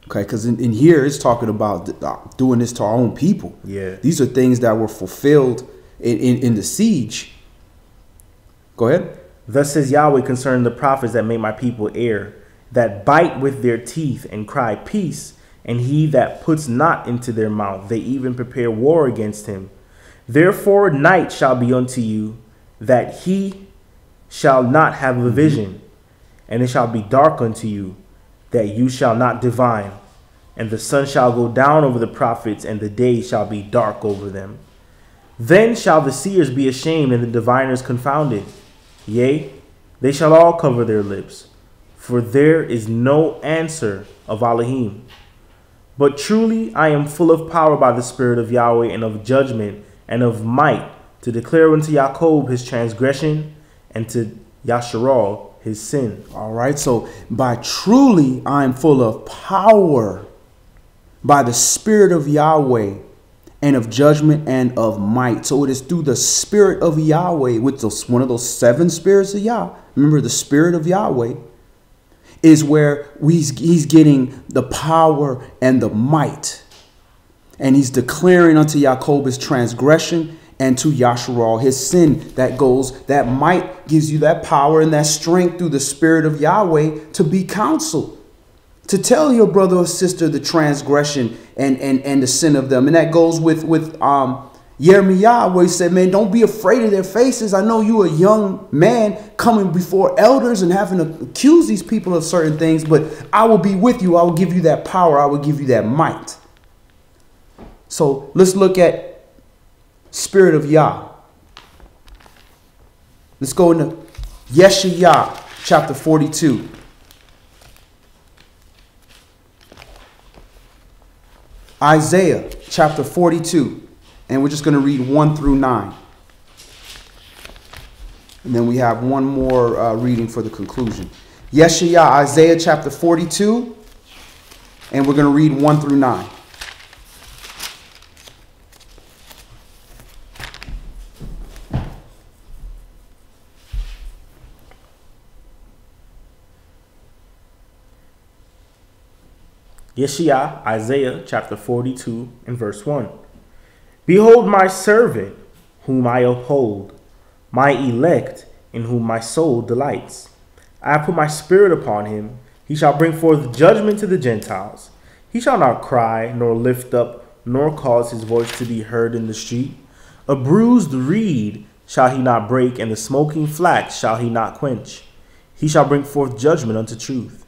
Okay, because in here it's talking about doing this to our own people.
Yeah,
these are things that were fulfilled in the siege. Go ahead.
Thus says Yahweh concerning the prophets that make my people err, that bite with their teeth and cry peace, and he that puts not into their mouth, they even prepare war against him. Therefore night shall be unto you, that he shall not have a vision, and it shall be dark unto you, that you shall not divine. And the sun shall go down over the prophets, and the day shall be dark over them. Then shall the seers be ashamed, and the diviners confounded. Yea, they shall all cover their lips, for there is no answer of Elohim. But truly I am full of power by the Spirit of Yahweh, and of judgment, and of might, to declare unto Jacob his transgression, and to Yasharal his sin.
All right, so by truly I am full of power by the Spirit of Yahweh, and of judgment and of might. So it is through the Spirit of Yahweh, with one of those 7 spirits of Yah. Remember, the Spirit of Yahweh is where he's getting the power and the might. And he's declaring unto Jacob his transgression, and to Yasharal his sin. That might gives you that power and that strength through the Spirit of Yahweh to be counseled, to tell your brother or sister the transgression and the sin of them. And that goes with Jeremiah, where he said, man, don't be afraid of their faces. I know you a young man coming before elders and having to accuse these people of certain things, but I will be with you. I will give you that power. I will give you that might. So let's look at Spirit of Yah. Let's go into Yeshayah chapter 42. Isaiah chapter 42. And we're just going to read 1 through 9. And then we have one more reading for the conclusion. Yeshayah, Isaiah chapter 42. And we're going to read 1 through 9.
Yeshaya, Isaiah chapter 42 and verse 1. Behold my servant, whom I uphold, my elect, in whom my soul delights. I have put my spirit upon him. He shall bring forth judgment to the Gentiles. He shall not cry, nor lift up, nor cause his voice to be heard in the street. A bruised reed shall he not break, and the smoking flax shall he not quench. He shall bring forth judgment unto truth.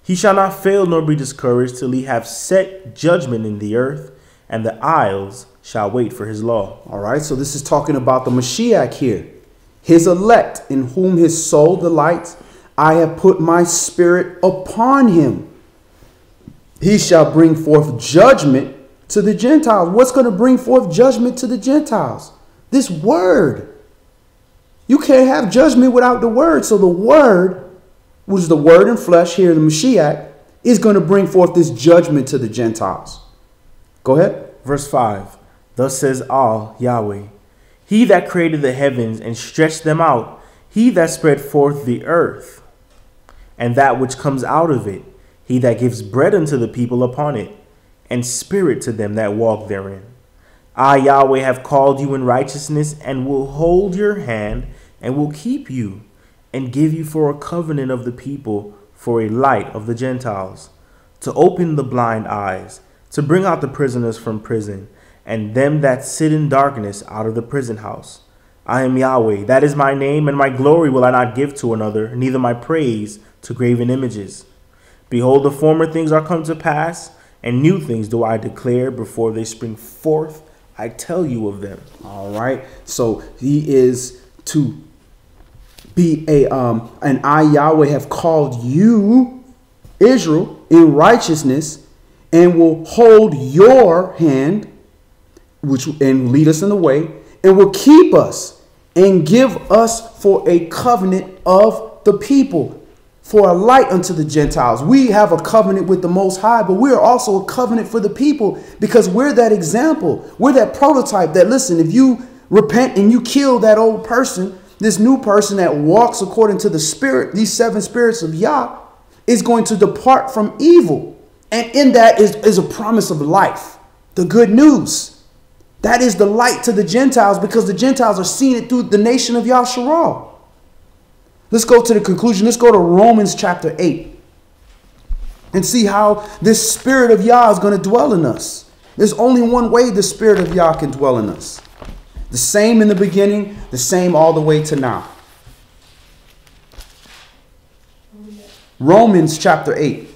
He shall not fail nor be discouraged till he have set judgment in the earth, and the isles shall wait for his law.
All right, so this is talking about the Mashiach here. His elect, in whom his soul delights. I have put my spirit upon him. He shall bring forth judgment to the Gentiles. What's going to bring forth judgment to the Gentiles? This word. You can't have judgment without the word. So the word, which is the word in flesh here, the Mashiach, is going to bring forth this judgment to the Gentiles. Go ahead.
Verse 5. Thus says Yahweh, he that created the heavens and stretched them out, he that spread forth the earth, and that which comes out of it, he that gives bread unto the people upon it, and spirit to them that walk therein. I, Yahweh, have called you in righteousness, and will hold your hand, and will keep you, and give you for a covenant of the people, for a light of the Gentiles, to open the blind eyes, to bring out the prisoners from prison, and them that sit in darkness out of the prison house. I am Yahweh, that is my name, and my glory will I not give to another, neither my praise to graven images. Behold, the former things are come to pass, and new things do I declare before they spring forth. I tell you of them.
All right. So he is to be and I, Yahweh, have called you, Israel, in righteousness, and will hold your hand, and lead us in the way, and will keep us and give us for a covenant of the people, for a light unto the Gentiles. We have a covenant with the Most High, but we're also a covenant for the people, because we're that example. We're that prototype that, listen, if you repent and you kill that old person, this new person that walks according to the spirit, these 7 spirits of Yah, is going to depart from evil. And in that is a promise of life, the good news. That is the light to the Gentiles, because the Gentiles are seeing it through the nation of Yahshua. Let's go to the conclusion. Let's go to Romans chapter 8 and see how this spirit of Yah is going to dwell in us. There's only one way the spirit of Yah can dwell in us. The same in the beginning, the same all the way to now. Romans chapter 8.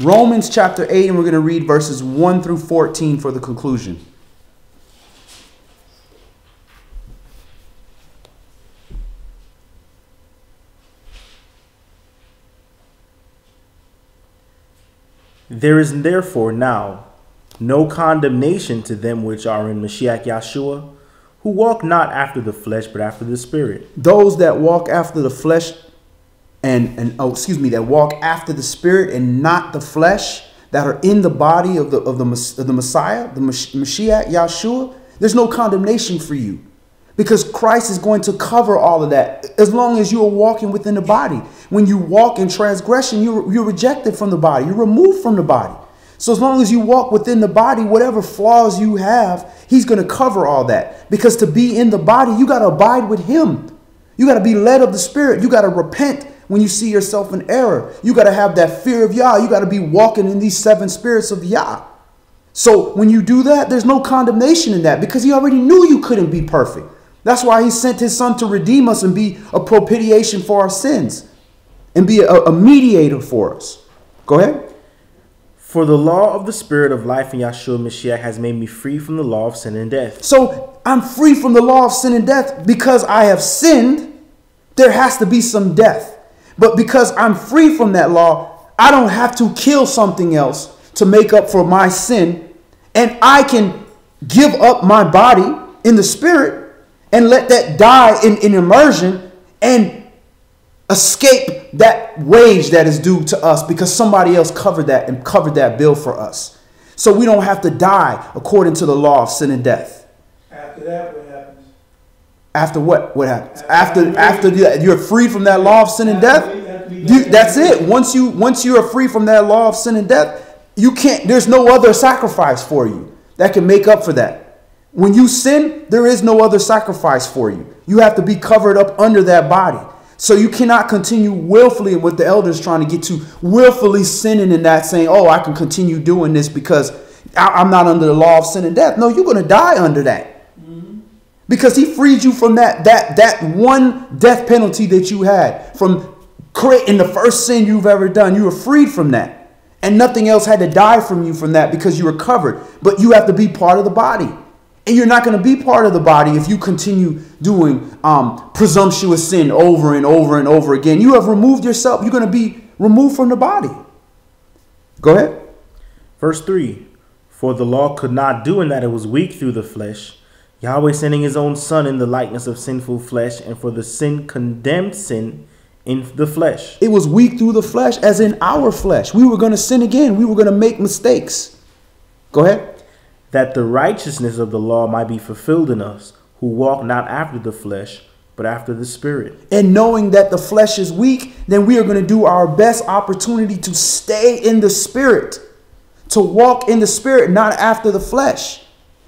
Romans chapter 8, and we're going to read verses 1 through 14 for the conclusion.
There is therefore now no condemnation to them which are in Mashiach Yahshua, who walk not after the flesh, but after the Spirit.
Those that walk after the flesh that walk after the Spirit and not the flesh, that are in the body of the Messiah, the Mashiach Yahshua, there's no condemnation for you, because Christ is going to cover all of that as long as you are walking within the body. When you walk in transgression, you're rejected from the body. You're removed from the body. So as long as you walk within the body, whatever flaws you have, he's going to cover all that. Because to be in the body, you got to abide with him. You got to be led of the Spirit. You got to repent when you see yourself in error. You got to have that fear of Yah. You got to be walking in these 7 spirits of Yah. So when you do that, there's no condemnation in that, because he already knew you couldn't be perfect. That's why he sent his son to redeem us and be a propitiation for our sins and be a mediator for us. Go ahead.
For the law of the Spirit of life in Yahshua Mashiach has made me free from the law of sin and death.
So I'm free from the law of sin and death because I have sinned. There has to be some death. But because I'm free from that law, I don't have to kill something else to make up for my sin. And I can give up my body in the Spirit and let that die in immersion and escape that wage that is due to us because somebody else covered that and covered that bill for us. So we don't have to die according to the law of sin and death.
After that, what happens?
After what? What happens? After you're free from that law of sin and death? That's it. Once you are free from that law of sin and death, you can't, there's no other sacrifice for you that can make up for that. When you sin, there is no other sacrifice for you. You have to be covered up under that body. So you cannot continue willfully, what the elders trying to get to, willfully sinning in that, saying, oh, I can continue doing this because I'm not under the law of sin and death. No, you're going to die under that. Mm-hmm. Because he freed you from that one death penalty that you had, from creating the first sin you've ever done. You were freed from that. And nothing else had to die from you from that because you were covered. But you have to be part of the body. And you're not going to be part of the body if you continue doing presumptuous sin over and over and over again. You have removed yourself. You're going to be removed from the body. Go ahead.
Verse 3. For the law could not do in that it was weak through the flesh, Yahweh sending his own son in the likeness of sinful flesh, and for the sin condemned sin in the flesh.
It was weak through the flesh, as in our flesh. We were going to sin again. We were going to make mistakes. Go ahead.
That the righteousness of the law might be fulfilled in us, who walk not after the flesh, but after the Spirit.
And knowing that the flesh is weak, then we are going to do our best opportunity to stay in the Spirit, to walk in the Spirit, not after the flesh.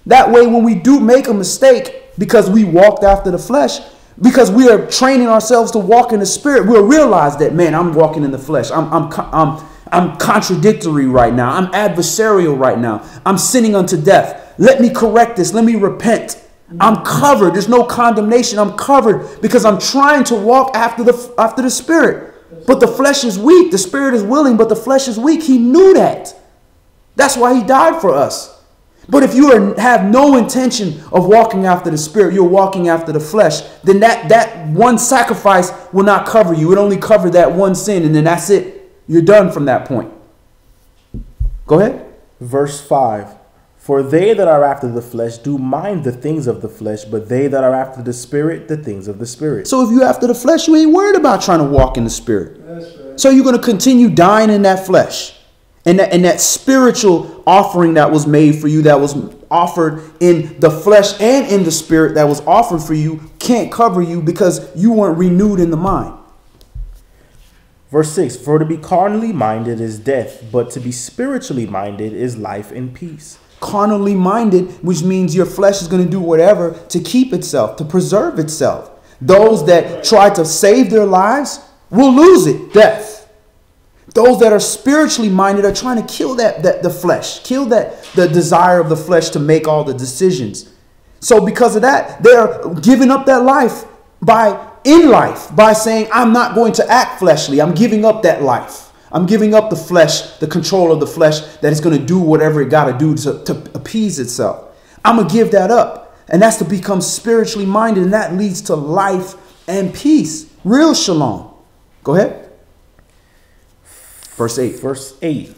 That way, when we do make a mistake because we walked after the flesh, because we are training ourselves to walk in the Spirit, we'll realize that, man, I'm walking in the flesh. I'm contradictory right now. I'm adversarial right now. I'm sinning unto death. Let me correct this. Let me repent. I'm covered. There's no condemnation. I'm covered because I'm trying to walk after the Spirit. But the flesh is weak. The Spirit is willing, but the flesh is weak. He knew that. That's why he died for us. But if you have no intention of walking after the Spirit, you're walking after the flesh, then that one sacrifice will not cover you. It only covered that one sin, and then that's it. You're done from that point. Go ahead.
Verse 5. For they that are after the flesh do mind the things of the flesh, but they that are after the Spirit, the things of the Spirit.
So if you're after the flesh, you ain't worried about trying to walk in the Spirit.
That's right.
So you're going to continue dying in that flesh. And that spiritual offering that was made for you, that was offered in the flesh and in the Spirit, that was offered for you, can't cover you because you weren't renewed in the mind.
Verse 6. For to be carnally minded is death, but to be spiritually minded is life and peace.
Carnally minded, which means your flesh is going to do whatever to keep itself, to preserve itself. Those that try to save their lives will lose it, death. Those that are spiritually minded are trying to kill the flesh, kill the desire of the flesh to make all the decisions. So because of that, they're giving up that life by saying, I'm not going to act fleshly. I'm giving up that life. I'm giving up the flesh, the control of the flesh that is going to do whatever it got to do to appease itself. I'm going to give that up. And that's to become spiritually minded. And that leads to life and peace. Real shalom. Go ahead. Verse 8.
Verse 8.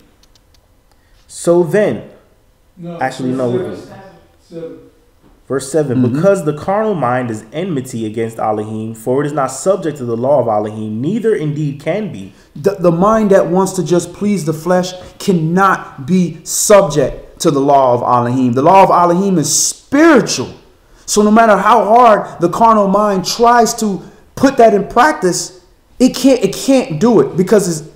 So then, Verse 7, because the carnal mind is enmity against Elohim, for it is not subject to the law of Elohim, neither indeed can be.
The mind that wants to just please the flesh cannot be subject to the law of Elohim. The law of Elohim is spiritual. So no matter how hard the carnal mind tries to put that in practice, it can't do it because it's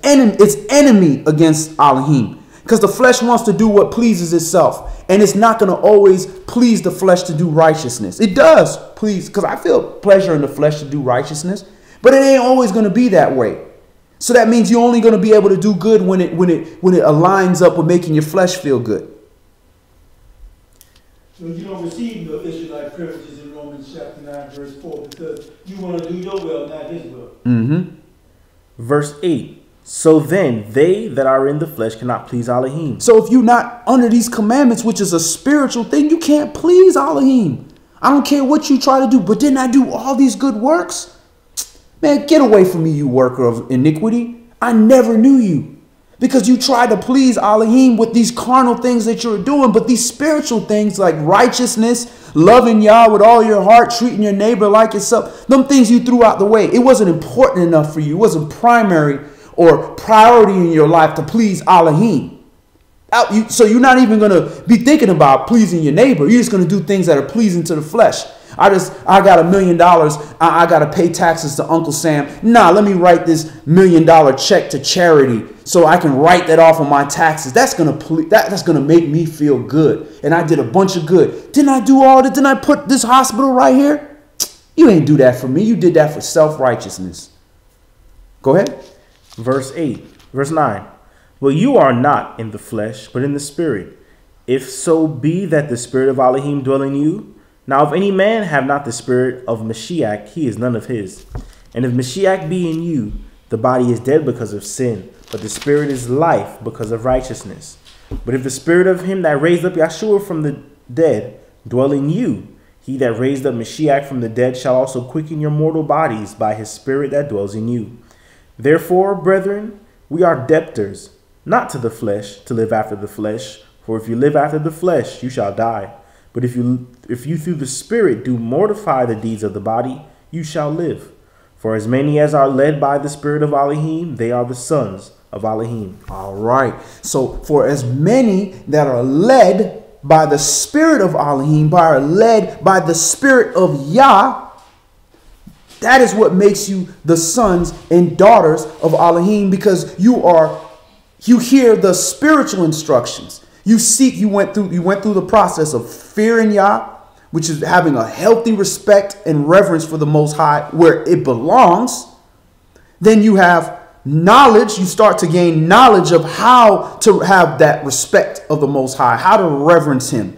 enemy against Elohim. Because the flesh wants to do what pleases itself. And it's not going to always please the flesh to do righteousness. It does please, because I feel pleasure in the flesh to do righteousness. But it ain't always going to be that way. So that means you're only going to be able to do good when it aligns up with making your flesh feel good.
So you don't receive the Israelite privileges in Romans chapter 9, verse 4, because you want to do your will, not his will.
Mm-hmm.
Verse 8. So then, they that are in the flesh cannot please Elohim.
So if you're not under these commandments, which is a spiritual thing, you can't please Elohim. I don't care what you try to do, but didn't I do all these good works? Man, get away from me, you worker of iniquity. I never knew you. Because you tried to please Elohim with these carnal things that you're doing, but these spiritual things like righteousness, Loving Yah with all your heart, treating your neighbor like yourself. Them things you threw out the way. It wasn't important enough for you. It wasn't primary or priority in your life to please Elohim. So you're not even going to be thinking about pleasing your neighbor. You're just going to do things that are pleasing to the flesh. I got $1 million. I got to pay taxes to Uncle Sam. Nah, let me write this $1 million check to charity so I can write that off on my taxes. That's going to make me feel good. And I did a bunch of good. Didn't I do all that? Didn't I put this hospital right here? You ain't do that for me. You did that for self-righteousness. Go ahead.
Verse 9. Well, you are not in the flesh, but in the spirit. If so be that the spirit of Elohim dwell in you. Now, if any man have not the spirit of Mashiach, he is none of his. And if Mashiach be in you, the body is dead because of sin, but the spirit is life because of righteousness. But if the spirit of him that raised up Yahshua from the dead dwell in you, he that raised up Mashiach from the dead shall also quicken your mortal bodies by his spirit that dwells in you. Therefore, brethren, we are debtors, not to the flesh, to live after the flesh. For if you live after the flesh, you shall die. But if you through the Spirit do mortify the deeds of the body, you shall live. For as many as are led by the Spirit of Elohim, they are the sons of Elohim.
All right. So for as many that are led by the Spirit of Elohim, are led by the Spirit of Yah, that is what makes you the sons and daughters of Elohim, because you hear the spiritual instructions. You went through the process of fearing Yah, which is having a healthy respect and reverence for the Most High where it belongs. Then you have knowledge. You start to gain knowledge of how to have that respect of the Most High, how to reverence him.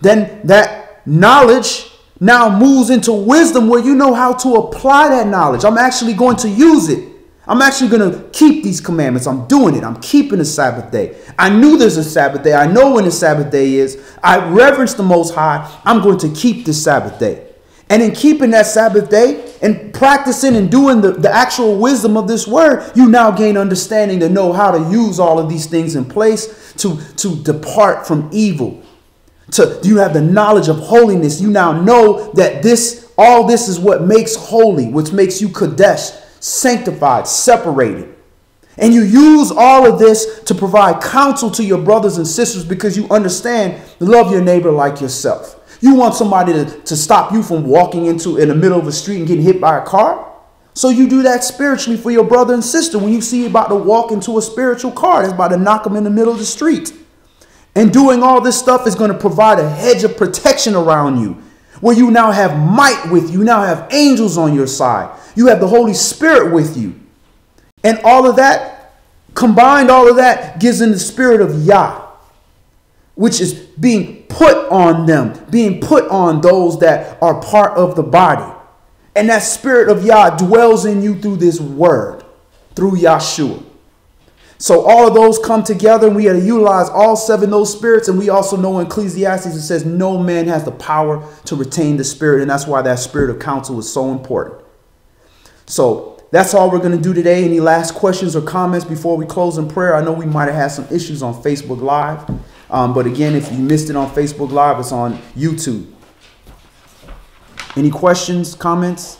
Then that knowledge now moves into wisdom, where you know how to apply that knowledge. I'm actually going to use it. I'm actually going to keep these commandments. I'm doing it. I'm keeping the Sabbath day. I knew there's a Sabbath day. I know when the Sabbath day is. I reverence the Most High. I'm going to keep this Sabbath day. And in keeping that Sabbath day and practicing and doing the actual wisdom of this word, you now gain understanding to know how to use all of these things in place to depart from evil. You have the knowledge of holiness. You now know that all this is what makes holy, which makes you Kadesh, sanctified, separated. And you use all of this to provide counsel to your brothers and sisters, because you understand, love your neighbor like yourself. You want somebody to stop you from walking in the middle of a street and getting hit by a car. So you do that spiritually for your brother and sister. When you see about to walk into a spiritual car that's about to knock them in the middle of the street. And doing all this stuff is going to provide a hedge of protection around you, where you now have might with you. You now have angels on your side. You have the Holy Spirit with you. And all of that, combined, all of that gives in the spirit of Yah, which is being put on them, being put on those that are part of the body. And that spirit of Yah dwells in you through this word, through Yahshua. So all of those come together, and we have to utilize all 7 of those spirits. And we also know in Ecclesiastes it says no man has the power to retain the spirit. And that's why that spirit of counsel is so important. So that's all we're going to do today. Any last questions or comments before we close in prayer? I know we might have had some issues on Facebook Live. But again, if you missed it on Facebook Live, it's on YouTube. Any questions, comments?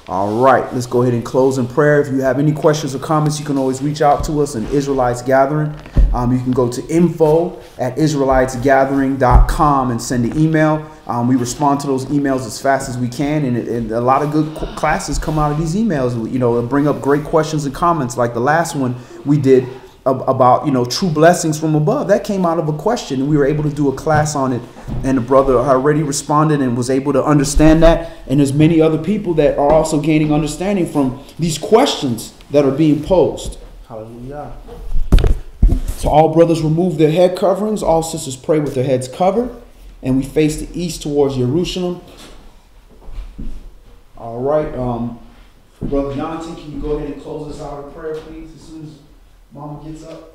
All right, let's go ahead and close in prayer. If you have any questions or comments, you can always reach out to us in Israelites Gathering. You can go to info@israelitesgathering.com and send an email. We respond to those emails as fast as we can, and a lot of good classes come out of these emails. You know, bring up great questions and comments, like the last one we did about, true blessings from above. That came out of a question, and we were able to do a class on it, and the brother already responded and was able to understand that. And there's many other people that are also gaining understanding from these questions that are being posed.
Hallelujah.
So all brothers remove their head coverings, all sisters pray with their heads covered, and we face the east towards Jerusalem. All right, Brother Jonathan, can you go ahead and close us out in prayer, please, as soon as Mama gets up?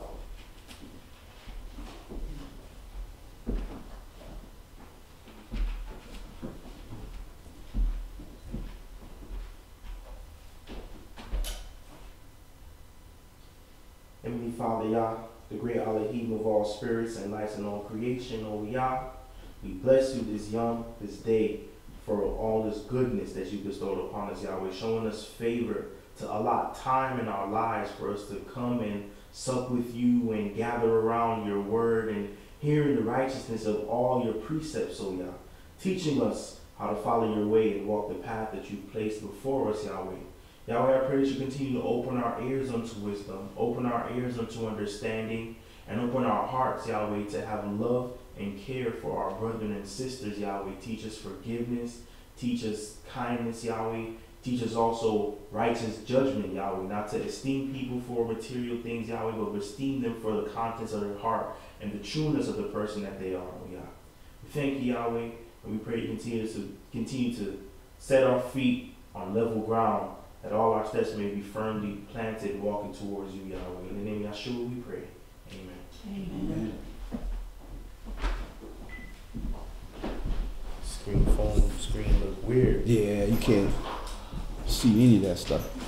Heavenly Father, Yah, the great Elohim of all spirits and lights and all creation, O Yah, We bless you this day, for all this goodness that you bestowed upon us, Yahweh, showing us favor to allot time in our lives for us to come and sup with you and gather around your word and hearing the righteousness of all your precepts, O Yah, teaching us how to follow your way and walk the path that you've placed before us, Yahweh. Yahweh, I pray that you continue to open our ears unto wisdom, open our ears unto understanding, and open our hearts, Yahweh, to have love and care for our brethren and sisters, Yahweh. Teach us forgiveness, teach us kindness, Yahweh. Teach us also righteous judgment, Yahweh, not to esteem people for material things, Yahweh, but esteem them for the contents of their heart and the trueness of the person that they are, oh Yah. We thank you, Yahweh, and we pray you continue to set our feet on level ground, that all our steps may be firmly planted walking towards you, Yahweh. In the name of Yahshua we pray. Amen.
Amen.
Screen look weird.
Yeah, you can't see any of that stuff.